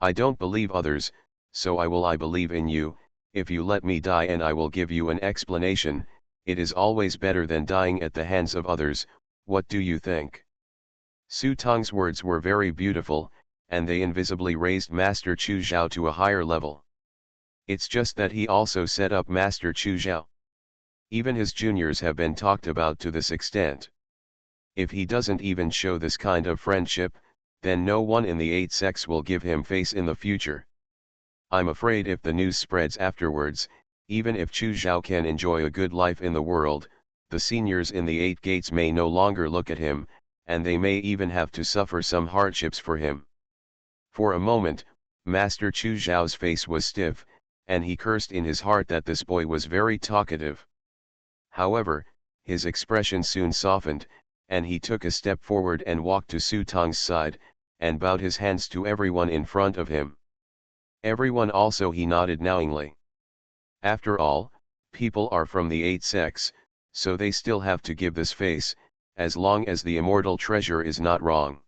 I don't believe others, so I believe in you. If you let me die and I will give you an explanation, it is always better than dying at the hands of others. What do you think? Su Tong's words were very beautiful, and they invisibly raised Master Chu Zhao to a higher level. It's just that he also set up Master Chu Zhao. Even his juniors have been talked about to this extent. If he doesn't even show this kind of friendship, then no one in the 8 sects will give him face in the future. I'm afraid if the news spreads afterwards, even if Chu Zhao can enjoy a good life in the world, the seniors in the 8 gates may no longer look at him, and they may even have to suffer some hardships for him. For a moment, Master Chu Zhao's face was stiff, and he cursed in his heart that this boy was very talkative. However, his expression soon softened, and he took a step forward and walked to Su Tong's side, and bowed his hands to everyone in front of him. Everyone also he nodded knowingly. After all, people are from the 8 sects, so they still have to give this face, as long as the immortal treasure is not wrong.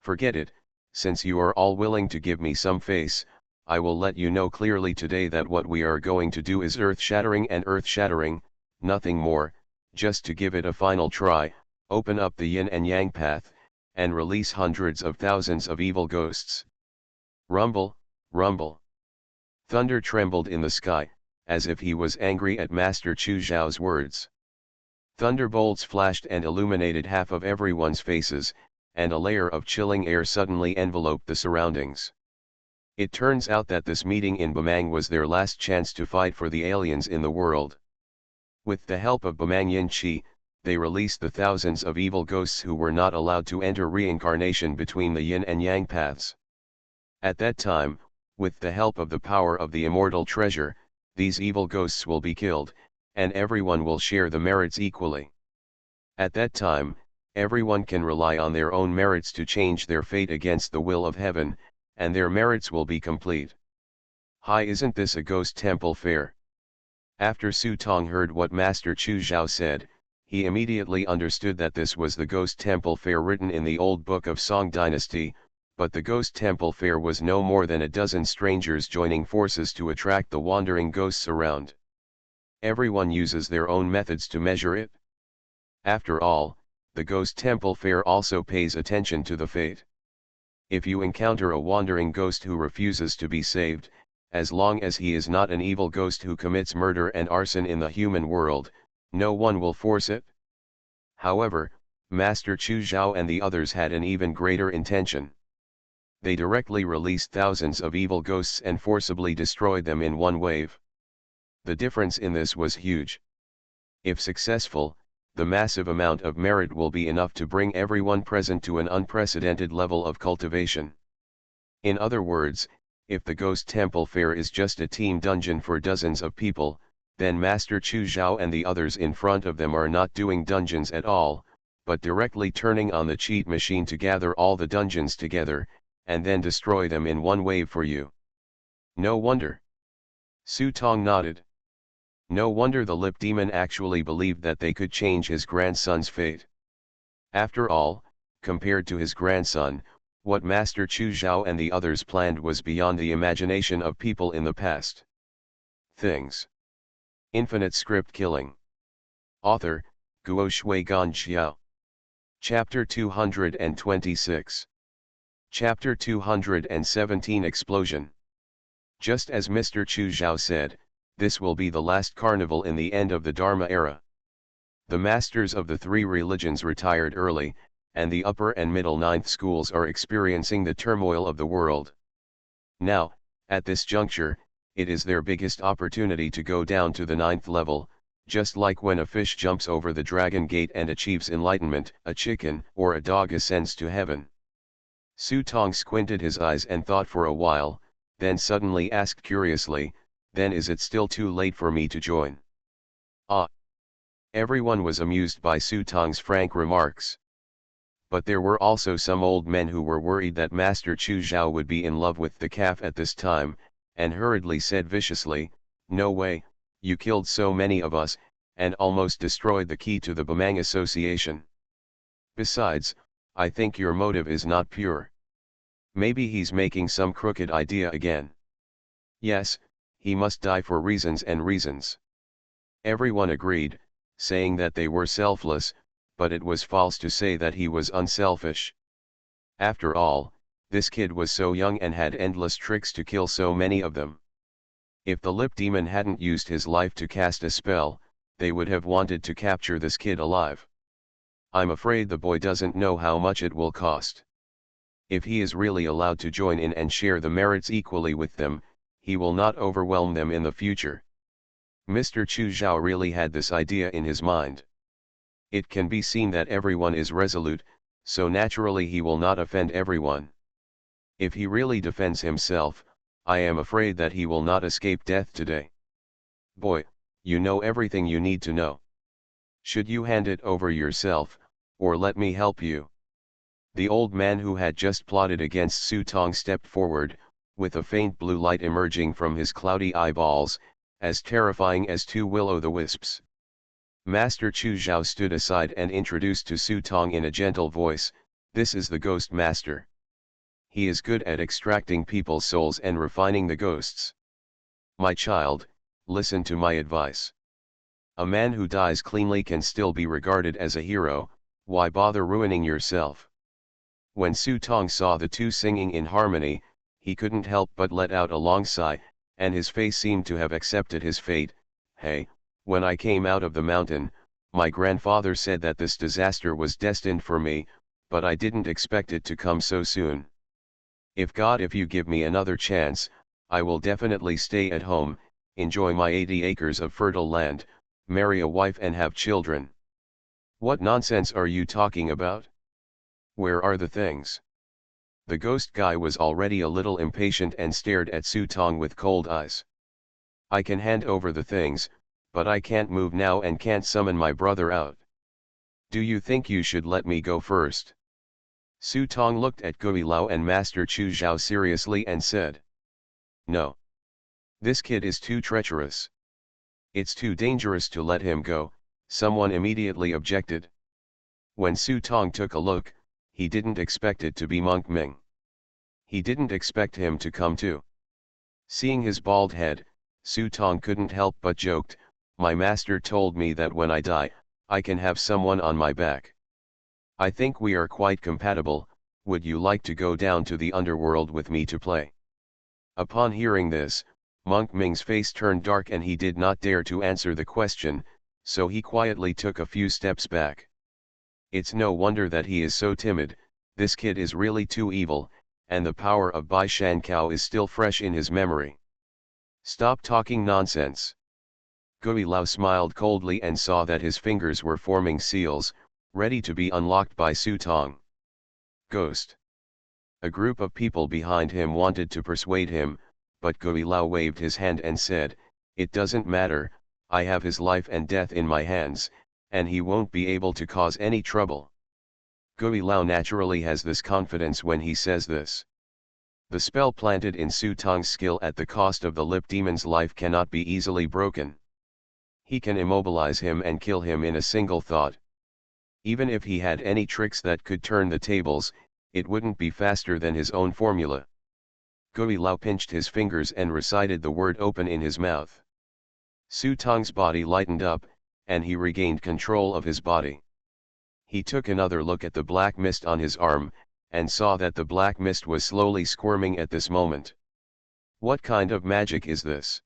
Forget it, since you are all willing to give me some face, I will let you know clearly today that what we are going to do is earth-shattering and earth-shattering, nothing more, just to give it a final try, open up the yin and yang path, and release hundreds of thousands of evil ghosts. Rumble, rumble. Thunder trembled in the sky, as if he was angry at Master Chu Zhao's words. Thunderbolts flashed and illuminated half of everyone's faces, and a layer of chilling air suddenly enveloped the surroundings. It turns out that this meeting in Bamang was their last chance to fight for the aliens in the world. With the help of Bamang Yin Qi, they released the thousands of evil ghosts who were not allowed to enter reincarnation between the yin and yang paths. At that time, with the help of the power of the immortal treasure, these evil ghosts will be killed, and everyone will share the merits equally. At that time, everyone can rely on their own merits to change their fate against the will of heaven, and their merits will be complete. Hi, isn't this a ghost temple fair? After Su Tong heard what Master Chu Zhao said, he immediately understood that this was the ghost temple fair written in the old book of Song Dynasty, but the ghost temple fair was no more than a dozen strangers joining forces to attract the wandering ghosts around. Everyone uses their own methods to measure it. After all, the ghost temple fair also pays attention to the fate. If you encounter a wandering ghost who refuses to be saved, as long as he is not an evil ghost who commits murder and arson in the human world, no one will force it. However, Master Chu Zhao and the others had an even greater intention. They directly released thousands of evil ghosts and forcibly destroyed them in one wave. The difference in this was huge. If successful, the massive amount of merit will be enough to bring everyone present to an unprecedented level of cultivation. In other words, if the Ghost Temple Fair is just a team dungeon for dozens of people, then Master Chu Zhao and the others in front of them are not doing dungeons at all, but directly turning on the cheat machine to gather all the dungeons together, and then destroy them in one wave for you. No wonder. Su Tong nodded. No wonder the lip demon actually believed that they could change his grandson's fate. After all, compared to his grandson, what Master Chu Zhao and the others planned was beyond the imagination of people in the past. Things. Infinite Script Killing. Author, Guo Shui Gan Xiao. Chapter 226. Chapter 217 Explosion. Just as Mr. Chu Zhao said, this will be the last carnival in the end of the Dharma era. The masters of the three religions retired early, and the upper and middle ninth schools are experiencing the turmoil of the world. Now, at this juncture, it is their biggest opportunity to go down to the ninth level, just like when a fish jumps over the dragon gate and achieves enlightenment, a chicken or a dog ascends to heaven. Su Tong squinted his eyes and thought for a while, then suddenly asked curiously, "Then is it still too late for me to join?" Ah! Everyone was amused by Su Tong's frank remarks. But there were also some old men who were worried that Master Chu Zhao would be in love with the calf at this time, and hurriedly said viciously, "No way, you killed so many of us, and almost destroyed the key to the Bamang Association. Besides, I think your motive is not pure. Maybe he's making some crooked idea again. Yes, he must die for reasons and reasons." Everyone agreed, saying that they were selfless, but it was false to say that he was unselfish. After all, this kid was so young and had endless tricks to kill so many of them. If the lip demon hadn't used his life to cast a spell, they would have wanted to capture this kid alive. I'm afraid the boy doesn't know how much it will cost. If he is really allowed to join in and share the merits equally with them, he will not overwhelm them in the future. Mr. Chu Zhao really had this idea in his mind. It can be seen that everyone is resolute, so naturally he will not offend everyone. If he really defends himself, I am afraid that he will not escape death today. Boy, you know everything you need to know. Should you hand it over yourself, or let me help you? The old man who had just plotted against Su Tong stepped forward, with a faint blue light emerging from his cloudy eyeballs, as terrifying as two will-o'-the-wisps. Master Chu Zhao stood aside and introduced to Su Tong in a gentle voice, "This is the Ghost Master." He is good at extracting people's souls and refining the ghosts. My child, listen to my advice. A man who dies cleanly can still be regarded as a hero, why bother ruining yourself? When Su Tong saw the two singing in harmony, he couldn't help but let out a long sigh, and his face seemed to have accepted his fate. Hey, when I came out of the mountain, my grandfather said that this disaster was destined for me, but I didn't expect it to come so soon. If you give me another chance, I will definitely stay at home, enjoy my 80 acres of fertile land, marry a wife and have children. What nonsense are you talking about? Where are the things? The ghost guy was already a little impatient and stared at Su Tong with cold eyes. I can hand over the things, but I can't move now and can't summon my brother out. Do you think you should let me go first? Su Tong looked at Gui Lao and Master Chu Zhao seriously and said. No. This kid is too treacherous. It's too dangerous to let him go, someone immediately objected. When Su Tong took a look, he didn't expect it to be Monk Ming. He didn't expect him to come too. Seeing his bald head, Su Tong couldn't help but joked, my master told me that when I die, I can have someone on my back. I think we are quite compatible, would you like to go down to the underworld with me to play? Upon hearing this, Monk Ming's face turned dark and he did not dare to answer the question, so he quietly took a few steps back. It's no wonder that he is so timid, this kid is really too evil, and the power of Bai Shan Kao is still fresh in his memory. Stop talking nonsense. Gui Lao smiled coldly and saw that his fingers were forming seals, ready to be unlocked by Su Tong. Ghost. A group of people behind him wanted to persuade him, but Gui Lao waved his hand and said, it doesn't matter, I have his life and death in my hands, and he won't be able to cause any trouble. Gui Lao naturally has this confidence when he says this. The spell planted in Su Tong's skill at the cost of the lip demon's life cannot be easily broken. He can immobilize him and kill him in a single thought. Even if he had any tricks that could turn the tables, it wouldn't be faster than his own formula. Gui Lao pinched his fingers and recited the word open in his mouth. Su Tong's body lightened up, and he regained control of his body. He took another look at the black mist on his arm, and saw that the black mist was slowly squirming at this moment. What kind of magic is this?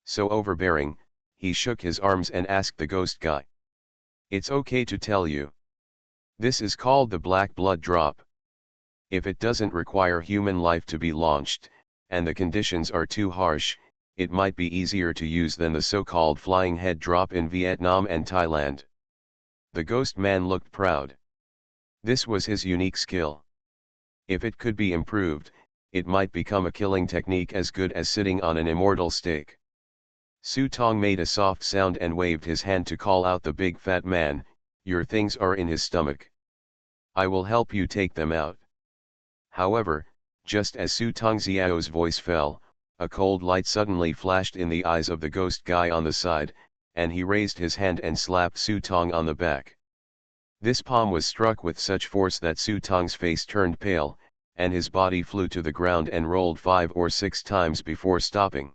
So overbearing, he shook his arms and asked the ghost guy. It's okay to tell you. This is called the black blood drop. If it doesn't require human life to be launched, and the conditions are too harsh, it might be easier to use than the so-called flying head drop in Vietnam and Thailand. The ghost man looked proud. This was his unique skill. If it could be improved, it might become a killing technique as good as sitting on an immortal stake. Su Tong made a soft sound and waved his hand to call out the big fat man, your things are in his stomach. I will help you take them out. However, just as Su Tong Xiao's voice fell, a cold light suddenly flashed in the eyes of the ghost guy on the side, and he raised his hand and slapped Su Tong on the back. This palm was struck with such force that Su Tong's face turned pale, and his body flew to the ground and rolled 5 or 6 times before stopping.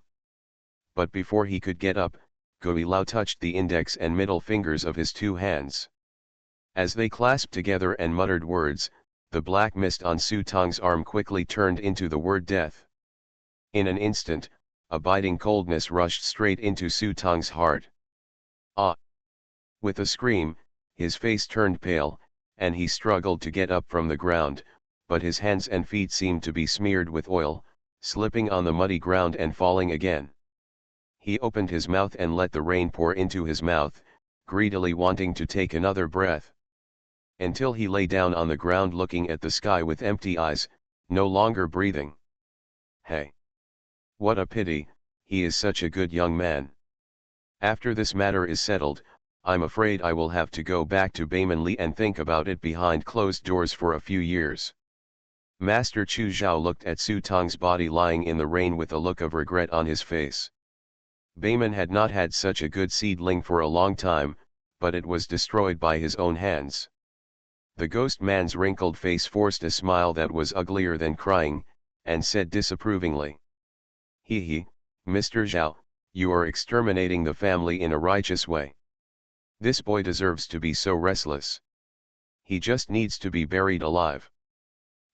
But before he could get up, Gui Lao touched the index and middle fingers of his 2 hands. As they clasped together and muttered words, the black mist on Su Tong's arm quickly turned into the word death. In an instant, a biting coldness rushed straight into Su Tong's heart. Ah! With a scream, his face turned pale, and he struggled to get up from the ground, but his hands and feet seemed to be smeared with oil, slipping on the muddy ground and falling again. He opened his mouth and let the rain pour into his mouth, greedily wanting to take another breath. Until he lay down on the ground looking at the sky with empty eyes, no longer breathing. Hey! What a pity, he is such a good young man. After this matter is settled, I'm afraid I will have to go back to Baimanli and think about it behind closed doors for a few years. Master Chu Zhao looked at Su Tong's body lying in the rain with a look of regret on his face. Baiman had not had such a good seedling for a long time, but it was destroyed by his own hands. The ghost man's wrinkled face forced a smile that was uglier than crying, and said disapprovingly. He, Mr. Zhao, you are exterminating the family in a righteous way. This boy deserves to be so restless. He just needs to be buried alive.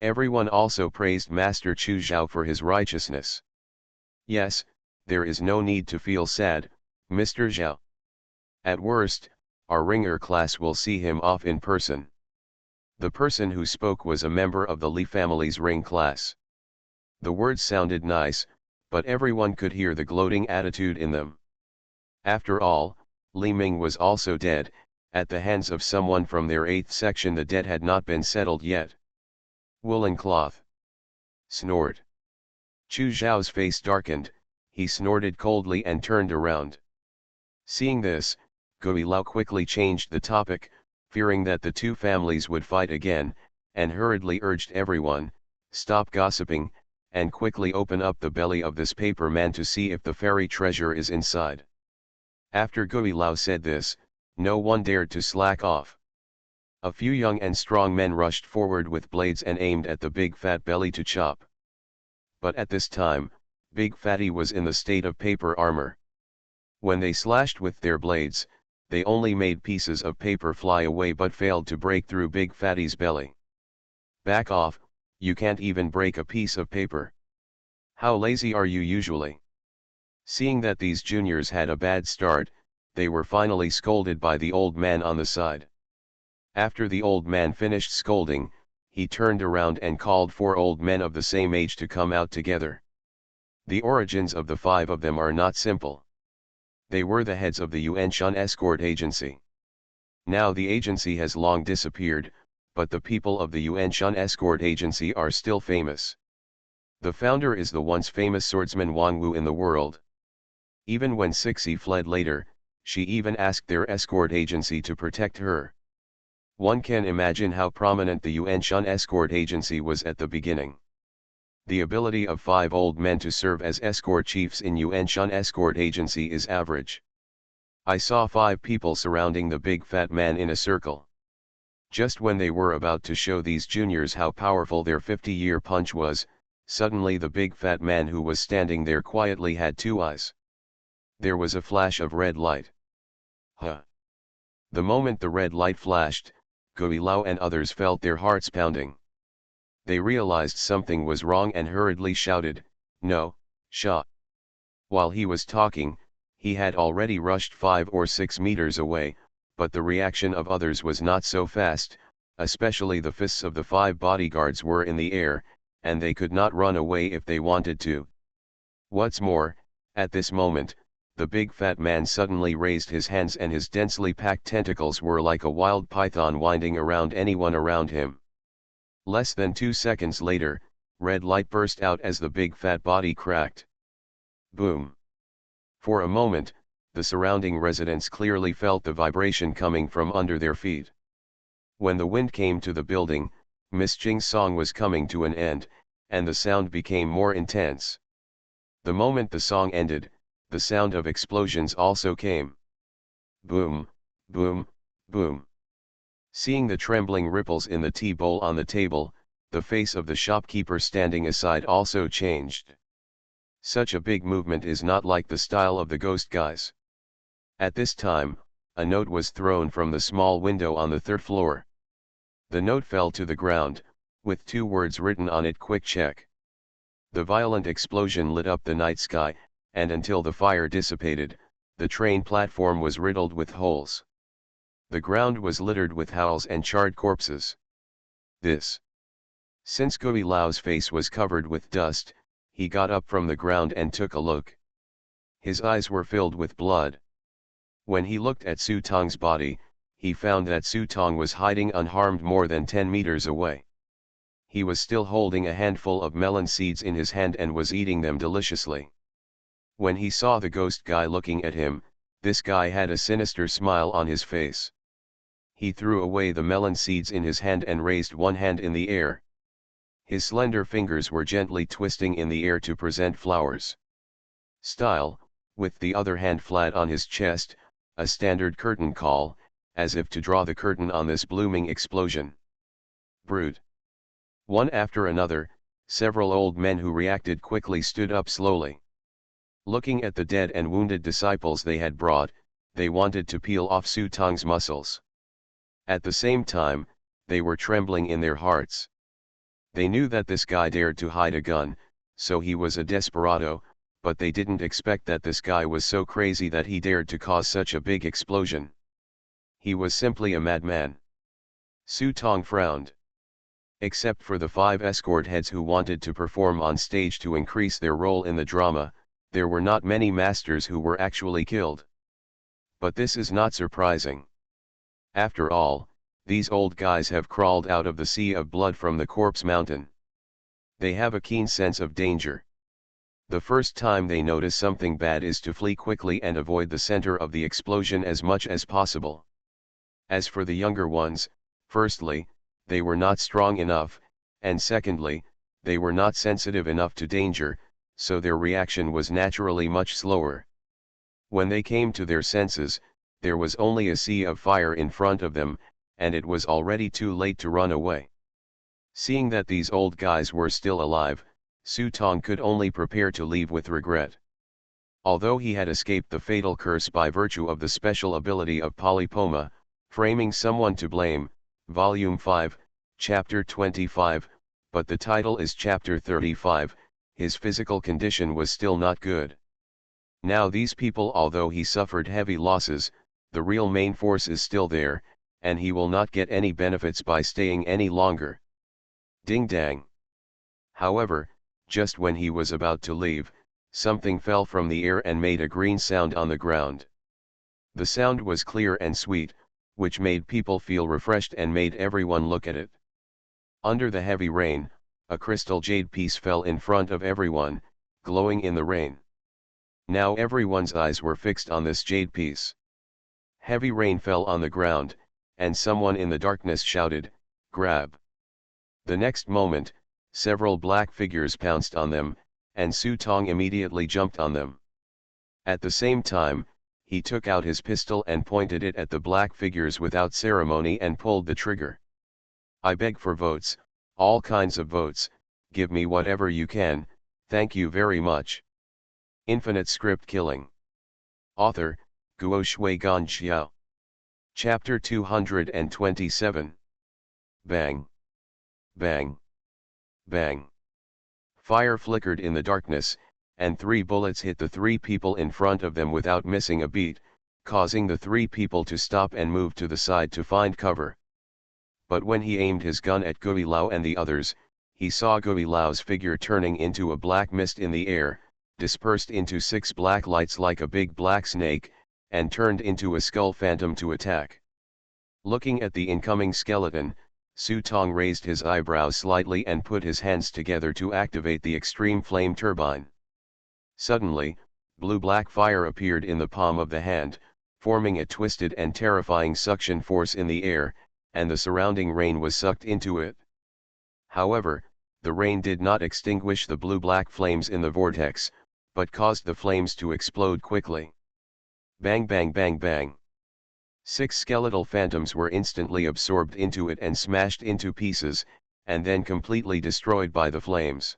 Everyone also praised Master Chu Zhao for his righteousness. Yes, there is no need to feel sad, Mr. Zhao. At worst, our ringer class will see him off in person. The person who spoke was a member of the Li family's ring class. The words sounded nice, but everyone could hear the gloating attitude in them. After all, Li Ming was also dead, at the hands of someone from their 8th section. The debt had not been settled yet. Woolen cloth. Snort. Chu Zhao's face darkened, he snorted coldly and turned around. Seeing this, Gui Lao quickly changed the topic, fearing that the two families would fight again, and hurriedly urged everyone, stop gossiping, and quickly open up the belly of this paper man to see if the fairy treasure is inside. After Gui Lao said this, no one dared to slack off. A few young and strong men rushed forward with blades and aimed at the big fat belly to chop. But at this time, Big Fatty was in the state of paper armor. When they slashed with their blades, they only made pieces of paper fly away but failed to break through Big Fatty's belly. Back off, you can't even break a piece of paper. How lazy are you usually? Seeing that these juniors had a bad start, they were finally scolded by the old man on the side. After the old man finished scolding, he turned around and called 4 old men of the same age to come out together. The origins of the 5 of them are not simple. They were the heads of the Yuanshan escort agency. Now the agency has long disappeared, but the people of the Yuanshan escort agency are still famous. The founder is the once famous swordsman Wang Wu in the world. Even when Sixi fled later, she even asked their escort agency to protect her. One can imagine how prominent the Yuanshan escort agency was at the beginning. The ability of 5 old men to serve as escort chiefs in Yuanshan escort agency is average. I saw 5 people surrounding the big fat man in a circle. Just when they were about to show these juniors how powerful their 50-year punch was, suddenly the big fat man who was standing there quietly had 2 eyes. There was a flash of red light. Huh! The moment the red light flashed, Gui Lao and others felt their hearts pounding. They realized something was wrong and hurriedly shouted, "No, Sha!" While he was talking, he had already rushed 5 or 6 meters away, but the reaction of others was not so fast, especially the fists of the 5 bodyguards were in the air, and they could not run away if they wanted to. What's more, at this moment, the big fat man suddenly raised his hands and his densely packed tentacles were like a wild python winding around anyone around him. Less than 2 seconds later, red light burst out as the big fat body cracked. Boom! For a moment, the surrounding residents clearly felt the vibration coming from under their feet. When the wind came to the building, Miss Jing's song was coming to an end, and the sound became more intense. The moment the song ended, the sound of explosions also came. Boom, boom, boom. Seeing the trembling ripples in the tea bowl on the table, the face of the shopkeeper standing aside also changed. Such a big movement is not like the style of the ghost guys. At this time, a note was thrown from the small window on the 3rd floor. The note fell to the ground, with 2 words written on it: "Quick check." The violent explosion lit up the night sky, and until the fire dissipated, the train platform was riddled with holes. The ground was littered with howls and charred corpses. Since Gui Lao's face was covered with dust, he got up from the ground and took a look. His eyes were filled with blood. When he looked at Su Tong's body, he found that Su Tong was hiding unharmed more than 10 meters away. He was still holding a handful of melon seeds in his hand and was eating them deliciously. When he saw the ghost guy looking at him, this guy had a sinister smile on his face. He threw away the melon seeds in his hand and raised one hand in the air. His slender fingers were gently twisting in the air to present flowers style, with the other hand flat on his chest, a standard curtain call, as if to draw the curtain on this blooming explosion. Brute. One after another, several old men who reacted quickly stood up slowly. Looking at the dead and wounded disciples they had brought, they wanted to peel off Su Tong's muscles. At the same time, they were trembling in their hearts. They knew that this guy dared to hide a gun, so he was a desperado, but they didn't expect that this guy was so crazy that he dared to cause such a big explosion. He was simply a madman. Su Tong frowned. Except for the 5 escort heads who wanted to perform on stage to increase their role in the drama, there were not many masters who were actually killed. But this is not surprising. After all, these old guys have crawled out of the sea of blood from the corpse mountain. They have a keen sense of danger. The first time they notice something bad is to flee quickly and avoid the center of the explosion as much as possible. As for the younger ones, firstly, they were not strong enough, and secondly, they were not sensitive enough to danger, so their reaction was naturally much slower. When they came to their senses, there was only a sea of fire in front of them, and it was already too late to run away. Seeing that these old guys were still alive, Su Tong could only prepare to leave with regret. Although he had escaped the fatal curse by virtue of the special ability of Polypoma, framing someone to blame, Volume 5, Chapter 25, but the title is Chapter 35, his physical condition was still not good. Now these people, although he suffered heavy losses, the real main force is still there, and he will not get any benefits by staying any longer. Ding dang. However, just when he was about to leave, something fell from the air and made a green sound on the ground. The sound was clear and sweet, which made people feel refreshed and made everyone look at it. Under the heavy rain, a crystal jade piece fell in front of everyone, glowing in the rain. Now everyone's eyes were fixed on this jade piece. Heavy rain fell on the ground, and someone in the darkness shouted, "Grab!" The next moment, several black figures pounced on them, and Su Tong immediately jumped on them. At the same time, he took out his pistol and pointed it at the black figures without ceremony and pulled the trigger. "I beg for votes, all kinds of votes, give me whatever you can, thank you very much." Infinite Script Killing. Author, Guo Shui Gan Xiao. Chapter 227. Bang. Bang. Bang. Fire flickered in the darkness, and 3 bullets hit the 3 people in front of them without missing a beat, causing the 3 people to stop and move to the side to find cover. But when he aimed his gun at Gui Lao and the others, he saw Gui Lao's figure turning into a black mist in the air, dispersed into 6 black lights like a big black snake, and turned into a skull phantom to attack. Looking at the incoming skeleton, Su Tong raised his eyebrows slightly and put his hands together to activate the extreme flame turbine. Suddenly, blue-black fire appeared in the palm of the hand, forming a twisted and terrifying suction force in the air, and the surrounding rain was sucked into it. However, the rain did not extinguish the blue-black flames in the vortex, but caused the flames to explode quickly. Bang bang bang bang. 6 skeletal phantoms were instantly absorbed into it and smashed into pieces, and then completely destroyed by the flames.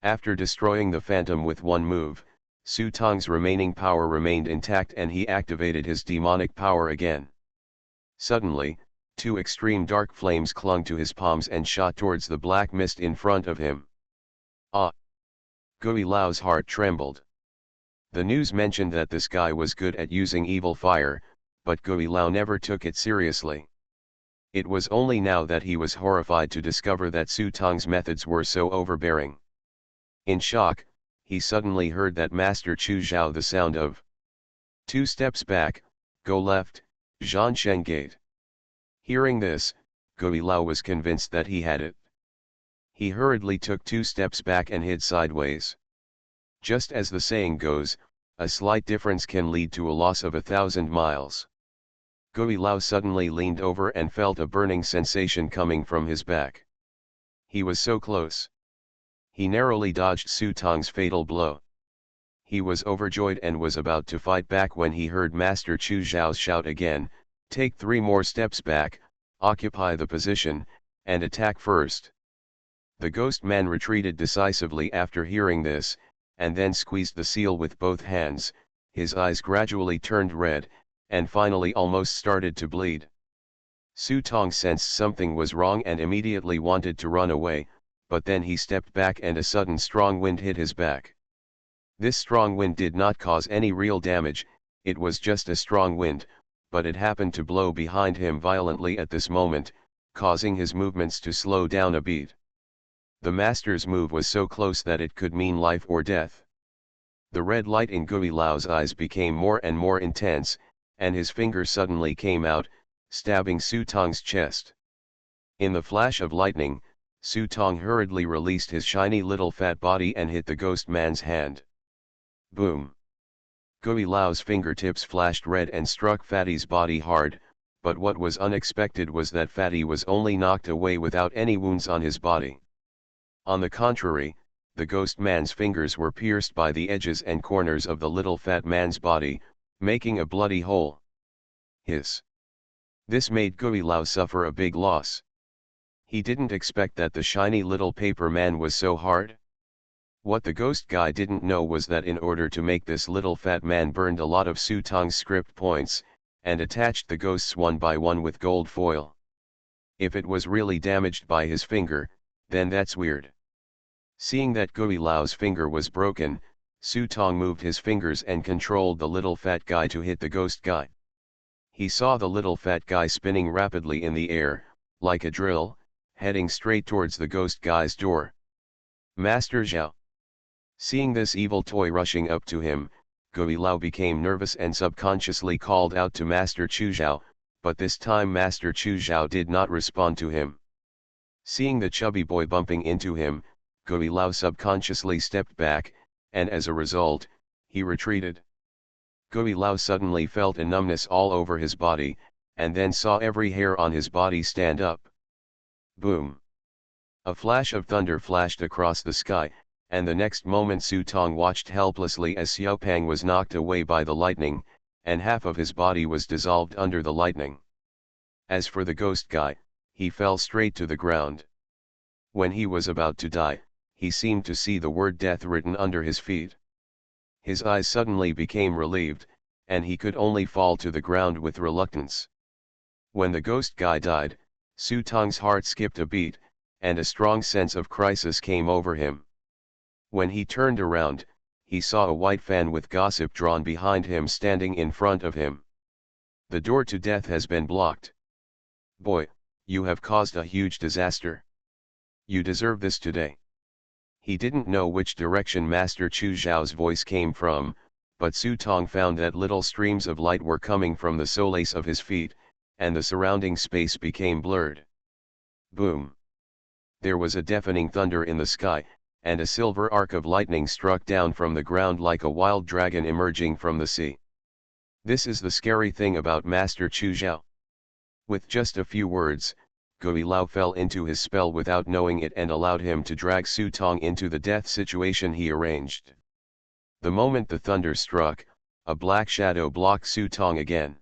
After destroying the phantom with one move, Su Tong's remaining power remained intact and he activated his demonic power again. Suddenly, 2 extreme dark flames clung to his palms and shot towards the black mist in front of him. Ah! Gui Lao's heart trembled. The news mentioned that this guy was good at using evil fire, but Gui Lao never took it seriously. It was only now that he was horrified to discover that Su Tong's methods were so overbearing. In shock, he suddenly heard that Master Chu Zhao the sound of 2 steps back, go left, Zhansheng Gate. Hearing this, Gui Lao was convinced that he had it. He hurriedly took 2 steps back and hid sideways. Just as the saying goes, a slight difference can lead to a loss of 1,000 miles. Gui Lao suddenly leaned over and felt a burning sensation coming from his back. He was so close. He narrowly dodged Su Tong's fatal blow. He was overjoyed and was about to fight back when he heard Master Chu Zhao's shout again, "Take 3 more steps back, occupy the position, and attack first. The ghost man retreated decisively after hearing this, and then squeezed the seal with both hands. His eyes gradually turned red, and finally almost started to bleed. Su Tong sensed something was wrong and immediately wanted to run away, but then he stepped back and a sudden strong wind hit his back. This strong wind did not cause any real damage, it was just a strong wind, but it happened to blow behind him violently at this moment, causing his movements to slow down a beat. The master's move was so close that it could mean life or death. The red light in Gui Lao's eyes became more and more intense, and his finger suddenly came out, stabbing Su Tong's chest. In the flash of lightning, Su Tong hurriedly released his shiny little fat body and hit the ghost man's hand. Boom! Gui Lao's fingertips flashed red and struck Fatty's body hard, but what was unexpected was that Fatty was only knocked away without any wounds on his body. On the contrary, the ghost man's fingers were pierced by the edges and corners of the little fat man's body, making a bloody hole. Hiss! This made Gui Lao suffer a big loss. He didn't expect that the shiny little paper man was so hard. What the ghost guy didn't know was that in order to make this little fat man burned a lot of Su Tong's script points, and attached the ghosts one by one with gold foil. If it was really damaged by his finger, then that's weird. Seeing that Gui Lao's finger was broken, Su Tong moved his fingers and controlled the little fat guy to hit the ghost guy. He saw the little fat guy spinning rapidly in the air, like a drill, heading straight towards the ghost guy's door. Master Zhao. Seeing this evil toy rushing up to him, Gui Lao became nervous and subconsciously called out to Master Chu Zhao, but this time Master Chu Zhao did not respond to him. Seeing the chubby boy bumping into him, Gui Lao subconsciously stepped back, and as a result, he retreated. Gui Lao suddenly felt a numbness all over his body, and then saw every hair on his body stand up. Boom! A flash of thunder flashed across the sky, and the next moment Su Tong watched helplessly as Xiao Pang was knocked away by the lightning, and half of his body was dissolved under the lightning. As for the ghost guy, he fell straight to the ground. When he was about to die, he seemed to see the word death written under his feet. His eyes suddenly became relieved, and he could only fall to the ground with reluctance. When the ghost guy died, Su Tong's heart skipped a beat, and a strong sense of crisis came over him. When he turned around, he saw a white fan with gossip drawn behind him standing in front of him. The door to death has been blocked. Boy, you have caused a huge disaster. You deserve this today. He didn't know which direction Master Chu Zhao's voice came from, but Su Tong found that little streams of light were coming from the soles of his feet, and the surrounding space became blurred. Boom! There was a deafening thunder in the sky, and a silver arc of lightning struck down from the ground like a wild dragon emerging from the sea. This is the scary thing about Master Chu Zhao. With just a few words, Gui Lao fell into his spell without knowing it and allowed him to drag Su Tong into the death situation he arranged. The moment the thunder struck, a black shadow blocked Su Tong again.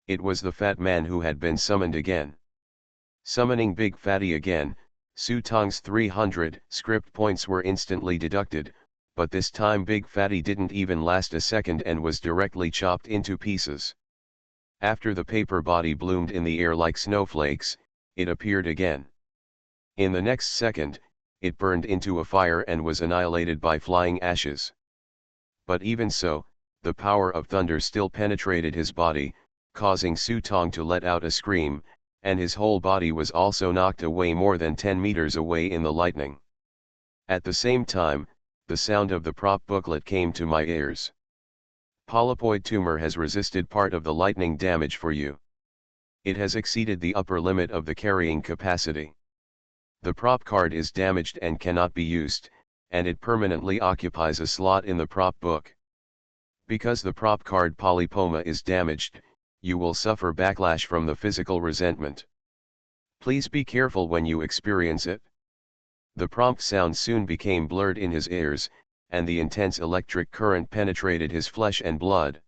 It was the fat man who had been summoned again. Summoning Big Fatty again, Su Tong's 300 script points were instantly deducted, but this time Big Fatty didn't even last a second and was directly chopped into pieces. After the paper body bloomed in the air like snowflakes, it appeared again. In the next second, it burned into a fire and was annihilated by flying ashes. But even so, the power of thunder still penetrated his body, causing Su Tong to let out a scream, and his whole body was also knocked away more than 10 meters away in the lightning. At the same time, the sound of the prop booklet came to my ears. Polypoid tumor has resisted part of the lightning damage for you. It has exceeded the upper limit of the carrying capacity. The prop card is damaged and cannot be used, and it permanently occupies a slot in the prop book. Because the prop card Polypoma is damaged, you will suffer backlash from the physical resentment. Please be careful when you experience it. The prompt sound soon became blurred in his ears, and the intense electric current penetrated his flesh and blood.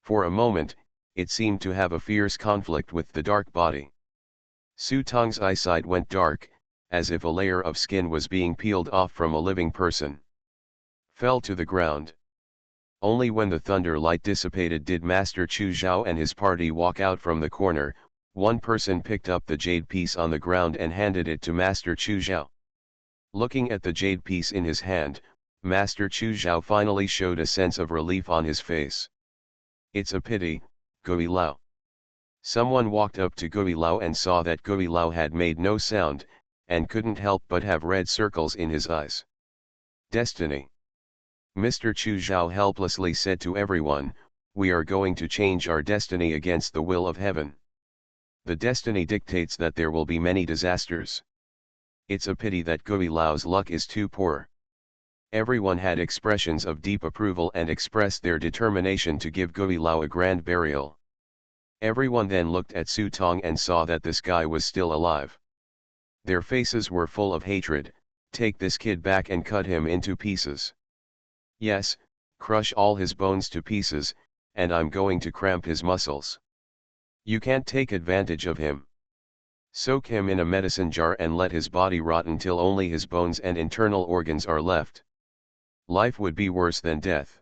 For a moment, it seemed to have a fierce conflict with the dark body. Su Tong's eyesight went dark, as if a layer of skin was being peeled off from a living person. Fell to the ground. Only when the thunder light dissipated did Master Chu Zhao and his party walk out from the corner. One person picked up the jade piece on the ground and handed it to Master Chu Zhao. Looking at the jade piece in his hand, Master Chu Zhao finally showed a sense of relief on his face. It's a pity, Gui Lao. Someone walked up to Gui Lao and saw that Gui Lao had made no sound, and couldn't help but have red circles in his eyes. Destiny. Mr. Chu Zhao helplessly said to everyone, we are going to change our destiny against the will of heaven. The destiny dictates that there will be many disasters. It's a pity that Gui Lao's luck is too poor. Everyone had expressions of deep approval and expressed their determination to give Gui Lao a grand burial. Everyone then looked at Su Tong and saw that this guy was still alive. Their faces were full of hatred. Take this kid back and cut him into pieces. Yes, crush all his bones to pieces, and I'm going to cramp his muscles. You can't take advantage of him. Soak him in a medicine jar and let his body rot until only his bones and internal organs are left. Life would be worse than death.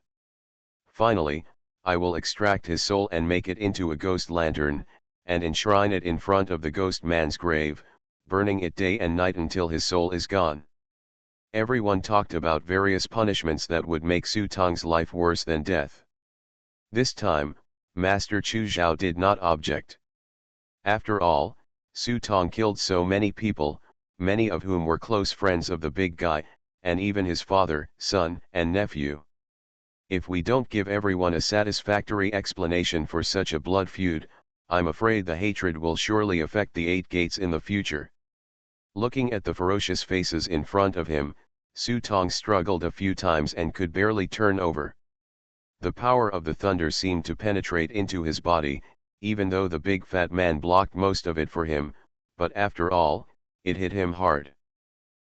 Finally, I will extract his soul and make it into a ghost lantern, and enshrine it in front of the ghost man's grave, burning it day and night until his soul is gone. Everyone talked about various punishments that would make Su Tong's life worse than death. This time, Master Chu Zhao did not object. After all, Su Tong killed so many people, many of whom were close friends of the big guy, and even his father, son, and nephew. If we don't give everyone a satisfactory explanation for such a blood feud, I'm afraid the hatred will surely affect the 8 gates in the future. Looking at the ferocious faces in front of him, Su Tong struggled a few times and could barely turn over. The power of the thunder seemed to penetrate into his body, even though the big fat man blocked most of it for him, but after all, it hit him hard.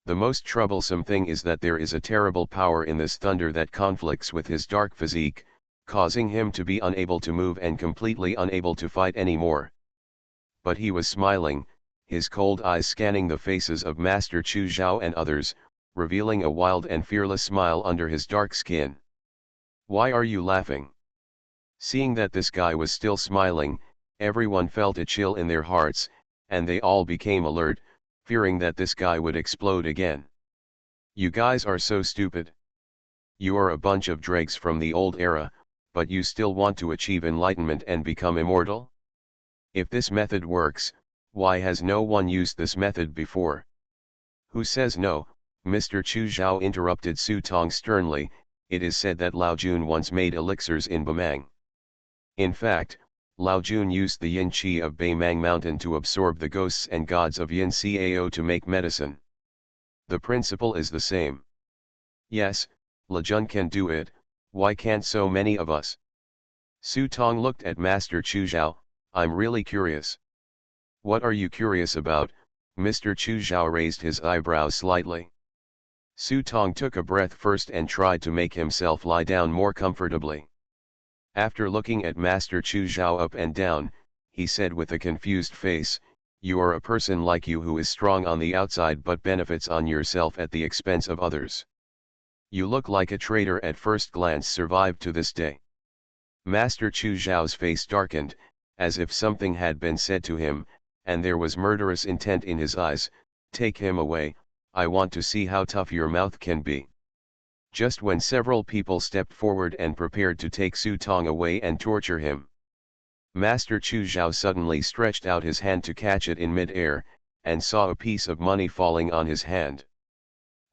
The most troublesome thing is that there is a terrible power in this thunder that conflicts with his dark physique, causing him to be unable to move and completely unable to fight anymore. But he was smiling, his cold eyes scanning the faces of Master Chu Zhao and others, revealing a wild and fearless smile under his dark skin. Why are you laughing? Seeing that this guy was still smiling, everyone felt a chill in their hearts, and they all became alert, fearing that this guy would explode again. You guys are so stupid. You are a bunch of dregs from the old era, but you still want to achieve enlightenment and become immortal? If this method works, why has no one used this method before? Who says no? Mr. Chu Zhao interrupted Su Tong sternly. It is said that Lao Jun once made elixirs in Bamang. In fact, Lao Jun used the yin qi of Baimang Mountain to absorb the ghosts and gods of yin cao to make medicine. The principle is the same. Yes, Lao Jun can do it, why can't so many of us? Su Tong looked at Master Chu Zhao. I'm really curious. What are you curious about? Mr. Chu Zhao raised his eyebrows slightly. Su Tong took a breath first and tried to make himself lie down more comfortably. After looking at Master Chu Zhao up and down, he said with a confused face, you are a person like you who is strong on the outside but benefits on yourself at the expense of others. You look like a traitor at first glance survived to this day. Master Chu Zhao's face darkened, as if something had been said to him, and there was murderous intent in his eyes. Take him away, I want to see how tough your mouth can be. Just when several people stepped forward and prepared to take Su Tong away and torture him, Master Chu Zhao suddenly stretched out his hand to catch it in mid-air, and saw a piece of money falling on his hand.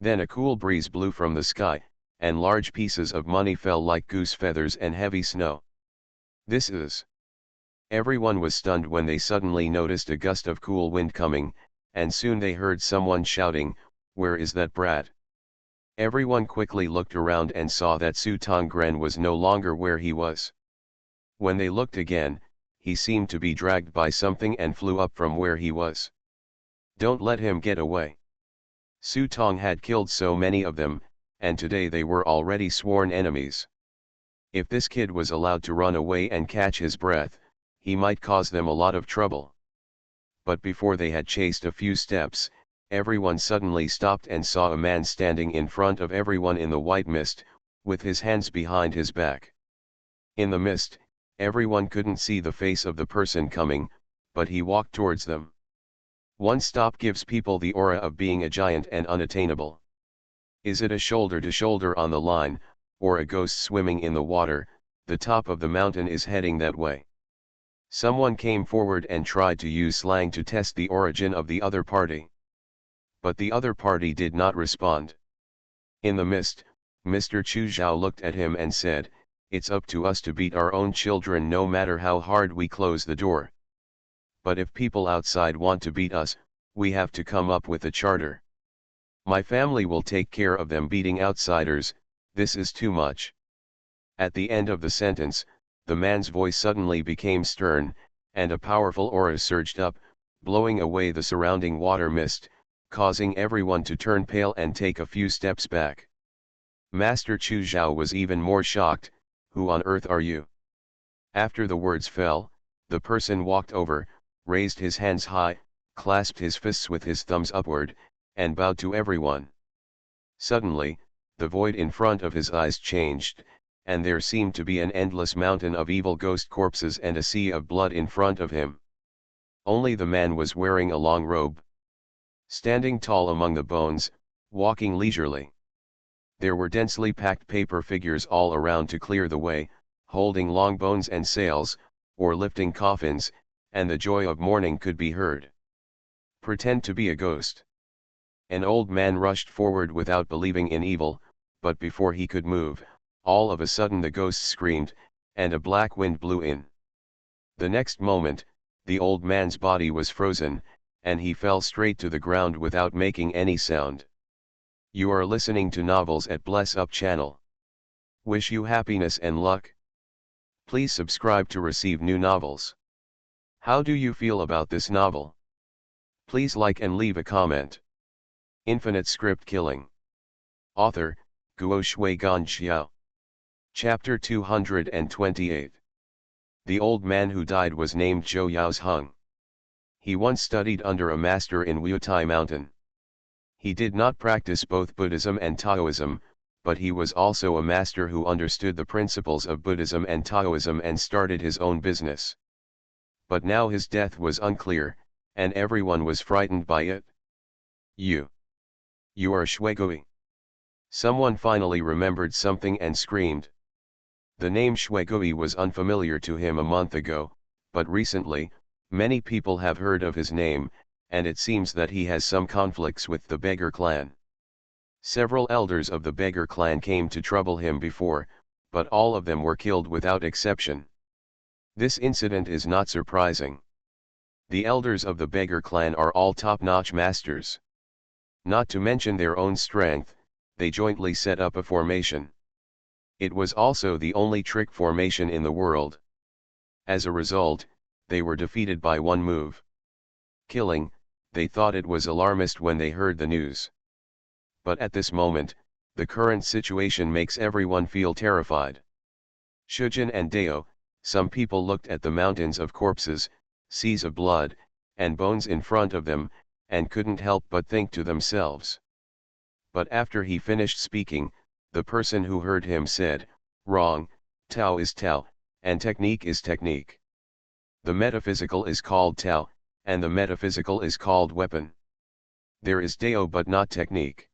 Then a cool breeze blew from the sky, and large pieces of money fell like goose feathers and heavy snow. This is... Everyone was stunned when they suddenly noticed a gust of cool wind coming, and soon they heard someone shouting, where is that brat? Everyone quickly looked around and saw that Su Tong was no longer where he was. When they looked again, he seemed to be dragged by something and flew up from where he was. Don't let him get away. Su Tong had killed so many of them, and today they were already sworn enemies. If this kid was allowed to run away and catch his breath, he might cause them a lot of trouble. but before they had chased a few steps, everyone suddenly stopped and saw a man standing in front of everyone in the white mist, with his hands behind his back. In the mist, everyone couldn't see the face of the person coming, but he walked towards them. One stop gives people the aura of being a giant and unattainable. Is it a shoulder to shoulder on the line, or a ghost swimming in the water? The top of the mountain is heading that way. Someone came forward and tried to use slang to test the origin of the other party. But the other party did not respond. In the mist, Mr. Chu Zhao looked at him and said, "It's up to us to beat our own children no matter how hard we close the door. But if people outside want to beat us, we have to come up with a charter. My family will take care of them beating outsiders, this is too much." At the end of the sentence, the man's voice suddenly became stern, and a powerful aura surged up, blowing away the surrounding water mist, causing everyone to turn pale and take a few steps back. Master Chu Zhao was even more shocked. "Who on earth are you?" After the words fell, the person walked over, raised his hands high, clasped his fists with his thumbs upward, and bowed to everyone. Suddenly, the void in front of his eyes changed, and there seemed to be an endless mountain of evil ghost corpses and a sea of blood in front of him. Only the man was wearing a long robe, standing tall among the bones, walking leisurely. There were densely packed paper figures all around to clear the way, holding long bones and sails, or lifting coffins, and the joy of mourning could be heard. "Pretend to be a ghost." An old man rushed forward without believing in evil, but before he could move, all of a sudden the ghost screamed, and a black wind blew in. The next moment, the old man's body was frozen, and he fell straight to the ground without making any sound. You are listening to Novels at Bless Up channel. Wish you happiness and luck. Please subscribe to receive new novels. How do you feel about this novel? Please like and leave a comment. Infinite Script Killing. Author, Guo Shui Gan Xiao. Chapter 228. The old man who died was named Zhou Yaozheng. He once studied under a master in Wutai Mountain. He did not practice both Buddhism and Taoism, but he was also a master who understood the principles of Buddhism and Taoism and started his own business. But now his death was unclear, and everyone was frightened by it. You are Shuigui. Someone finally remembered something and screamed. The name Shuigui was unfamiliar to him a month ago, but recently, many people have heard of his name, and it seems that he has some conflicts with the beggar clan. Several elders of the beggar clan came to trouble him before, but all of them were killed without exception. This incident is not surprising. The elders of the beggar clan are all top-notch masters. Not to mention their own strength, they jointly set up a formation. It was also the only trick formation in the world. As a result, they were defeated by one move. Killing. They thought it was alarmist when they heard the news. But at this moment, the current situation makes everyone feel terrified. Shujin and Dao, some people looked at the mountains of corpses, seas of blood, and bones in front of them, and couldn't help but think to themselves. But after he finished speaking, the person who heard him said, "Wrong, Tao is Tao, and technique is technique. The metaphysical is called Tao, and the metaphysical is called weapon. There is Dao but not technique.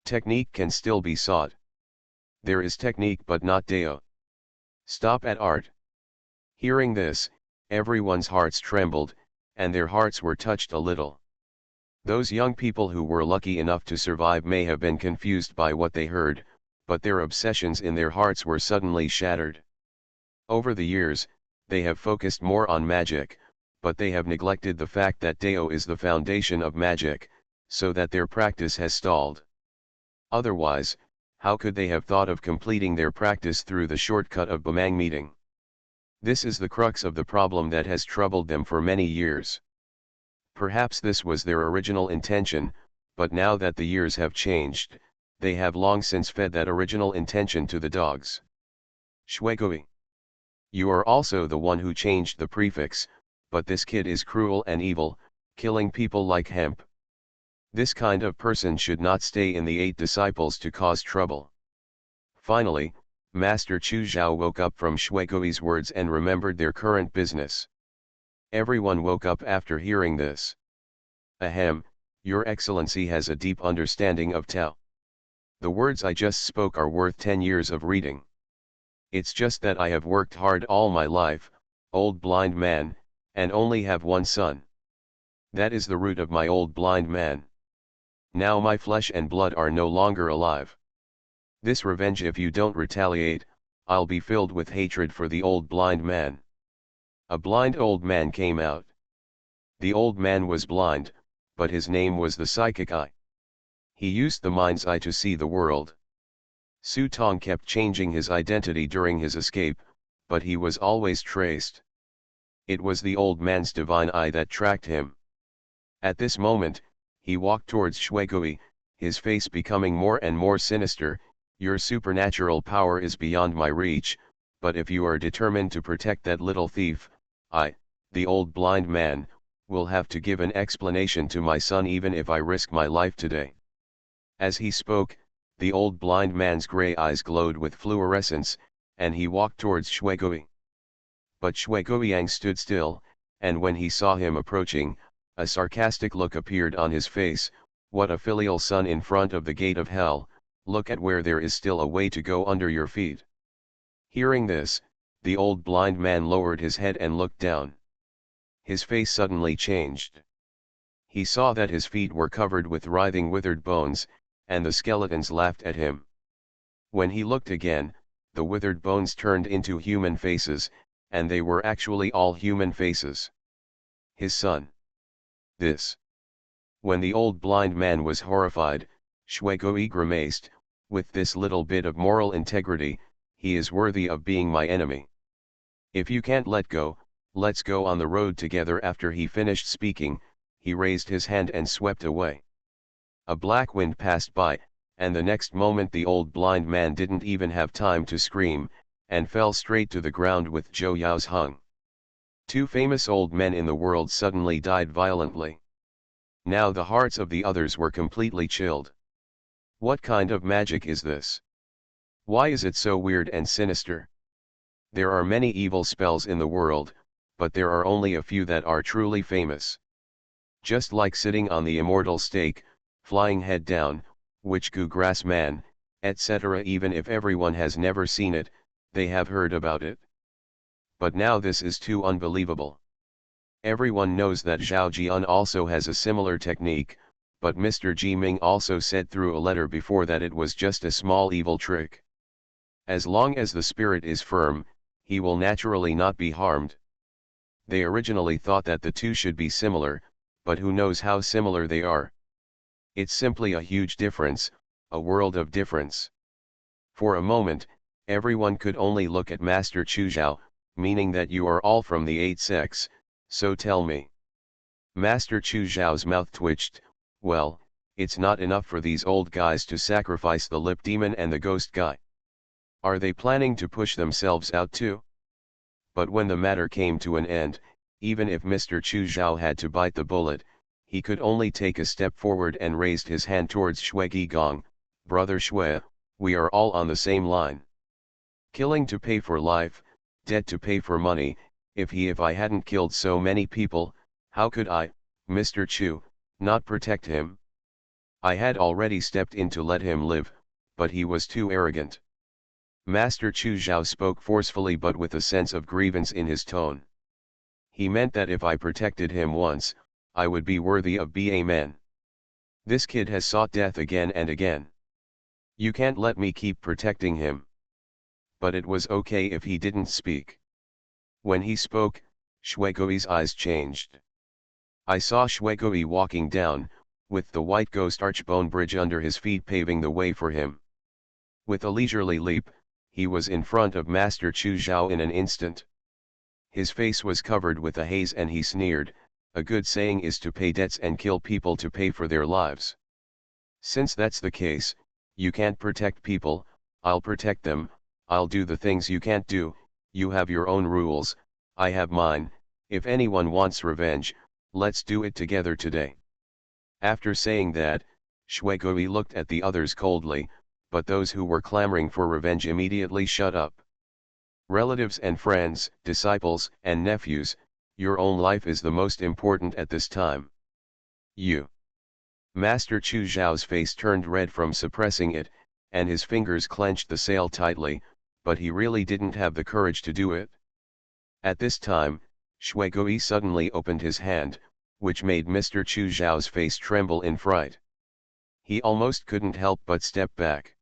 Technique can still be sought. There is technique but not Dao. Stop at art." Hearing this, everyone's hearts trembled, and their hearts were touched a little. Those young people who were lucky enough to survive may have been confused by what they heard, but their obsessions in their hearts were suddenly shattered. Over the years, they have focused more on magic, but they have neglected the fact that Dao is the foundation of magic, so that their practice has stalled. Otherwise, how could they have thought of completing their practice through the shortcut of Bamang meeting? This is the crux of the problem that has troubled them for many years. Perhaps this was their original intention, but now that the years have changed, they have long since fed that original intention to the dogs. Shuigui. You are also the one who changed the prefix, but this kid is cruel and evil, killing people like hemp. This kind of person should not stay in the 8 disciples to cause trouble. Finally, Master Chu Zhao woke up from Shuegui's words and remembered their current business. Everyone woke up after hearing this. Ahem, Your Excellency has a deep understanding of Tao. The words I just spoke are worth 10 years of reading. It's just that I have worked hard all my life, old blind man, and only have one son. That is the root of my old blind man. Now my flesh and blood are no longer alive. This revenge, if you don't retaliate, I'll be filled with hatred for the old blind man. A blind old man came out. The old man was blind, but his name was the psychic eye. He used the mind's eye to see the world. Su Tong kept changing his identity during his escape, but he was always traced. It was the old man's divine eye that tracked him. At this moment, he walked towards Shuegui, his face becoming more and more sinister. Your supernatural power is beyond my reach, but if you are determined to protect that little thief, I, the old blind man, will have to give an explanation to my son even if I risk my life today. As he spoke, the old blind man's grey eyes glowed with fluorescence, and he walked towards Shuegui. But Shueguiyang stood still, and when he saw him approaching, a sarcastic look appeared on his face. What a filial son in front of the gate of hell, look at where there is still a way to go under your feet. Hearing this, the old blind man lowered his head and looked down. His face suddenly changed. He saw that his feet were covered with writhing withered bones, and the skeletons laughed at him. When he looked again, the withered bones turned into human faces, and they were actually all human faces. His son. This. When the old blind man was horrified, Shuegui grimaced, with this little bit of moral integrity, he is worthy of being my enemy. If you can't let go, let's go on the road together. After he finished speaking, he raised his hand and swept away. A black wind passed by, and the next moment the old blind man didn't even have time to scream, and fell straight to the ground with Zhou Yao's hung. 2 famous old men in the world suddenly died violently. Now the hearts of the others were completely chilled. What kind of magic is this? Why is it so weird and sinister? There are many evil spells in the world, but there are only a few that are truly famous. Just like sitting on the immortal stake, flying head down, witch goo grass man, etc. Even if everyone has never seen it, they have heard about it. But now this is too unbelievable. Everyone knows that Zhao Jian also has a similar technique, but Mr. Ji Ming also said through a letter before that it was just a small evil trick. As long as the spirit is firm, he will naturally not be harmed. They originally thought that the two should be similar, but who knows how similar they are. It's simply a huge difference, a world of difference. For a moment, everyone could only look at Master Chu Zhao, meaning that you are all from the 8 sects, so tell me. Master Chu Zhao's mouth twitched. Well, it's not enough for these old guys to sacrifice the lip demon and the ghost guy. Are they planning to push themselves out too? But when the matter came to an end, even if Mr. Chu Zhao had to bite the bullet, he could only take a step forward and raised his hand towards Shui Gong. Brother Shui, we are all on the same line. Killing to pay for life, debt to pay for money. If I hadn't killed so many people, how could I, Mr. Chu, not protect him? I had already stepped in to let him live, but he was too arrogant. Master Chu Zhao spoke forcefully but with a sense of grievance in his tone. He meant that if I protected him once, I would be worthy of being a man. This kid has sought death again and again. You can't let me keep protecting him. But it was okay if he didn't speak. When he spoke, Shuegui's eyes changed. I saw Shuegui walking down, with the white ghost archbone bridge under his feet paving the way for him. With a leisurely leap, he was in front of Master Chu Zhao in an instant. His face was covered with a haze and he sneered, a good saying is to pay debts and kill people to pay for their lives. Since that's the case, you can't protect people, I'll protect them, I'll do the things you can't do, you have your own rules, I have mine. If anyone wants revenge, Let's do it together today. After saying that, Shuegui looked at the others coldly, but those who were clamoring for revenge immediately shut up. Relatives and friends, disciples and nephews, your own life is the most important at this time. You. Master Chu Zhao's face turned red from suppressing it, and his fingers clenched the sail tightly, but he really didn't have the courage to do it. At this time, Shuegui suddenly opened his hand, which made Mr. Chu Zhao's face tremble in fright. He almost couldn't help but step back.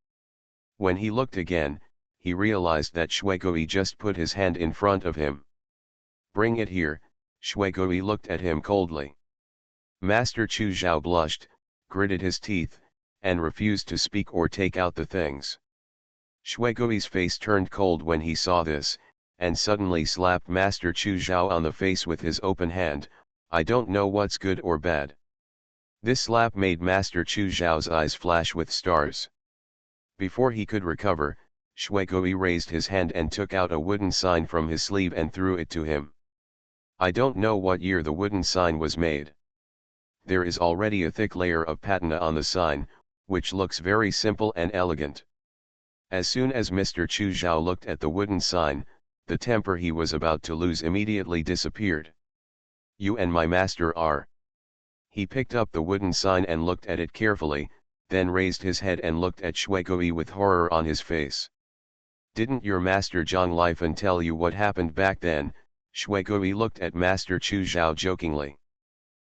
When he looked again, he realized that Shuegui just put his hand in front of him. Bring it here, Shuegui looked at him coldly. Master Chu Zhao blushed, gritted his teeth, and refused to speak or take out the things. Shuegui's face turned cold when he saw this, and suddenly slapped Master Chu Zhao on the face with his open hand. I don't know what's good or bad. This slap made Master Chu Zhao's eyes flash with stars. Before he could recover, Shuegui raised his hand and took out a wooden sign from his sleeve and threw it to him. I don't know what year the wooden sign was made. There is already a thick layer of patina on the sign, which looks very simple and elegant. As soon as Mr. Chu Zhao looked at the wooden sign, the temper he was about to lose immediately disappeared. You and my master are. He picked up the wooden sign and looked at it carefully, then raised his head and looked at Shuegui with horror on his face. Didn't your master Zhang Lifan tell you what happened back then? Shuegui looked at Master Chu Zhao jokingly.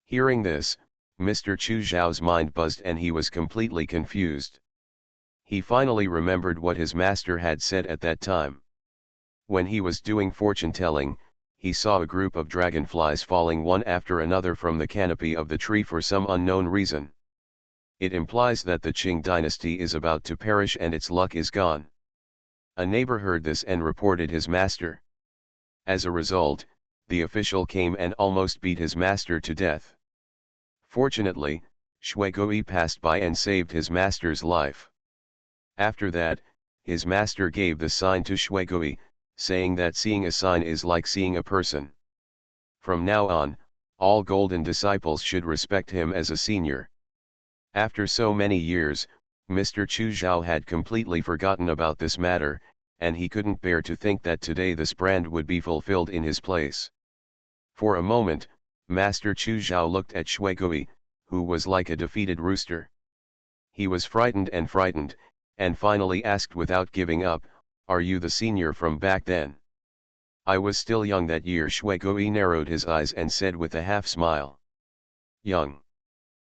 Hearing this, Mr. Chu Zhao's mind buzzed and he was completely confused. He finally remembered what his master had said at that time. When he was doing fortune-telling, he saw a group of dragonflies falling one after another from the canopy of the tree for some unknown reason. It implies that the Qing dynasty is about to perish and its luck is gone. A neighbor heard this and reported his master. As a result, the official came and almost beat his master to death. Fortunately, Shuegui passed by and saved his master's life. After that, his master gave the sign to Shuegui, saying that seeing a sign is like seeing a person. From now on, all golden disciples should respect him as a senior. After so many years, Mr. Chu Zhao had completely forgotten about this matter, and he couldn't bear to think that today this brand would be fulfilled in his place. For a moment, Master Chu Zhao looked at Shuegui, who was like a defeated rooster. He was frightened, and finally asked without giving up, "Are you the senior from back then?" "I was still young that year." Shuegui narrowed his eyes and said with a half smile. "Young?"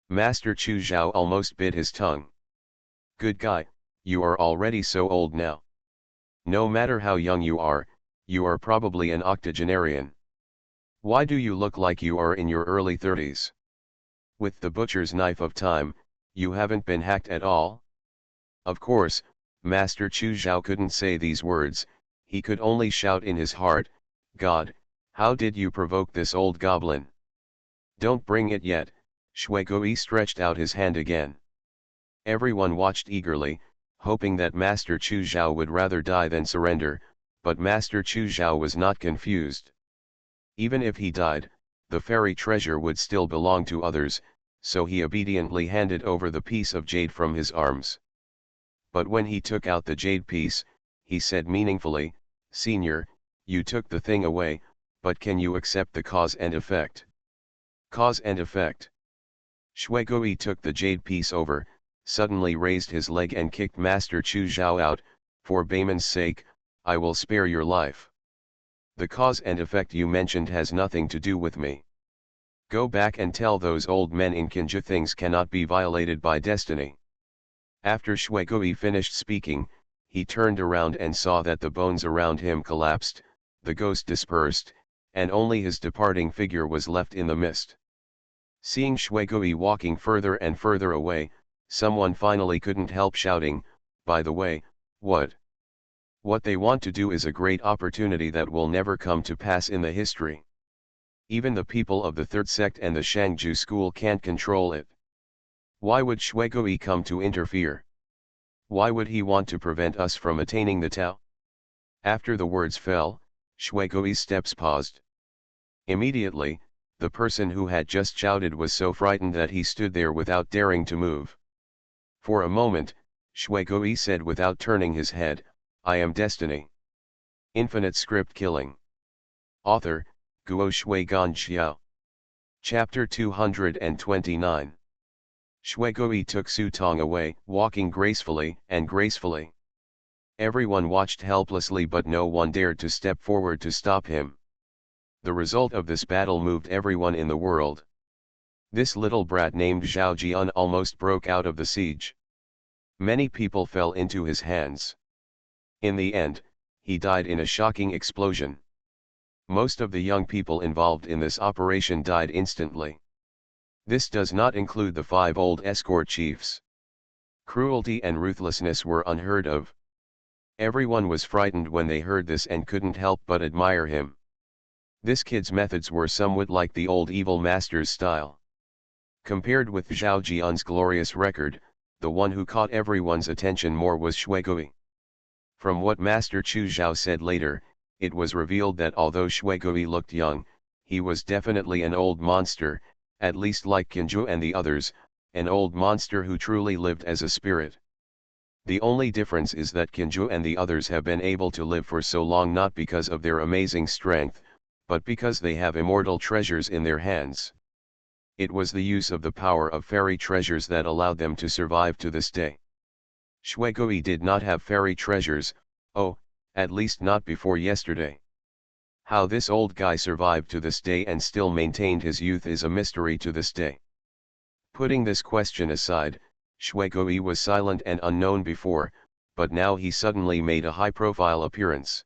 Master Chu Zhao almost bit his tongue. "Good guy, you are already so old now. No matter how young you are probably an octogenarian. Why do you look like you are in your early 30s? With the butcher's knife of time, you haven't been hacked at all?" Of course, Master Chu Zhao couldn't say these words, he could only shout in his heart, "God, how did you provoke this old goblin?" "Don't bring it yet." Shuegui stretched out his hand again. Everyone watched eagerly, hoping that Master Chu Zhao would rather die than surrender, but Master Chu Zhao was not confused. Even if he died, the fairy treasure would still belong to others, so he obediently handed over the piece of jade from his arms. But when he took out the jade piece, he said meaningfully, "Senior, you took the thing away, but can you accept the cause and effect?" "Cause and effect?" Shuegui took the jade piece over, suddenly raised his leg and kicked Master Chu Zhao out. "For Bayman's sake, I will spare your life. The cause and effect you mentioned has nothing to do with me. Go back and tell those old men in Kinja things cannot be violated by destiny." After Shuegui finished speaking, he turned around and saw that the bones around him collapsed, the ghost dispersed, and only his departing figure was left in the mist. Seeing Shuegui walking further and further away, someone finally couldn't help shouting, "By the way, what they want to do is a great opportunity that will never come to pass in the history. Even the people of the third sect and the Shangju school can't control it. Why would Shuegui come to interfere? Why would he want to prevent us from attaining the Tao?" After the words fell, Shuegui's steps paused. Immediately, The person who had just shouted was so frightened that he stood there without daring to move. For a moment, Shuigui said without turning his head, "I am destiny." Infinite script killing. Author, Guo Shuigan Xiao. Chapter 229. Shuigui took Su Tong away, walking gracefully and gracefully. Everyone watched helplessly, but no one dared to step forward to stop him. The result of this battle moved everyone in the world. This little brat named Zhao Jian almost broke out of the siege. Many people fell into his hands. In the end, he died in a shocking explosion. Most of the young people involved in this operation died instantly. This does not include the 5 old escort chiefs. Cruelty and ruthlessness were unheard of. Everyone was frightened when they heard this and couldn't help but admire him. This kid's methods were somewhat like the old evil master's style. Compared with Zhao Jian's glorious record, the one who caught everyone's attention more was Shuigui. From what Master Chu Zhao said later, it was revealed that although Shuigui looked young, he was definitely an old monster, at least like Qinzhou and the others, an old monster who truly lived as a spirit. The only difference is that Qinzhou and the others have been able to live for so long not because of their amazing strength, but because they have immortal treasures in their hands. It was the use of the power of fairy treasures that allowed them to survive to this day. Shuigui did not have fairy treasures, at least not before yesterday. How this old guy survived to this day and still maintained his youth is a mystery to this day. Putting this question aside, Shuigui was silent and unknown before, but now he suddenly made a high-profile appearance.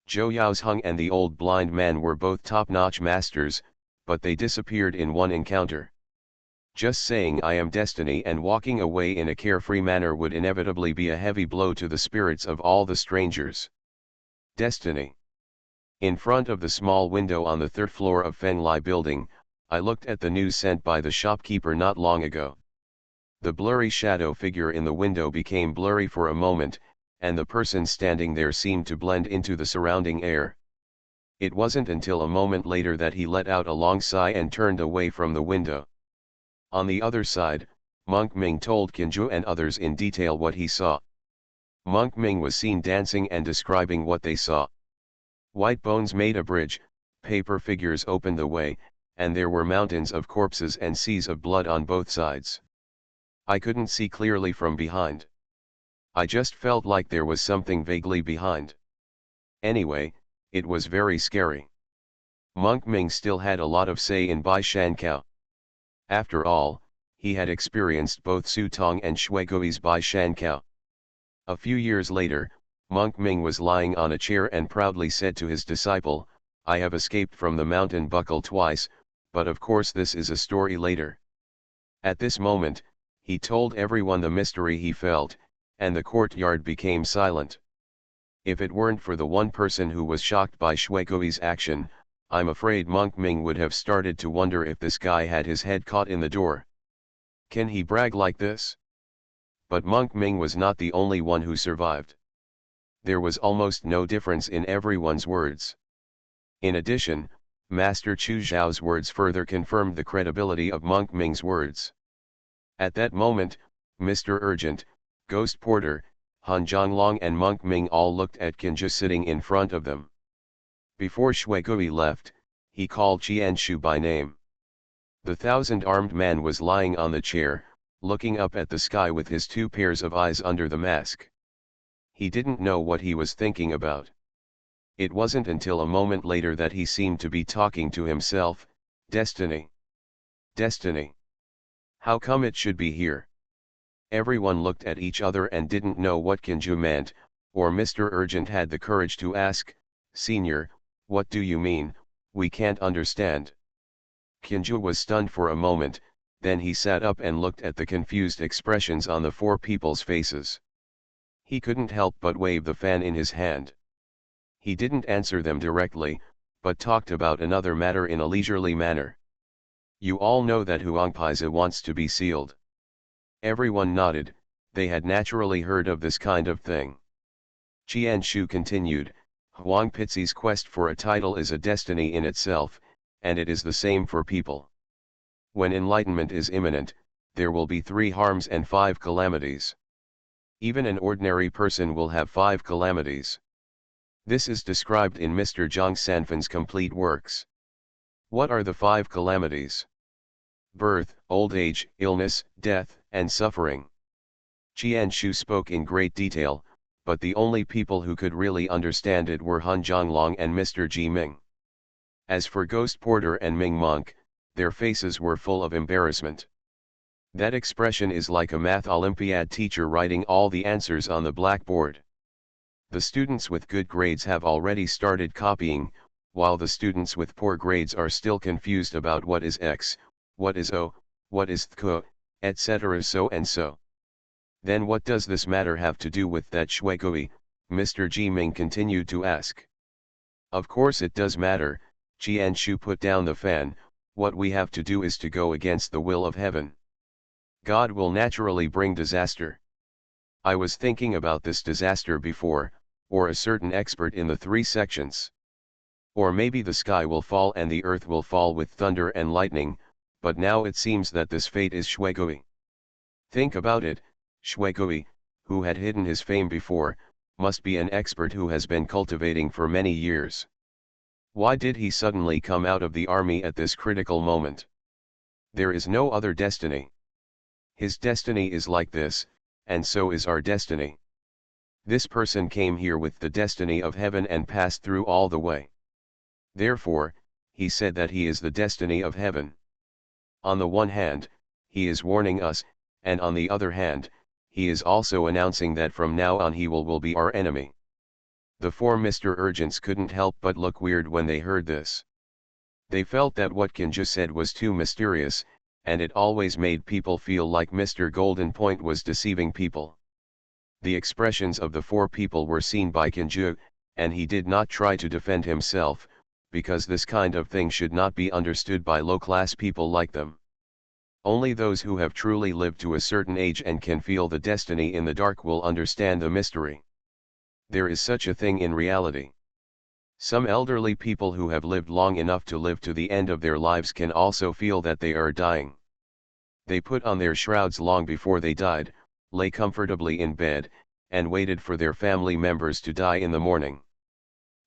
Zhou Yaozheng and the old blind man were both top-notch masters, but they disappeared in one encounter. Just saying "I am destiny" and walking away in a carefree manner would inevitably be a heavy blow to the spirits of all the strangers. Destiny. In front of the small window on the 3rd floor of Fenglai building, I looked at the news sent by the shopkeeper not long ago. The blurry shadow figure in the window became blurry for a moment, and the person standing there seemed to blend into the surrounding air. It wasn't until a moment later that he let out a long sigh and turned away from the window. On the other side, Monk Ming told Qinzhou and others in detail what he saw. Monk Ming was seen dancing and describing what they saw. White bones made a bridge, paper figures opened the way, and there were mountains of corpses and seas of blood on both sides. I couldn't see clearly from behind. I just felt like there was something vaguely behind. Anyway, it was very scary. Monk Ming still had a lot of say in Bai Shankao. After all, he had experienced both Su Tong and Shuigui's Bai Shankao. A few years later, Monk Ming was lying on a chair and proudly said to his disciple, "I have escaped from the mountain buckle twice, but of course this is a story later." At this moment, he told everyone the mystery he felt, and the courtyard became silent. If it weren't for the one person who was shocked by Shuigui's action, I'm afraid Monk Ming would have started to wonder if this guy had his head caught in the door. Can he brag like this? But Monk Ming was not the only one who survived. There was almost no difference in everyone's words. In addition, Master Chu Zhao's words further confirmed the credibility of Monk Ming's words. At that moment, Mr. Urgent, Ghost Porter, Han Zhonglong and Monk Ming all looked at Qinzhou sitting in front of them. Before Shuigui left, he called Qianshu by name. The 1,000-armed man was lying on the chair, looking up at the sky with his 2 pairs of eyes under the mask. He didn't know what he was thinking about. It wasn't until a moment later that he seemed to be talking to himself. Destiny. Destiny. How come it should be here? Everyone looked at each other and didn't know what Qinzhou meant, or Mr. Urgent had the courage to ask, "Senior, what do you mean? We can't understand." Qinzhou was stunned for a moment, then he sat up and looked at the confused expressions on the 4 people's faces. He couldn't help but wave the fan in his hand. He didn't answer them directly, but talked about another matter in a leisurely manner. "You all know that Huangpaizi wants to be sealed." Everyone nodded. They had naturally heard of this kind of thing. Qianshu continued, "Huang Pizi's quest for a title is a destiny in itself, and it is the same for people. When enlightenment is imminent, there will be 3 harms and 5 calamities. Even an ordinary person will have 5 calamities. This is described in Mr. Zhang Sanfan's complete works. What are the 5 calamities? Birth, old age, illness, death, and suffering. Qian Shu spoke in great detail, but the only people who could really understand it were Han Zhonglong and Mr. Ji Ming. As for Ghost Porter and Ming Monk, their faces were full of embarrassment. That expression is like a math Olympiad teacher writing all the answers on the blackboard. The students with good grades have already started copying, while the students with poor grades are still confused about what is X, what is O, what is Th, etc. so and so. Then what does this matter have to do with that Shuigui? Mr. Ji Ming continued to ask. Of course it does matter. Qian Shu put down the fan. What we have to do is to go against the will of heaven. God will naturally bring disaster. I was thinking about this disaster before, or a certain expert in the 3 sections. Or maybe the sky will fall and the earth will fall with thunder and lightning, but now it seems that this fate is Shuigui. Think about it, Shuigui, who had hidden his fame before, must be an expert who has been cultivating for many years. Why did he suddenly come out of the army at this critical moment? There is no other destiny. His destiny is like this, and so is our destiny. This person came here with the destiny of heaven and passed through all the way. Therefore, he said that he is the destiny of heaven. On the one hand, he is warning us, and on the other hand, he is also announcing that from now on he will be our enemy. The 4 Mr. Urgents couldn't help but look weird when they heard this. They felt that what Kinju said was too mysterious, and it always made people feel like Mr. Golden Point was deceiving people. The expressions of the 4 people were seen by Kinju, and he did not try to defend himself, because this kind of thing should not be understood by low-class people like them. Only those who have truly lived to a certain age and can feel the destiny in the dark will understand the mystery. There is such a thing in reality. Some elderly people who have lived long enough to live to the end of their lives can also feel that they are dying. They put on their shrouds long before they died, lay comfortably in bed, and waited for their family members to die in the morning.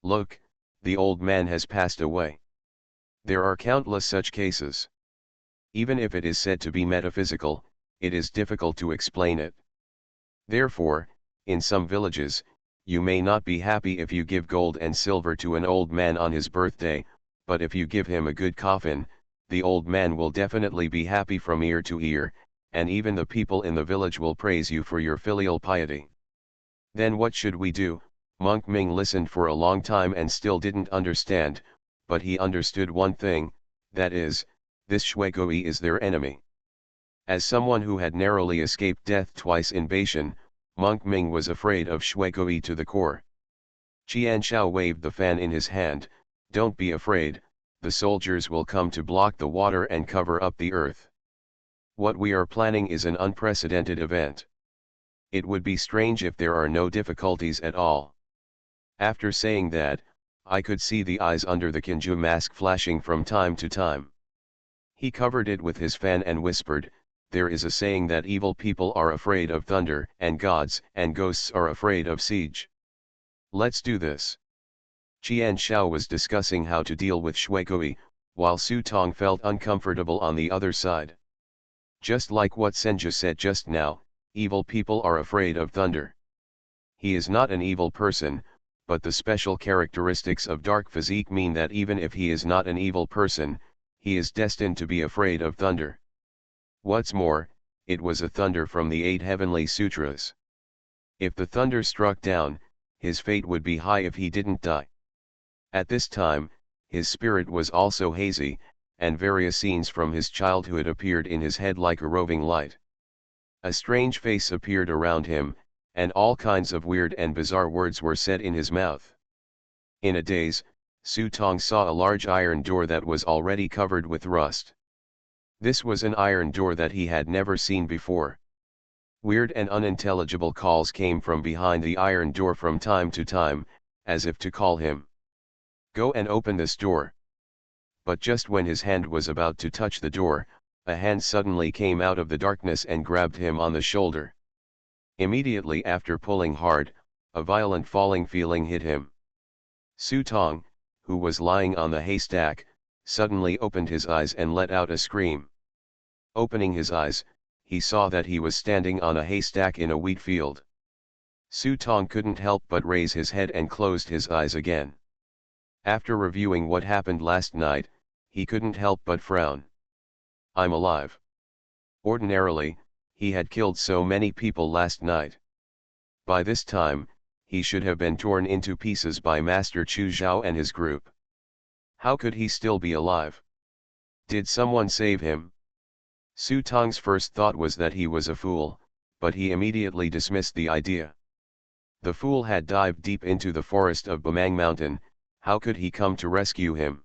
Look, the old man has passed away. There are countless such cases. Even if it is said to be metaphysical, it is difficult to explain it. Therefore, in some villages, you may not be happy if you give gold and silver to an old man on his birthday, but if you give him a good coffin, the old man will definitely be happy from ear to ear, and even the people in the village will praise you for your filial piety. Then what should we do? Monk Ming listened for a long time and still didn't understand, but he understood one thing, that is, this Shuigui is their enemy. As someone who had narrowly escaped death twice in Beishan, Monk Ming was afraid of Shuigui to the core. Qian Shao waved the fan in his hand. Don't be afraid, the soldiers will come to block the water and cover up the earth. What we are planning is an unprecedented event. It would be strange if there are no difficulties at all. After saying that, I could see the eyes under the Kinju mask flashing from time to time. He covered it with his fan and whispered, there is a saying that evil people are afraid of thunder, and gods and ghosts are afraid of siege. Let's do this. Qian Shao was discussing how to deal with Shuigui, while Su Tong felt uncomfortable on the other side. Just like what Senju said just now, evil people are afraid of thunder. He is not an evil person, but the special characteristics of dark physique mean that even if he is not an evil person, he is destined to be afraid of thunder. What's more, it was a thunder from the 8 heavenly sutras. If the thunder struck down, his fate would be high if he didn't die. At this time, his spirit was also hazy, and various scenes from his childhood appeared in his head like a roving light. A strange face appeared around him, and all kinds of weird and bizarre words were said in his mouth. In a daze, Su Tong saw a large iron door that was already covered with rust. This was an iron door that he had never seen before. Weird and unintelligible calls came from behind the iron door from time to time, as if to call him. Go and open this door. But just when his hand was about to touch the door, a hand suddenly came out of the darkness and grabbed him on the shoulder. Immediately after pulling hard, a violent falling feeling hit him. Su Tong, who was lying on the haystack, suddenly opened his eyes and let out a scream. Opening his eyes, he saw that he was standing on a haystack in a wheat field. Su Tong couldn't help but raise his head and closed his eyes again. After reviewing what happened last night, he couldn't help but frown. I'm alive. Ordinarily, he had killed so many people last night. By this time, he should have been torn into pieces by Master Chu Zhao and his group. How could he still be alive? Did someone save him? Su Tong's first thought was that he was a fool, but he immediately dismissed the idea. The fool had dived deep into the forest of Bamang Mountain, how could he come to rescue him?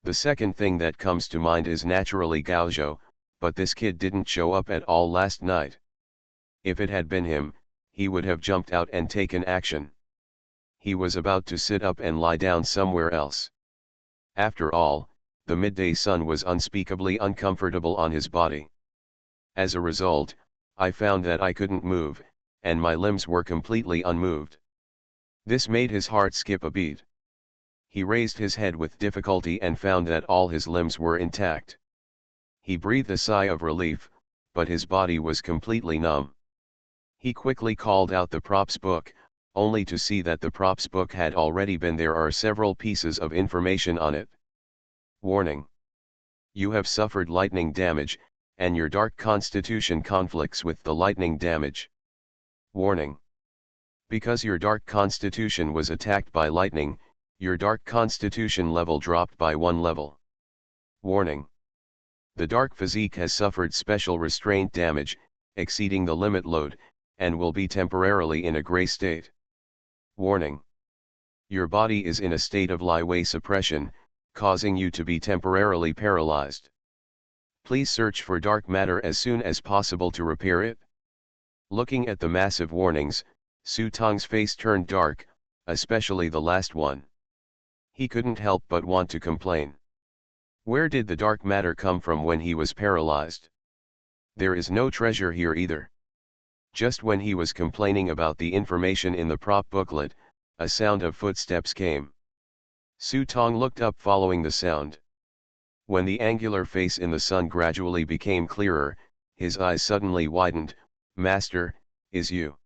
The second thing that comes to mind is naturally Gao Zhou, but this kid didn't show up at all last night. If it had been him, he would have jumped out and taken action. He was about to sit up and lie down somewhere else. After all, the midday sun was unspeakably uncomfortable on his body. As a result, I found that I couldn't move, and my limbs were completely unmoved. This made his heart skip a beat. He raised his head with difficulty and found that all his limbs were intact. He breathed a sigh of relief, but his body was completely numb. He quickly called out the props book, only to see that the props book had already been there are several pieces of information on it. Warning. You have suffered lightning damage, and your dark constitution conflicts with the lightning damage. Warning. Because your dark constitution was attacked by lightning, your dark constitution level dropped by 1 level. Warning. The dark physique has suffered special restraint damage, exceeding the limit load, and will be temporarily in a gray state. Warning. Your body is in a state of Li-Wei suppression, causing you to be temporarily paralyzed. Please search for dark matter as soon as possible to repair it. Looking at the massive warnings, Su Tong's face turned dark, especially the last one. He couldn't help but want to complain. Where did the dark matter come from when he was paralyzed? There is no treasure here either. Just when he was complaining about the information in the prop booklet, a sound of footsteps came. Su Tong looked up following the sound. When the angular face in the sun gradually became clearer, his eyes suddenly widened. Master, is you?